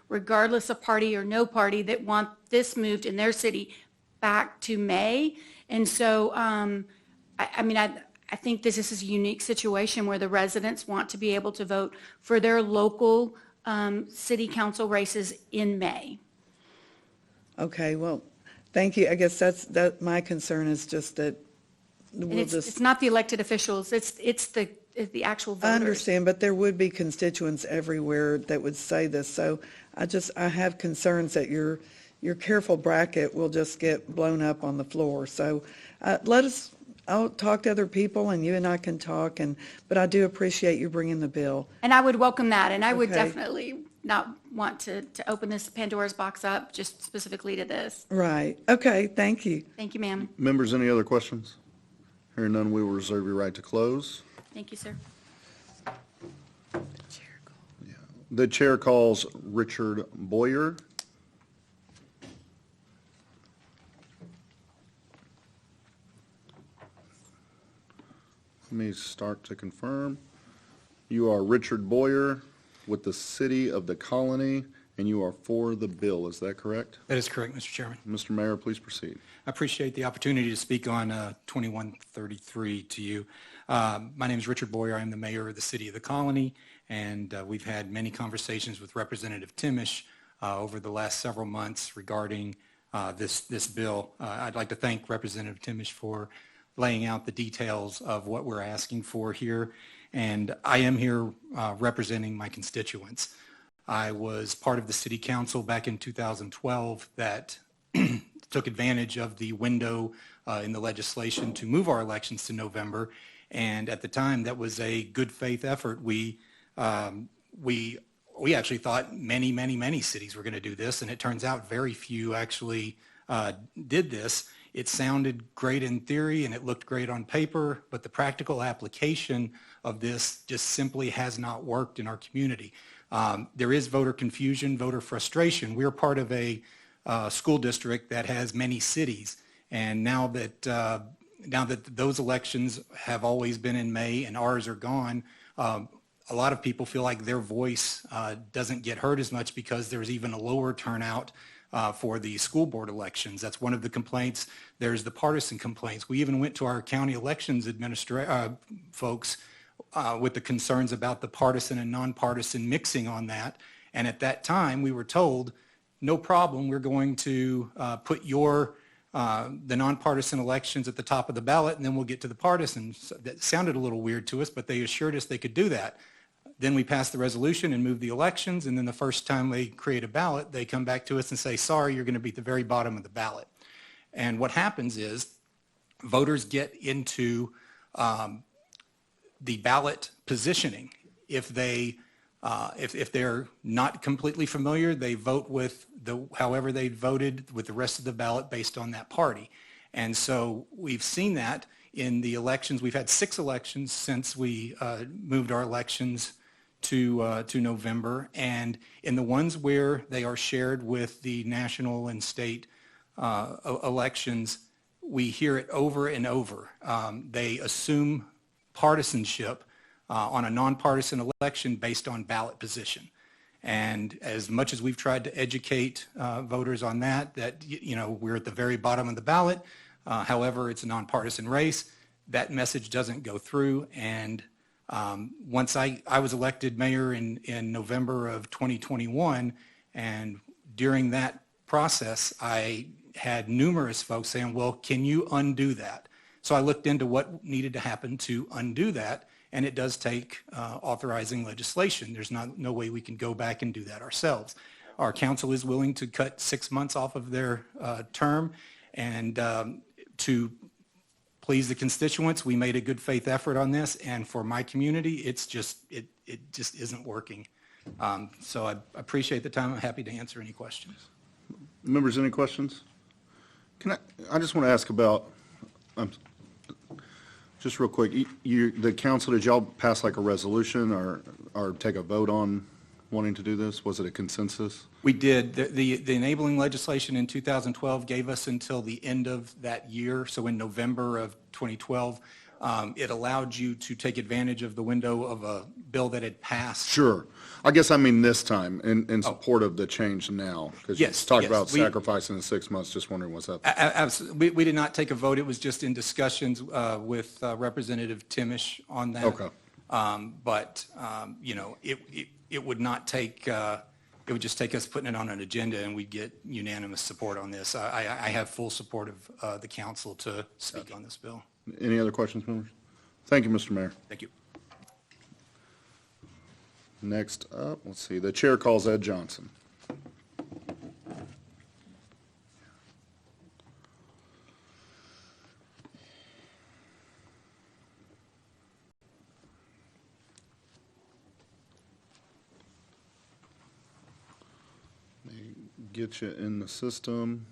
Speaker 7: regardless of party or no party, that want this moved in their city back to May. And so, I think this is a unique situation where the residents want to be able to vote for their local city council races in May.
Speaker 12: Okay, well, thank you. I guess that my concern is just that
Speaker 7: it's not the elected officials, it's the actual voters.
Speaker 12: I understand, but there would be constituents everywhere that would say this. So I have concerns that your careful bracket will just get blown up on the floor. So I'll talk to other people and you and I can talk, but I do appreciate you bringing the bill.
Speaker 7: And I would welcome that, and I would
Speaker 12: Okay.
Speaker 7: definitely not want to open this Pandora's box up just specifically to this.
Speaker 12: Right. Okay, thank you.
Speaker 7: Thank you, ma'am.
Speaker 6: Members, any other questions? Hearing none, we will reserve your right to close.
Speaker 7: Thank you, sir.
Speaker 6: The chair calls Richard Boyer. Let me start to confirm. You are Richard Boyer with the City of the Colony, and you are for the bill. Is that correct?
Speaker 3: That is correct, Mr. Chairman.
Speaker 6: Mr. Mayor, please proceed.
Speaker 3: I appreciate the opportunity to speak on 2133 to you. My name is Richard Boyer. I'm the mayor of the City of the Colony, and we've had many conversations with Representative Timish over the last several months regarding this bill. I'd like to thank Representative Timish for laying out the details of what we're asking for here, and I am here representing my constituents. I was part of the city council back in 2012 that took advantage of the window in the legislation to move our elections to November. And at the time, that was a good faith effort. We actually thought many cities were going to do this, and it turns out very few actually did this. It sounded great in theory and it looked great on paper, but the practical application of this just simply has not worked in our community. There is voter confusion, voter frustration. We're part of a school district that has many cities, and now that those elections have always been in May and ours are gone, a lot of people feel like their voice doesn't get heard as much because there's even a lower turnout for the school board elections. That's one of the complaints. There's the partisan complaints. We even went to our county elections folks with the concerns about the partisan and nonpartisan mixing on that. And at that time, we were told, no problem, we're going to put the nonpartisan elections at the top of the ballot, and then we'll get to the partisans. That sounded a little weird to us, but they assured us they could do that. Then we passed the resolution and moved the elections, and then the first time they create a ballot, they come back to us and say, sorry, you're going to be at the very bottom of the ballot. And what happens is voters get into the ballot positioning. If they're not completely familiar, they vote with however they voted with the rest of the ballot based on that party. And so we've seen that in the elections. We've had 6 elections since we moved our elections to November, and in the ones where they are shared with the national and state elections, we hear it over and over. They assume partisanship on a nonpartisan election based on ballot position. And as much as we've tried to educate voters on that we're at the very bottom of the ballot, however, it's a nonpartisan race, that message doesn't go through. And once I was elected mayor in November of 2021, and during that process, I had numerous folks saying, well, can you undo that? So I looked into what needed to happen to undo that, and it does take authorizing legislation. There's no way we can go back and do that ourselves. Our council is willing to cut 6 months off of their term, and to please the constituents, we made a good faith effort on this, and for my community, it just isn't working. So I appreciate the time. I'm happy to answer any questions.
Speaker 6: Members, any questions? I just want to ask about, just real quick, the council, did y'all pass like a resolution or take a vote on wanting to do this? Was it a consensus?
Speaker 3: We did. The enabling legislation in 2012 gave us until the end of that year. So in November of 2012, it allowed you to take advantage of the window of a bill that had passed.
Speaker 6: Sure. I guess I mean this time in support of the change now. Because
Speaker 3: Yes,
Speaker 6: you talked
Speaker 3: yes.
Speaker 6: about sacrificing the 6 months, just wondering what's up.
Speaker 3: Absolutely. We did not take a vote. It was just in discussions with Representative Timish on that.
Speaker 6: Okay.
Speaker 3: It would not take, it would just take us putting it on an agenda and we'd get unanimous support on this. I have full support of the council to speak on this bill.
Speaker 6: Any other questions, members? Thank you, Mr. Mayor.
Speaker 3: Thank you.
Speaker 6: Next up, let's see, the chair calls Ed Johnson. Let me get you in the system.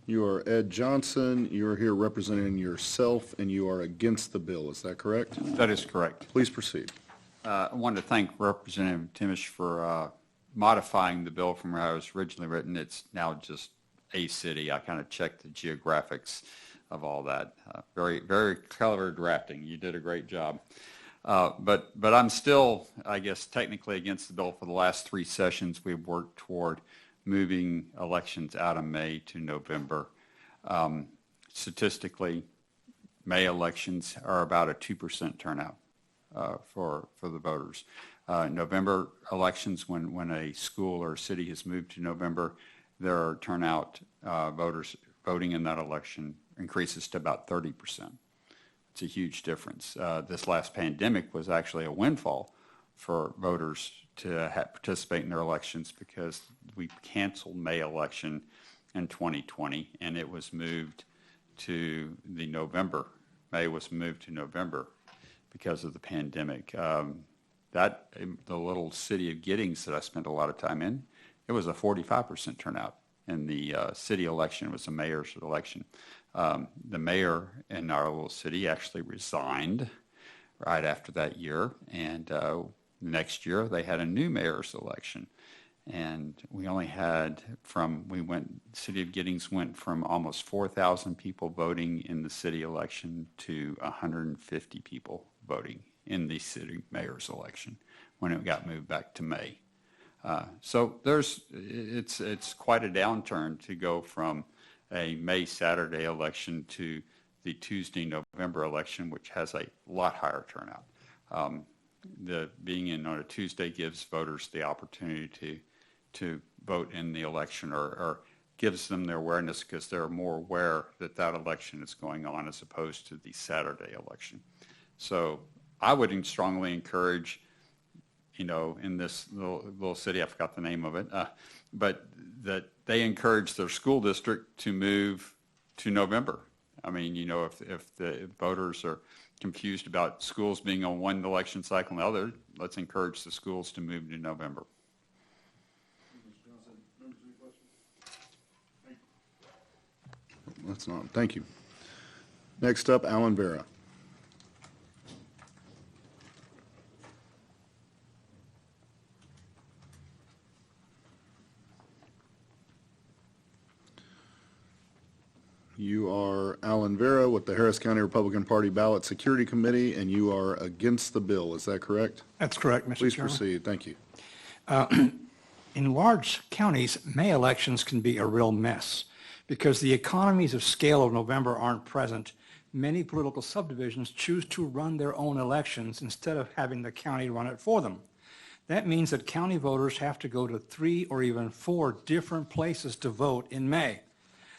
Speaker 6: You are Ed Johnson. You are here representing yourself, and you are against the bill. Is that correct?
Speaker 13: That is correct.
Speaker 6: Please proceed.
Speaker 13: I wanted to thank Representative Timish for modifying the bill from where it was originally written. It's now just a city. I kind of checked the geographics of all that. Very, very clever drafting. You did a great job. But I'm still, I guess, technically against the bill. For the last 3 sessions, we've worked toward moving elections out of May to November. Statistically, May elections are about a 2% turnout for the voters. November elections, when a school or a city has moved to November, their turnout, voters voting in that election increases to about 30%. It's a huge difference. This last pandemic was actually a windfall for voters to participate in their elections because we canceled May election in 2020, and it was moved to the November. May was moved to November because of the pandemic. The little city of Giddings that I spent a lot of time in, it was a 45% turnout. In the city election, it was a mayor's election. The mayor in our little city actually resigned right after that year, and next year they had a new mayor's election. And we only had city of Giddings went from almost 4,000 people voting in the city election to 150 people voting in the city mayor's election when it got moved back to May. So it's quite a downturn to go from a May Saturday election to the Tuesday November election, which has a lot higher turnout. Being in on a Tuesday gives voters the opportunity to vote in the election or gives them their awareness because they're more aware that that election is going on as opposed to the Saturday election. So I would strongly encourage, in this little city, I forgot the name of it, but that they encourage their school district to move to November. I mean, if the voters are confused about schools being on one election cycle and the other, let's encourage the schools to move to November.
Speaker 6: That's not, thank you. Next up, Alan Vera. You are Alan Vera with the Harris County Republican Party Ballot Security Committee, and you are against the bill. Is that correct?
Speaker 3: That's correct, Mr. Chairman.
Speaker 6: Please proceed. Thank you.
Speaker 3: In large counties, May elections can be a real mess because the economies of scale of November aren't present. Many political subdivisions choose to run their own elections instead of having the county run it for them. That means that county voters have to go to 3 or even 4 different places to vote in May.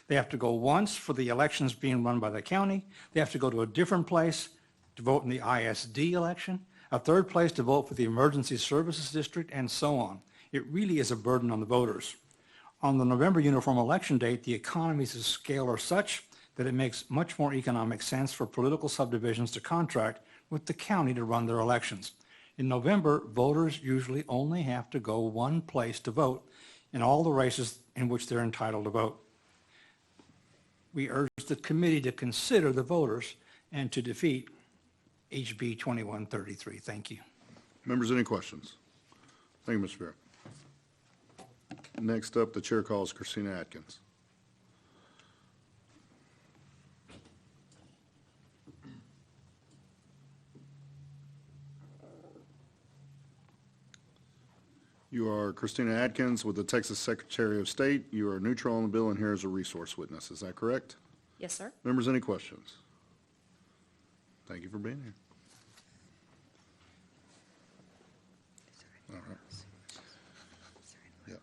Speaker 3: They have to go once for the elections being run by the county. They have to go to a different place to vote in the ISD election, a third place to vote for the Emergency Services District, and so on. It really is a burden on the voters. On the November uniform election date, the economies of scale are such that it makes much more economic sense for political subdivisions to contract with the county to run their elections. In November, voters usually only have to go one place to vote in all the races in which they're entitled to vote. We urge the committee to consider the voters and to defeat HB 2133. Thank you.
Speaker 6: Members, any questions? Thank you, Mr. Vera. Next up, the chair calls Christina Atkins. You are Christina Atkins with the Texas Secretary of State. You are neutral on the bill and here as a resource witness. Is that correct?
Speaker 11: Yes, sir.
Speaker 6: Members, any questions? Thank you for being here. All right. Yeah.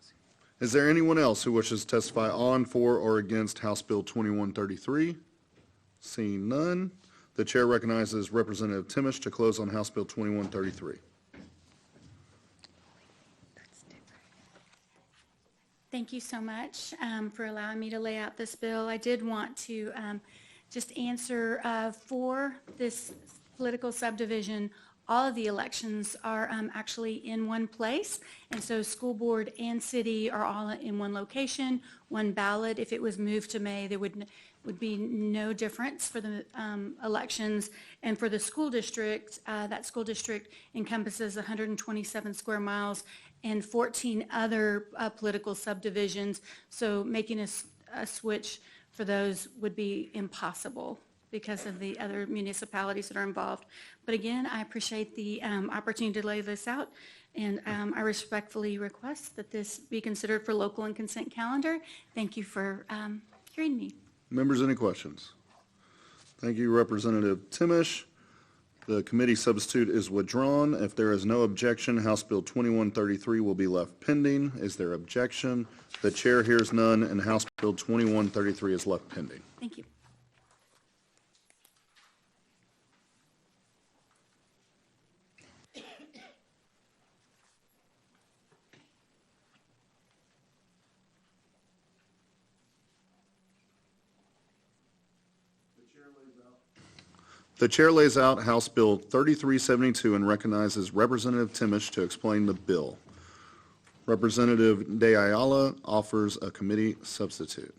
Speaker 6: Is there anyone else who wishes to testify on, for, or against House Bill 2133? Seeing none, the chair recognizes Representative Timish to close on House Bill 2133.
Speaker 7: Thank you so much for allowing me to lay out this bill. I did want to just answer for this political subdivision. All of the elections are actually in one place, and so school board and city are all in one location, one ballot. If it was moved to May, there would be no difference for the elections. And for the school district, that school district encompasses 127 square miles and 14 other political subdivisions, so making a switch for those would be impossible because of the other municipalities that are involved. But again, I appreciate the opportunity to lay this out, and I respectfully request that this be considered for local and consent calendar. Thank you for hearing me.
Speaker 6: Members, any questions? Thank you, Representative Timish. The committee substitute is withdrawn. If there is no objection, House Bill 2133 will be left pending. Is there objection? The chair hears none, and House Bill 2133 is left pending.
Speaker 7: Thank you.
Speaker 6: The chair lays out House Bill 3372 and recognizes Representative Timish to explain the bill. Representative De Ayala offers a committee substitute.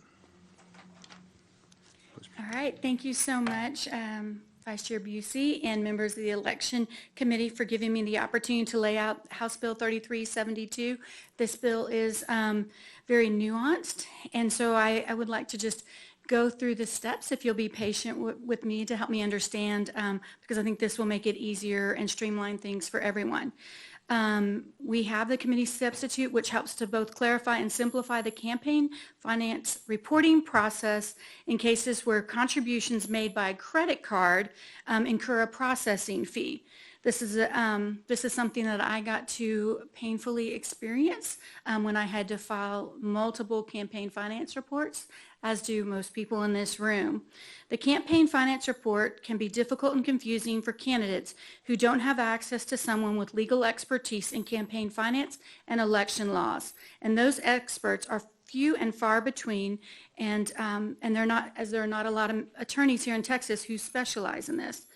Speaker 7: All right, thank you so much, Vice Chair Busey and members of the Election Committee for giving me the opportunity to lay out House Bill 3372. This bill is very nuanced, and so I would like to just go through the steps, if you'll be patient with me to help me understand, because I think this will make it easier and streamline things for everyone. We have the committee substitute, which helps to both clarify and simplify the campaign finance reporting process in cases where contributions made by credit card incur a processing fee. This is something that I got to painfully experience when I had to file multiple campaign finance reports, as do most people in this room. The campaign finance report can be difficult and confusing for candidates who don't have access to someone with legal expertise in campaign finance and election laws. And those experts are few and far between, and there are not a lot of attorneys here in Texas who specialize in this.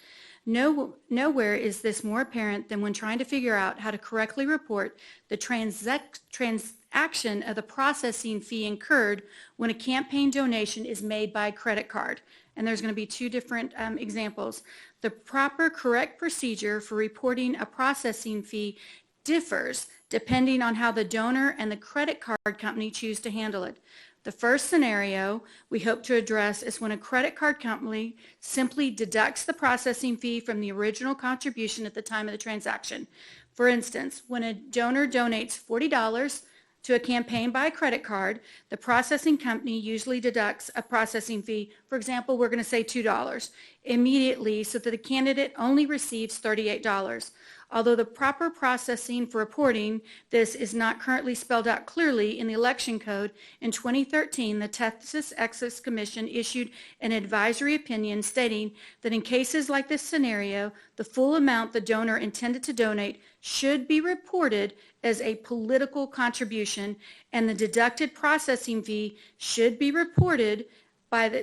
Speaker 7: Nowhere is this more apparent than when trying to figure out how to correctly report the transaction of the processing fee incurred when a campaign donation is made by credit card. And there's going to be two different examples. The proper correct procedure for reporting a processing fee differs depending on how the donor and the credit card company choose to handle it. The first scenario we hope to address is when a credit card company simply deducts the processing fee from the original contribution at the time of the transaction. For instance, when a donor donates $40 to a campaign by a credit card, the processing company usually deducts a processing fee. For example, we're going to say $2 immediately so that the candidate only receives $38. Although the proper processing for reporting this is not currently spelled out clearly in the election code, in 2013, the Texas Ethics Commission issued an advisory opinion stating that in cases like this scenario, the full amount the donor intended to donate should be reported as a political contribution, and the deducted processing fee should be reported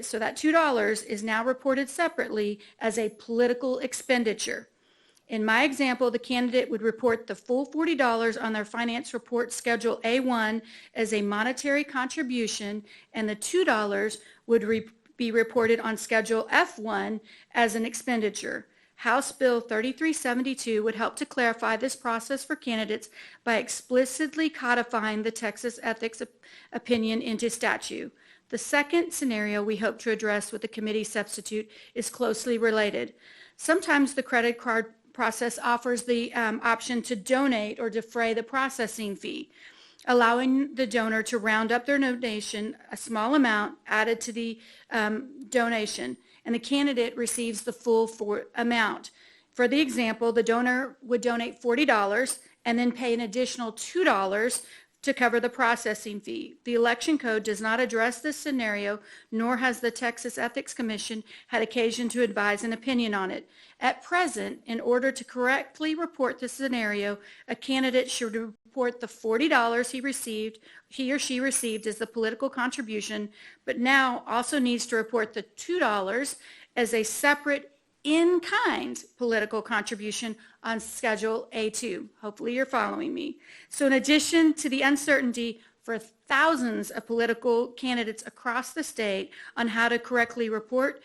Speaker 7: so that $2 is now reported separately as a political expenditure. In my example, the candidate would report the full $40 on their finance report Schedule A1 as a monetary contribution, and the $2 would be reported on Schedule F1 as an expenditure. House Bill 3372 would help to clarify this process for candidates by explicitly codifying the Texas Ethics Opinion into statute. The second scenario we hope to address with the committee substitute is closely related. Sometimes the credit card process offers the option to donate or defray the processing fee, allowing the donor to round up their donation, a small amount added to the donation, and the candidate receives the full amount. For the example, the donor would donate $40 and then pay an additional $2 to cover the processing fee. The election code does not address this scenario, nor has the Texas Ethics Commission had occasion to advise an opinion on it. At present, in order to correctly report this scenario, a candidate should report the $40 he or she received as the political contribution, but now also needs to report the $2 as a separate in-kind political contribution on Schedule A2. Hopefully you're following me. So in addition to the uncertainty for thousands of political candidates across the state on how to correctly report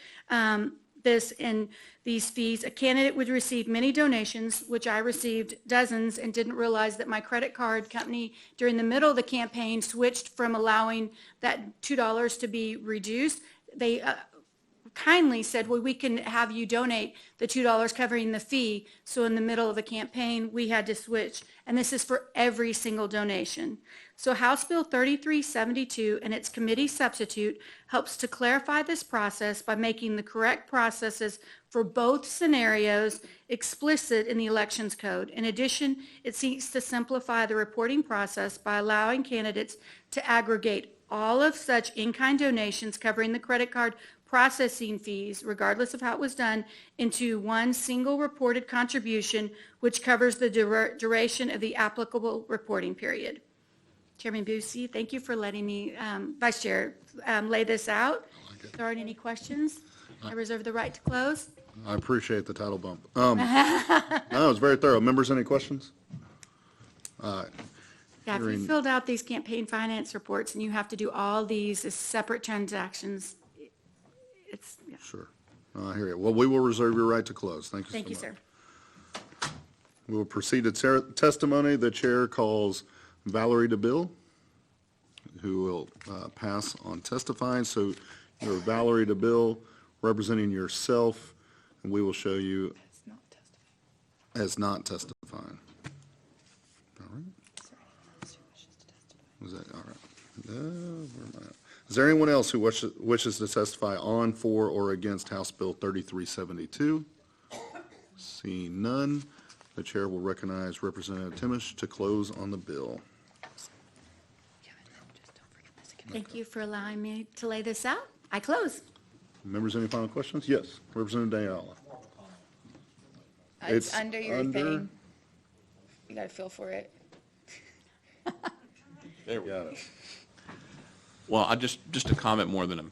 Speaker 7: this and these fees, a candidate would receive many donations, which I received dozens and didn't realize that my credit card company during the middle of the campaign switched from allowing that $2 to be reduced. They kindly said, well, we can have you donate the $2 covering the fee. So in the middle of the campaign, we had to switch. And this is for every single donation. So House Bill 3372 and its committee substitute helps to clarify this process by making the correct processes for both scenarios explicit in the Elections Code. In addition, it seeks to simplify the reporting process by allowing candidates to aggregate all of such in-kind donations covering the credit card processing fees, regardless of how it was done, into one single reported contribution, which covers the duration of the applicable reporting period. Chairman Busey, thank you for letting me, Vice Chair, lay this out. If there aren't any questions? I reserve the right to close.
Speaker 6: I appreciate the title bump. No, it was very thorough. Members, any questions?
Speaker 7: Yeah, if you
Speaker 6: Hearing-
Speaker 7: filled out these campaign finance reports and you have to do all these as separate transactions, it's, yeah.
Speaker 6: Sure. I hear you. Well, we will reserve your right to close. Thank you so much.
Speaker 7: Thank you, sir.
Speaker 6: We will proceed to testimony. The chair calls Valerie DeBille, who will pass on testifying. So you're Valerie DeBille, representing yourself, and we will show you as not testifying. All right. Was that, all right. Where am I at? Is there anyone else who wishes to testify on, for, or against House Bill 3372? Seeing none, the chair will recognize Representative Timish to close on the bill.
Speaker 7: Thank you for allowing me to lay this out. I close.
Speaker 6: Members, any final questions? Yes, Representative Ayala.
Speaker 2: It's under your thing. You gotta feel for it.
Speaker 6: There we go.
Speaker 9: Well, just a comment more than a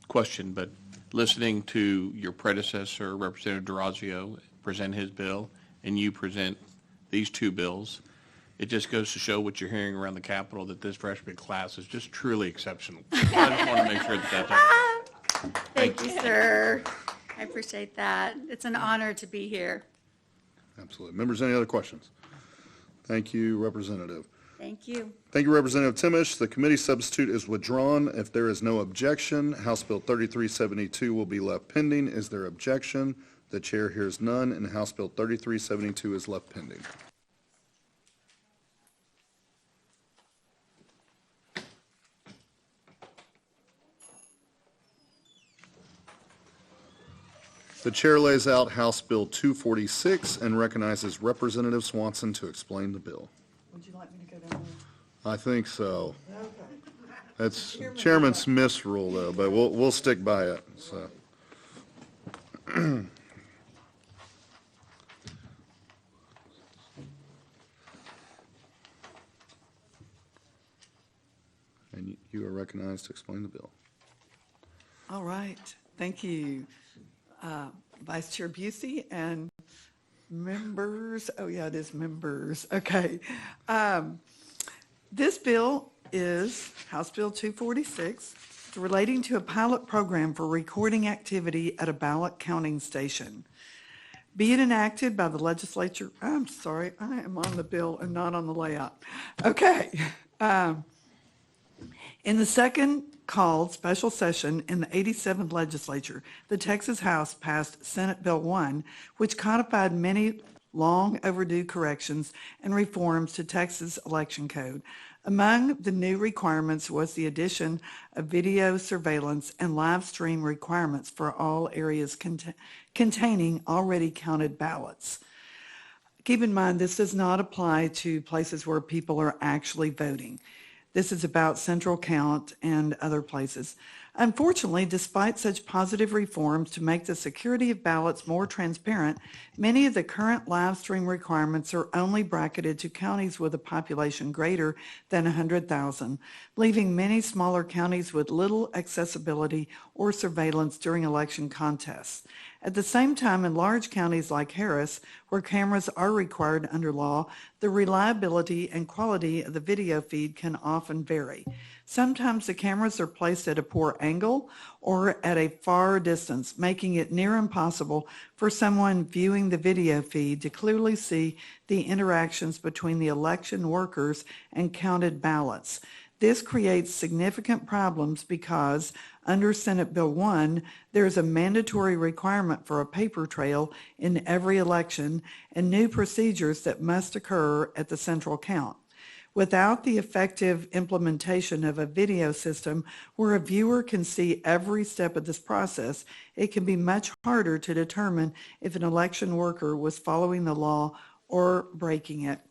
Speaker 9: question, but listening to your predecessor, Representative DeRazio, present his bill, and you present these two bills, it just goes to show what you're hearing around the Capitol, that this freshman class is just truly exceptional. So I just want to make sure that that's...
Speaker 7: Thank you, sir. I appreciate that. It's an honor to be here.
Speaker 6: Absolutely. Members, any other questions? Thank you, Representative.
Speaker 7: Thank you.
Speaker 6: Thank you, Representative Timish. The committee substitute is withdrawn. If there is no objection, House Bill 3372 will be left pending. Is there objection? The chair hears none, and House Bill 3372 is left pending. The chair lays out House Bill 246 and recognizes Representative Swanson to explain the bill.
Speaker 12: Would you like me to go down
Speaker 6: I think so.
Speaker 12: there? Okay.
Speaker 6: That's Chairman Smith's rule, though, but we'll stick by it, so. And you are recognized to explain the bill.
Speaker 12: All right, thank you, Vice Chair Busey and members. Oh, yeah, it is members. Okay. This bill is House Bill 246, relating to a pilot program for recording activity at a ballot counting station. Be it enacted by the legislature, I'm sorry, I am on the bill and not on the layout. Okay. In the second called special session in the 87th legislature, the Texas House passed Senate Bill 1, which codified many long overdue corrections and reforms to Texas election code. Among the new requirements was the addition of video surveillance and live stream requirements for all areas containing already counted ballots. Keep in mind, this does not apply to places where people are actually voting. This is about central count and other places. Unfortunately, despite such positive reforms to make the security of ballots more transparent, many of the current live stream requirements are only bracketed to counties with a population greater than 100,000, leaving many smaller counties with little accessibility or surveillance during election contests. At the same time, in large counties like Harris, where cameras are required under law, the reliability and quality of the video feed can often vary. Sometimes the cameras are placed at a poor angle or at a far distance, making it near impossible for someone viewing the video feed to clearly see the interactions between the election workers and counted ballots. This creates significant problems because under Senate Bill 1, there is a mandatory requirement for a paper trail in every election and new procedures that must occur at the central count. Without the effective implementation of a video system where a viewer can see every step of this process, it can be much harder to determine if an election worker was following the law or breaking it.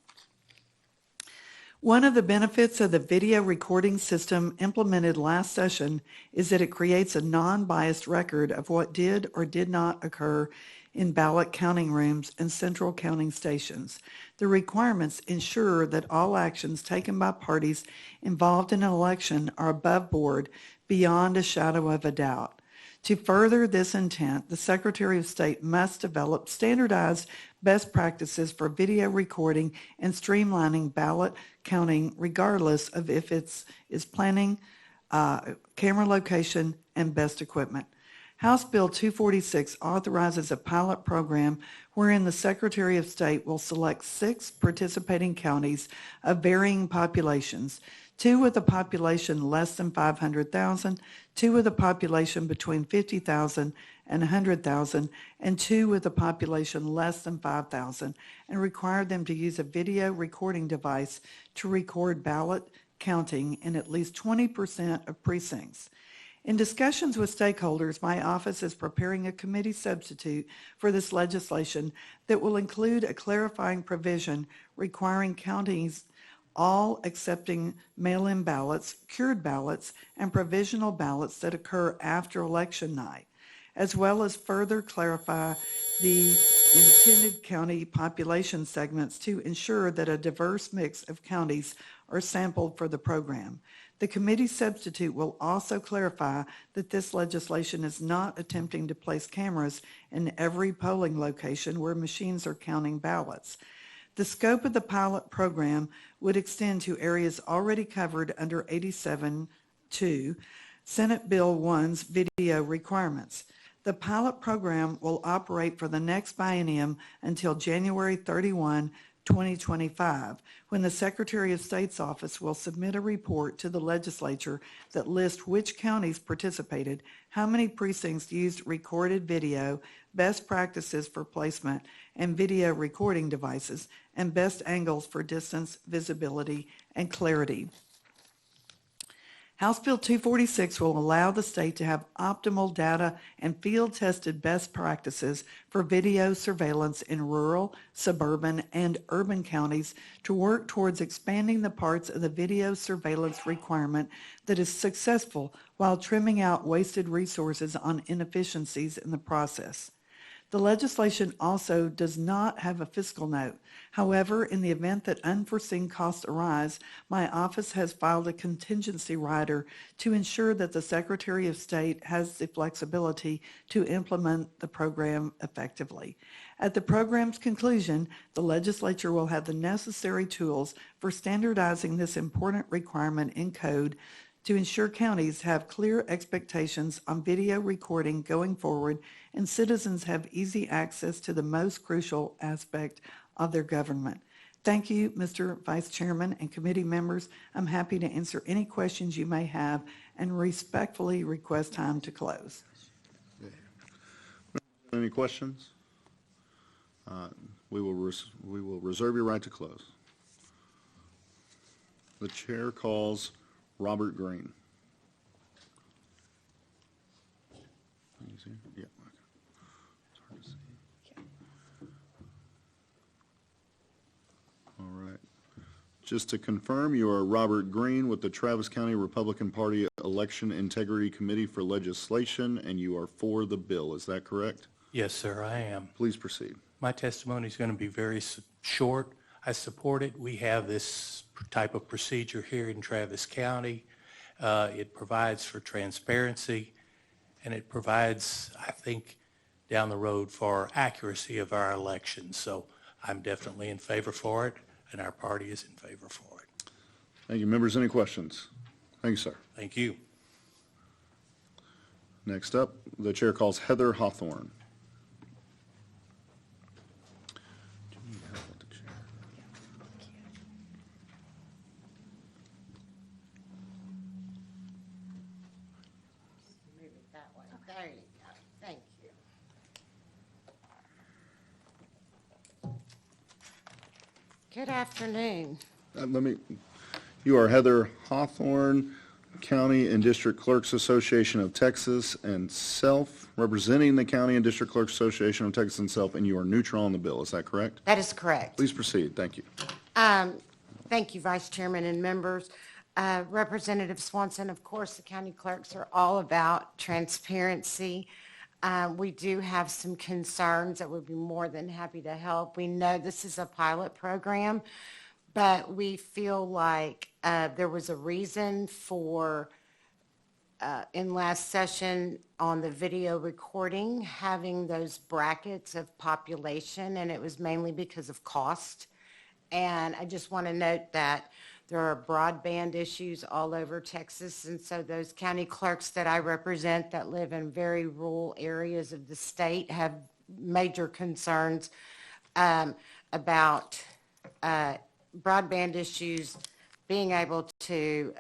Speaker 12: One of the benefits of the video recording system implemented last session is that it creates a non-biased record of what did or did not occur in ballot counting rooms and central counting stations. The requirements ensure that all actions taken by parties involved in an election are above board, beyond a shadow of a doubt. To further this intent, the Secretary of State must develop standardized best practices for video recording and streamlining ballot counting regardless of if it's planning, camera location, and best equipment. House Bill 246 authorizes a pilot program wherein the Secretary of State will select 6 participating counties of varying populations, 2 with a population less than 500,000, 2 with a population between 50,000 and 100,000, and 2 with a population less than 5,000, and require them to use a video recording device to record ballot counting in at least 20% of precincts. In discussions with stakeholders, my office is preparing a committee substitute for this legislation that will include a clarifying provision requiring counties all accepting mail-in ballots, cured ballots, and provisional ballots that occur after election night, as well as further clarify the intended county population segments to ensure that a diverse mix of counties are sampled for the program. The committee substitute will also clarify that this legislation is not attempting to place cameras in every polling location where machines are counting ballots. The scope of the pilot program would extend to areas already covered under 87-2, Senate Bill 1's video requirements. The pilot program will operate for the next biennium until January 31, 2025, when the Secretary of State's office will submit a report to the legislature that lists which counties participated, how many precincts used recorded video, best practices for placement and video recording devices, and best angles for distance, visibility, and clarity. House Bill 246 will allow the state to have optimal data and field-tested best practices for video surveillance in rural, suburban, and urban counties to work towards expanding the parts of the video surveillance requirement that is successful while trimming out wasted resources on inefficiencies in the process. The legislation also does not have a fiscal note. However, in the event that unforeseen costs arise, my office has filed a contingency rider to ensure that the Secretary of State has the flexibility to implement the program effectively. At the program's conclusion, the legislature will have the necessary tools for standardizing this important requirement in code to ensure counties have clear expectations on video recording going forward and citizens have easy access to the most crucial aspect of their government. Thank you, Mr. Vice Chairman and committee members. I'm happy to answer any questions you may have and respectfully request time to close.
Speaker 6: Any questions? We will reserve your right to close. The chair calls Robert Green. Yeah. It's hard to see. All right. Just to confirm, you are Robert Green with the Travis County Republican Party Election Integrity Committee for Legislation, and you are for the bill. Is that correct?
Speaker 17: Yes, sir, I am.
Speaker 6: Please proceed.
Speaker 17: My testimony is going to be very short. I support it. We have this type of procedure here in Travis County. It provides for transparency, and it provides, I think, down the road for accuracy of our elections. So I'm definitely in favor for it, and our party is in favor for it.
Speaker 6: Thank you. Members, any questions? Thank you, sir.
Speaker 17: Thank you.
Speaker 6: Next up, the chair calls Heather Hawthorne.
Speaker 8: There you go. Thank you. Good afternoon.
Speaker 6: You are Heather Hawthorne, County and District Clerks Association of Texas and self, representing the County and District Clerks Association of Texas and self, and you are neutral on the bill. Is that correct?
Speaker 8: That is correct.
Speaker 6: Please proceed. Thank you.
Speaker 8: Thank you, Vice Chairman and members. Representative Swanson, of course, the county clerks are all about transparency. We do have some concerns that we'd be more than happy to help. We know this is a pilot program, but we feel like there was a reason for in last session on the video recording, having those brackets of population, and it was mainly because of cost. And I just want to note that there are broadband issues all over Texas, and so those county clerks that I represent that live in very rural areas of the state have major concerns about broadband issues, being able to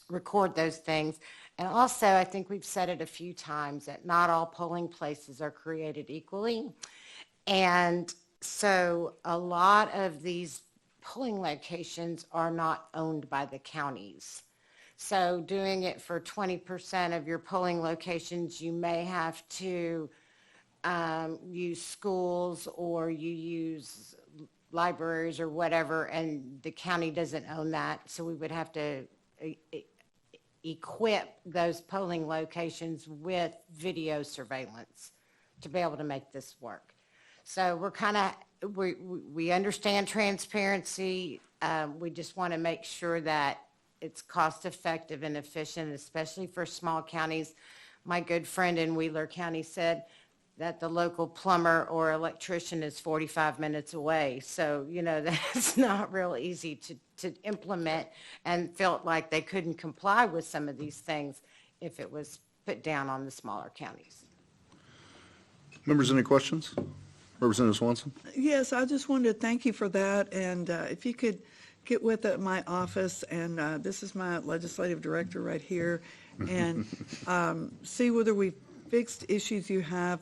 Speaker 8: record those things. And also, I think we've said it a few times, that not all polling places are created equally. And so a lot of these polling locations are not owned by the counties. So doing it for 20% of your polling locations, you may have to use schools, or you use libraries or whatever, and the county doesn't own that. So we would have to equip those polling locations with video surveillance to be able to make this work. So we're kind of, we understand transparency. We just want to make sure that it's cost effective and efficient, especially for small counties. My good friend in Wheeler County said that the local plumber or electrician is 45 minutes away. So, you know, that's not real easy to implement, and felt like they couldn't comply with some of these things if it was put down on the smaller counties.
Speaker 6: Members, any questions? Representative Swanson?
Speaker 12: Yes, I just wanted to thank you for that, and if you could get with my office, and this is my legislative director right here, and see whether we've fixed issues you have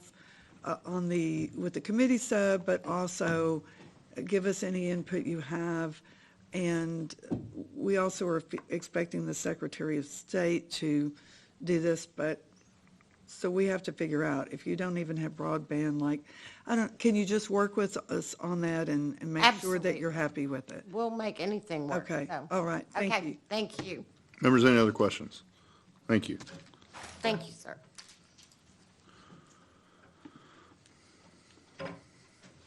Speaker 12: with the committee sub, but also give us any input you have. And we also are expecting the Secretary of State to do this, but so we have to figure out, if you don't even have broadband, like, can you just work with us on that and make sure that you're happy with it?
Speaker 8: We'll make anything work.
Speaker 12: Okay,
Speaker 8: so.
Speaker 12: all right, thank you.
Speaker 8: Thank you.
Speaker 6: Members, any other questions? Thank you.
Speaker 8: Thank you, sir.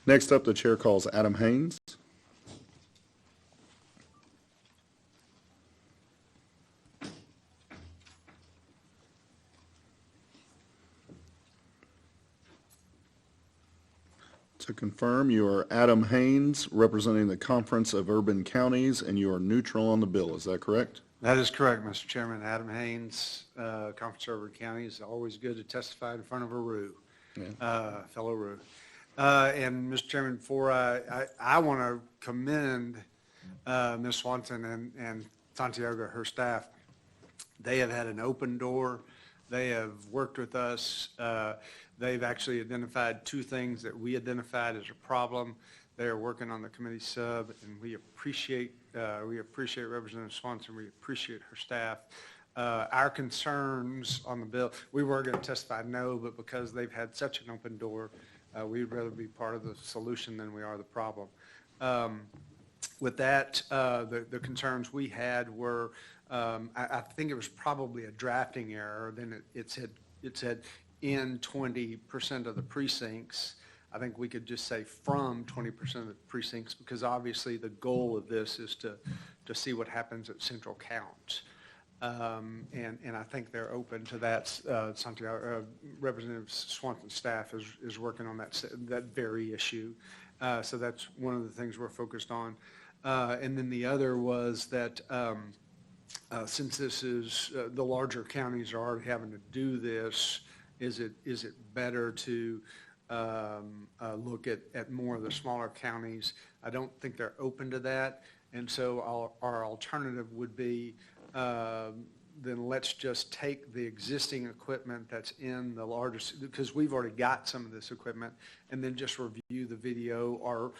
Speaker 6: Next up, the chair calls Adam Haynes. To confirm, you are Adam Haynes, representing the Conference of Urban Counties, and you are neutral on the bill. Is that correct?
Speaker 10: That is correct, Mr. Chairman. Adam Haynes, Conference of Urban Counties. Always good to testify in front of a RU, fellow RU. And Mr. Chairman, before I want to commend Ms. Swanson and Santiago, her staff. They have had an open door. They have worked with us. They've actually identified two things that we identified as a problem. They are working on the committee sub, and we appreciate Representative Swanson. We appreciate her staff. Our concerns on the bill, we were going to testify no, but because they've had such an open door, we'd rather be part of the solution than we are the problem. With that, the concerns we had were, I think it was probably a drafting error. Then it said in 20% of the precincts. I think we could just say from 20% of the precincts, because obviously the goal of this is to see what happens at central count. And I think they're open to that. Santiago, Representative Swanson's staff is working on that very issue. So that's one of the things we're focused on. And then the other was that since this is, the larger counties are already having to do this, is it better to look at more of the smaller counties? I don't think they're open to that. And so our alternative would be, then let's just take the existing equipment that's in the largest, because we've already got some of this equipment, and then just review the video or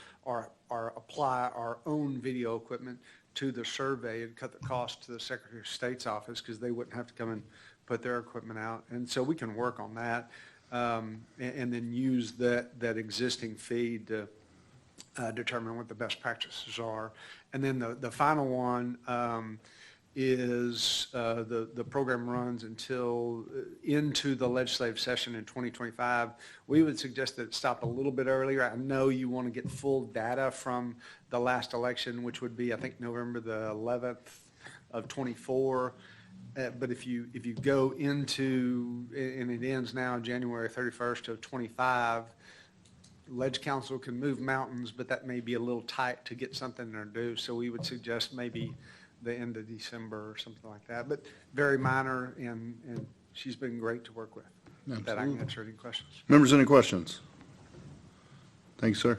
Speaker 10: apply our own video equipment to the survey and cut the cost to the Secretary of State's office, because they wouldn't have to come and put their equipment out. And so we can work on that, and then use that existing feed to determine what the best practices are. And then the final one is the program runs until into the legislative session in 2025. We would suggest that it stop a little bit earlier. I know you want to get full data from the last election, which would be, I think, November the 11th of 24. But if you go into, and it ends now January 31st of '25, Ledge Council can move mountains, but that may be a little tight to get something to do. So we would suggest maybe the end of December or something like that. But very minor, and she's been great to work with. That I can answer any questions.
Speaker 6: Members, any questions? Thank you, sir.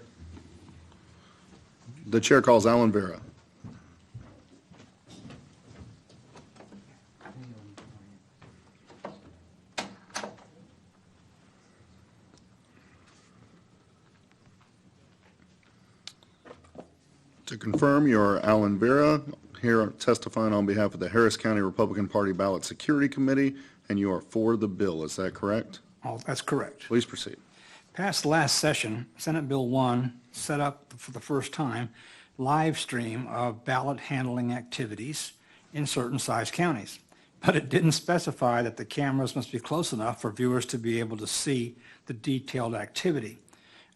Speaker 6: The chair calls Alan Vera. To confirm, you are Alan Vera, here testifying on behalf of the Harris County Republican Party Ballot Security Committee, and you are for the bill. Is that correct?
Speaker 3: Oh, that's correct.
Speaker 6: Please proceed.
Speaker 3: Passed last session, Senate Bill 1 set up for the first time live stream of ballot handling activities in certain size counties. But it didn't specify that the cameras must be close enough for viewers to be able to see the detailed activity.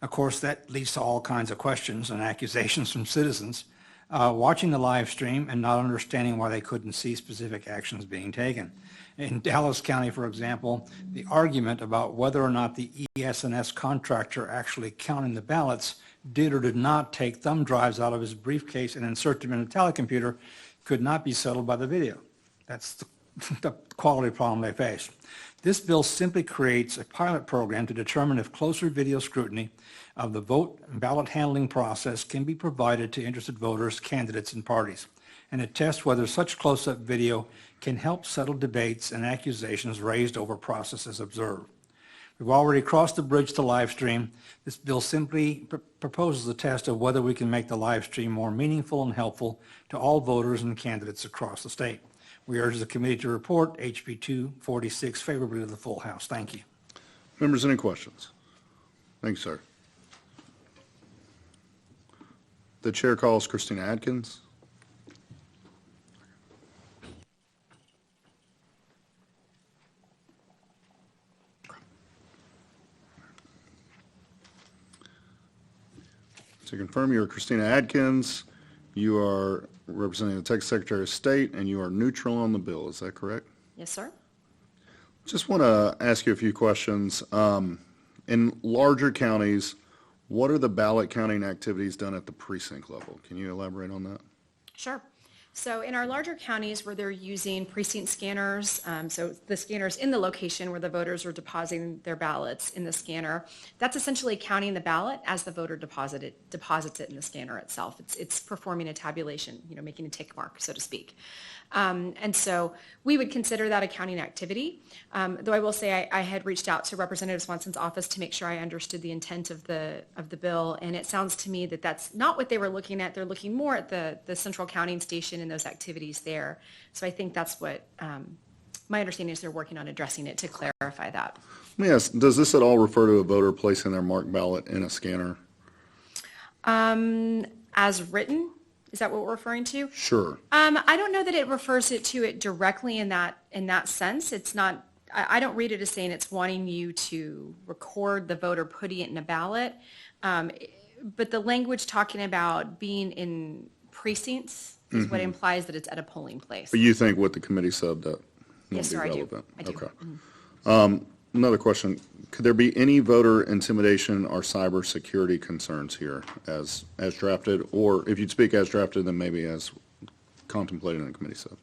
Speaker 3: Of course, that leads to all kinds of questions and accusations from citizens watching the live stream and not understanding why they couldn't see specific actions being taken. In Dallas County, for example, the argument about whether or not the ES&S contractor actually counting the ballots did or did not take thumb drives out of his briefcase and insert them in a telecomputer could not be settled by the video. That's the quality problem they face. This bill simply creates a pilot program to determine if closer video scrutiny of the vote and ballot handling process can be provided to interested voters, candidates, and parties, and to test whether such close-up video can help settle debates and accusations raised over processes observed. We've already crossed the bridge to live stream. This bill simply proposes a test of whether we can make the live stream more meaningful and helpful to all voters and candidates across the state. We urge the committee to report HB 246 favorably to the full House. Thank you.
Speaker 6: Members, any questions? Thank you, sir. The chair calls Christina Adkins. To confirm, you are Christina Adkins. You are representing the Texas Secretary of State, and you are neutral on the bill. Is that correct?
Speaker 11: Yes, sir.
Speaker 6: Just want to ask you a few questions. In larger counties, what are the ballot counting activities done at the precinct level? Can you elaborate on that?
Speaker 11: Sure. So in our larger counties where they're using precinct scanners, so the scanners in the location where the voters are depositing their ballots in the scanner, that's essentially counting the ballot as the voter deposits it in the scanner itself. It's performing a tabulation, making a tick mark, so to speak. And so we would consider that a counting activity, though I will say I had reached out to Representative Swanson's office to make sure I understood the intent of the bill, and it sounds to me that that's not what they were looking at. They're looking more at the central counting station and those activities there. So I think that's what my understanding is. They're working on addressing it to clarify that.
Speaker 6: Yes. Does this at all refer to a voter placing their marked ballot in a scanner?
Speaker 11: As written? Is that what we're referring to?
Speaker 6: Sure.
Speaker 11: I don't know that it refers to it directly in that sense. It's not. I don't read it as saying it's wanting you to record the voter putting it in a ballot, but the language talking about being in precincts is what implies that it's at a polling place.
Speaker 6: But you think what the committee said that
Speaker 11: Yes, sir,
Speaker 6: be
Speaker 11: I do.
Speaker 6: relevant?
Speaker 11: I do.
Speaker 6: Okay. Another question. Could there be any voter intimidation or cybersecurity concerns here as drafted? Or if you'd speak as drafted, then maybe as contemplated in the committee side?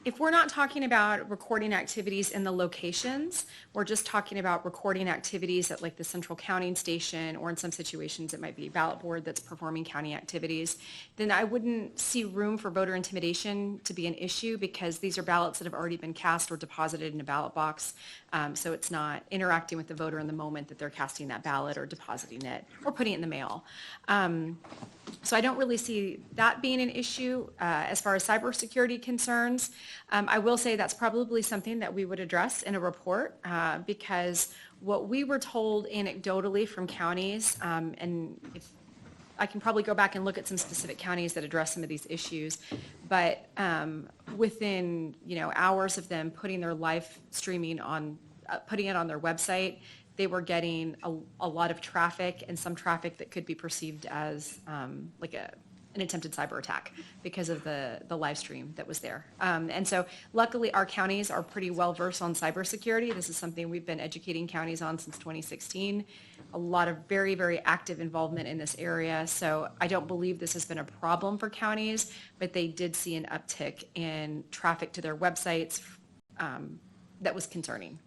Speaker 11: If we're not talking about recording activities in the locations, we're just talking about recording activities at like the central counting station, or in some situations it might be a ballot board that's performing counting activities, then I wouldn't see room for voter intimidation to be an issue, because these are ballots that have already been cast or deposited in a ballot box. So it's not interacting with the voter in the moment that they're casting that ballot or depositing it or putting it in the mail. So I don't really see that being an issue. As far as cybersecurity concerns, I will say that's probably something that we would address in a report, because what we were told anecdotally from counties, and if I can probably go back and look at some specific counties that address some of these issues, but within hours of them putting their live streaming on, putting it on their website, they were getting a lot of traffic, and some traffic that could be perceived as like an attempted cyber attack because of the live stream that was there. And so luckily our counties are pretty well versed on cybersecurity. This is something we've been educating counties on since 2016. A lot of very, very active involvement in this area. So I don't believe this has been a problem for counties, but they did see an uptick in traffic to their websites that was concerning.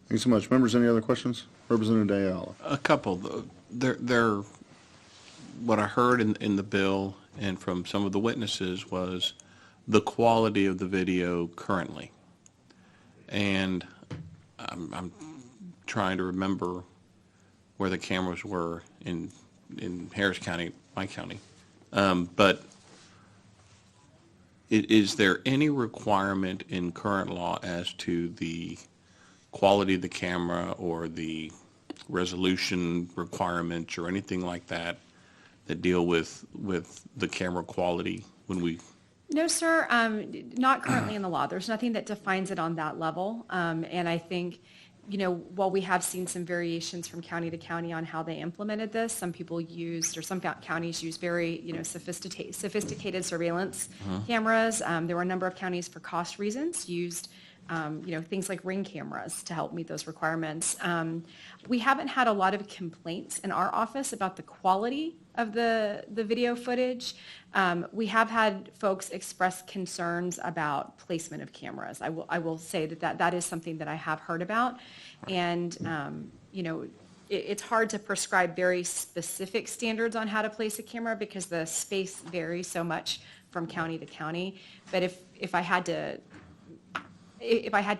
Speaker 6: Thanks so much. Members, any other questions? Representative Ayala.
Speaker 9: A couple. What I heard in the bill and from some of the witnesses was the quality of the video currently. And I'm trying to remember where the cameras were in Harris County, my county. But is there any requirement in current law as to the quality of the camera or the resolution requirements or anything like that that deal with the camera quality when we?
Speaker 11: No, sir, not currently in the law. There's nothing that defines it on that level. And I think, while we have seen some variations from county to county on how they implemented this, some counties use very, sophisticated surveillance cameras. There were a number of counties for cost reasons used things like Ring cameras to help meet those requirements. We haven't had a lot of complaints in our office about the quality of the video footage. We have had folks express concerns about placement of cameras. I will say that is something that I have heard about. And, it's hard to prescribe very specific standards on how to place a camera because the space varies so much from county to county. But if I had to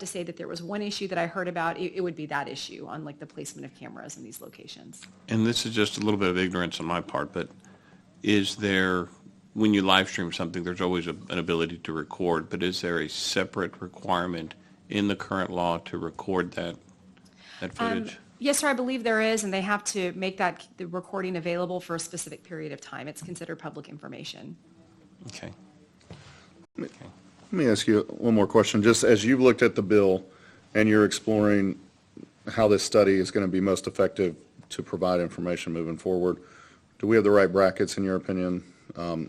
Speaker 11: say that there was one issue that I heard about, it would be that issue on like the placement of cameras in these locations.
Speaker 9: And this is just a little bit of ignorance on my part, but is there, when you live stream something, there's always an ability to record, but is there a separate requirement in the current law to record that footage?
Speaker 11: Yes, sir, I believe there is, and they have to make the recording available for a specific period of time. It's considered public information.
Speaker 9: Okay.
Speaker 6: Let me ask you one more question. Just as you've looked at the bill and you're exploring how this study is going to be most effective to provide information moving forward, do we have the right brackets in your opinion?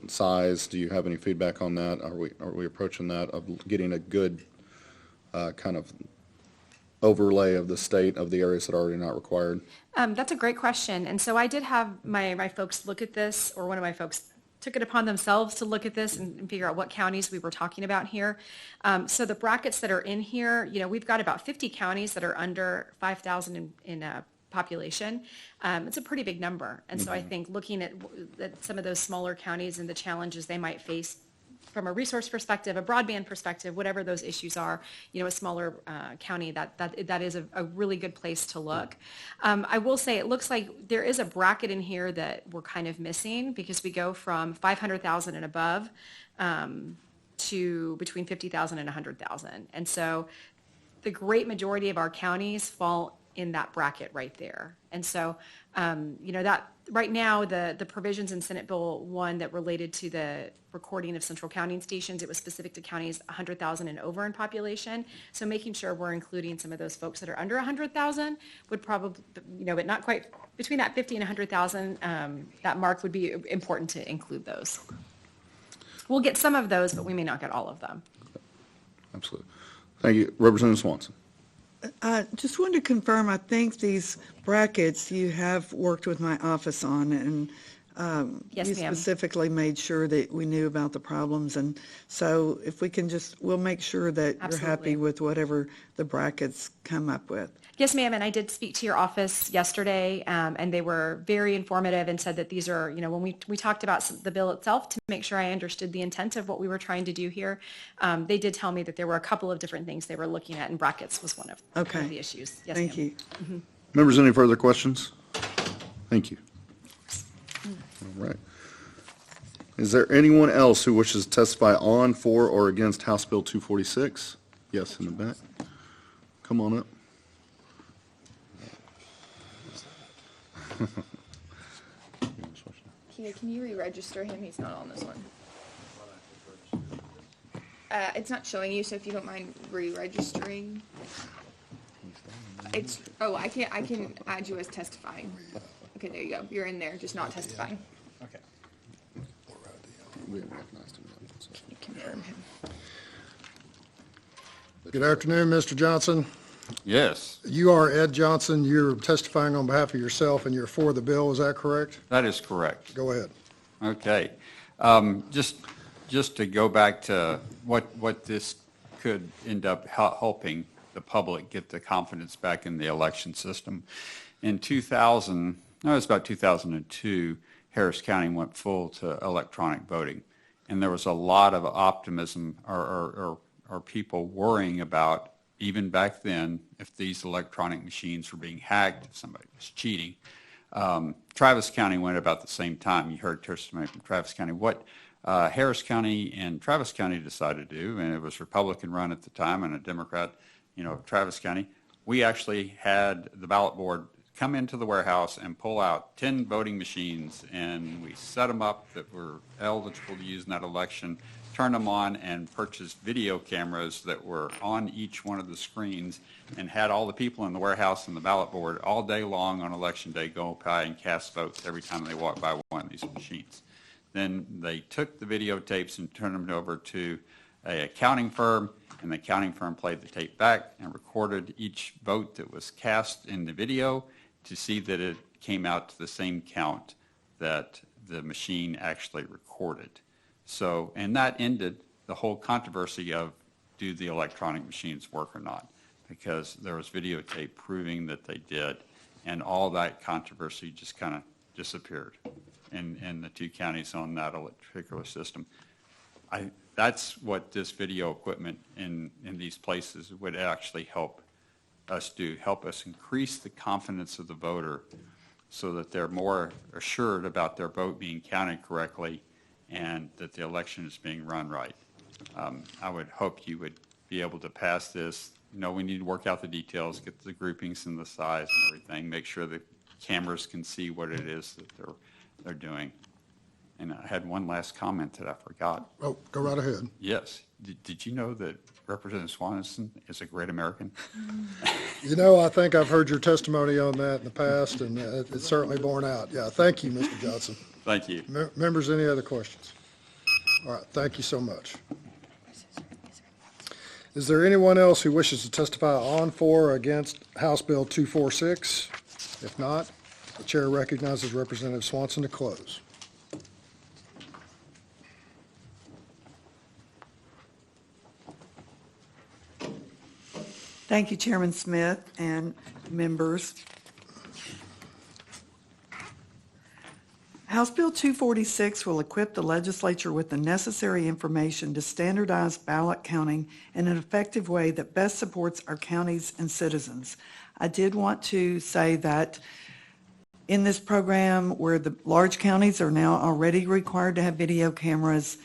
Speaker 6: Size, do you have any feedback on that? Are we approaching that of getting a good kind of overlay of the state of the areas that are already not required?
Speaker 11: That's a great question. And so I did have my folks look at this, or one of my folks took it upon themselves to look at this and figure out what counties we were talking about here. So the brackets that are in here, we've got about 50 counties that are under 5,000 in population. It's a pretty big number. And so I think looking at some of those smaller counties and the challenges they might face from a resource perspective, a broadband perspective, whatever those issues are, a smaller county, that is a really good place to look. I will say it looks like there is a bracket in here that we're kind of missing because we go from 500,000 and above to between 50,000 and 100,000. And so the great majority of our counties fall in that bracket right there. And so, that right now, the provisions in Senate Bill 1 that related to the recording of central counting stations, it was specific to counties 100,000 and over in population. So making sure we're including some of those folks that are under 100,000 would probably, but not quite, between that 50 and 100,000, that mark would be important to include those. We'll get some of those, but we may not get all of them.
Speaker 6: Absolutely. Thank you. Representative Swanson.
Speaker 12: I just wanted to confirm, I think these brackets you have worked with my office on, and
Speaker 11: Yes,
Speaker 12: you
Speaker 11: ma'am.
Speaker 12: specifically made sure that we knew about the problems. And so if we can we'll make sure that you're
Speaker 11: Absolutely.
Speaker 12: happy with whatever the brackets come up with.
Speaker 11: Yes, ma'am, and I did speak to your office yesterday, and they were very informative and said that these are, when we talked about the bill itself to make sure I understood the intent of what we were trying to do here, they did tell me that there were a couple of different things they were looking at, and brackets was one of the issues. Yes,
Speaker 12: Thank
Speaker 11: ma'am.
Speaker 12: you.
Speaker 6: Members, any further questions? Thank you. All right. Is there anyone else who wishes to testify on, for, or against House Bill 246? Yes, in the back. Come on up.
Speaker 2: Can you re-register him? He's not on this one. It's not showing you, so if you don't mind re-registering. I can add you as testifying. Okay, there you go. You're in there, just not testifying.
Speaker 3: Okay.
Speaker 6: didn't recognize him yet, so.
Speaker 18: Can you confirm him?
Speaker 1: Good afternoon, Mr. Johnson.
Speaker 13: Yes,
Speaker 1: You are Ed Johnson. You're testifying on behalf of yourself, and you're for the bill. Is that correct?
Speaker 13: that is correct.
Speaker 1: Go ahead.
Speaker 13: Okay. Just to go back to what this could end up helping the public get the confidence back in the election system. In it was about 2002, Harris County went full to electronic voting. And there was a lot of optimism or people worrying about, even back then, if these electronic machines were being hacked, if somebody was cheating. Travis County went about the same time. You heard testimony from Travis County. What Harris County and Travis County decided to do, and it was Republican run at the time and a Democrat, Travis County, we actually had the ballot board come into the warehouse and pull out 10 voting machines, and we set them up that were eligible to use in that election, turned them on, and purchased video cameras that were on each one of the screens, and had all the people in the warehouse and the ballot board all day long on election day go by and cast votes every time they walked by one of these machines. Then they took the videotapes and turned them over to a accounting firm, and the accounting firm played the tape back and recorded each vote that was cast in the video to see that it came out to the same count that the machine actually recorded. So, and that ended the whole controversy of, do the electronic machines work or not? Because there was videotape proving that they did, and all that controversy just kind of disappeared in the two counties on that particular system. That's what this video equipment in these places would actually help us do, help us increase the confidence of the voter so that they're more assured about their vote being counted correctly and that the election is being run right. I would hope you would be able to pass this. We need to work out the details, get the groupings and the size and everything, make sure the cameras can see what it is that they're doing. And I had one last comment that I forgot.
Speaker 1: Oh, go right ahead.
Speaker 13: Yes. Did you know that Representative Swanson is a great American?
Speaker 1: I think I've heard your testimony on that in the past, and it's certainly borne out. Yeah, thank you, Mr. Johnson.
Speaker 13: Thank you.
Speaker 1: Members, any other questions? All right, thank you so much. Is there anyone else who wishes to testify on, for, or against House Bill 246? If not, the chair recognizes Representative Swanson to close.
Speaker 12: Thank you, Chairman Smith and members. House Bill 246 will equip the legislature with the necessary information to standardize ballot counting in an effective way that best supports our counties and citizens. I did want to say that in this program, where the large counties are now already required to have video cameras,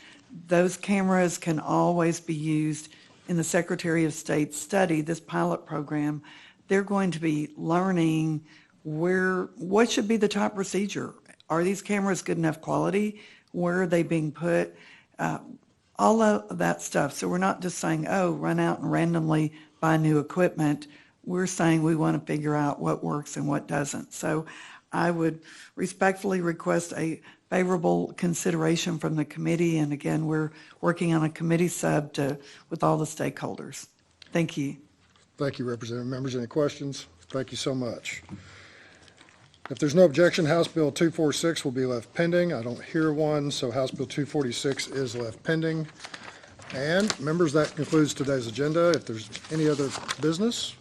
Speaker 12: those cameras can always be used in the Secretary of State's study, this pilot program. They're going to be learning what should be the top procedure. Are these cameras good enough quality? Where are they being put? All of that stuff. So we're not just saying, run out and randomly buy new equipment. We're saying we want to figure out what works and what doesn't. So I would respectfully request a favorable consideration from the committee. And again, we're working on a committee sub with all the stakeholders. Thank you.
Speaker 1: Thank you, Representative. Members, any questions? Thank you so much. If there's no objection, House Bill 246 will be left pending. I don't hear one, so House Bill 246 is left pending. And members, that concludes today's agenda. If there's any other business,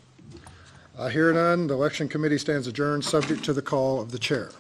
Speaker 1: I hear none. The Election Committee stands adjourned, subject to the call of the chair.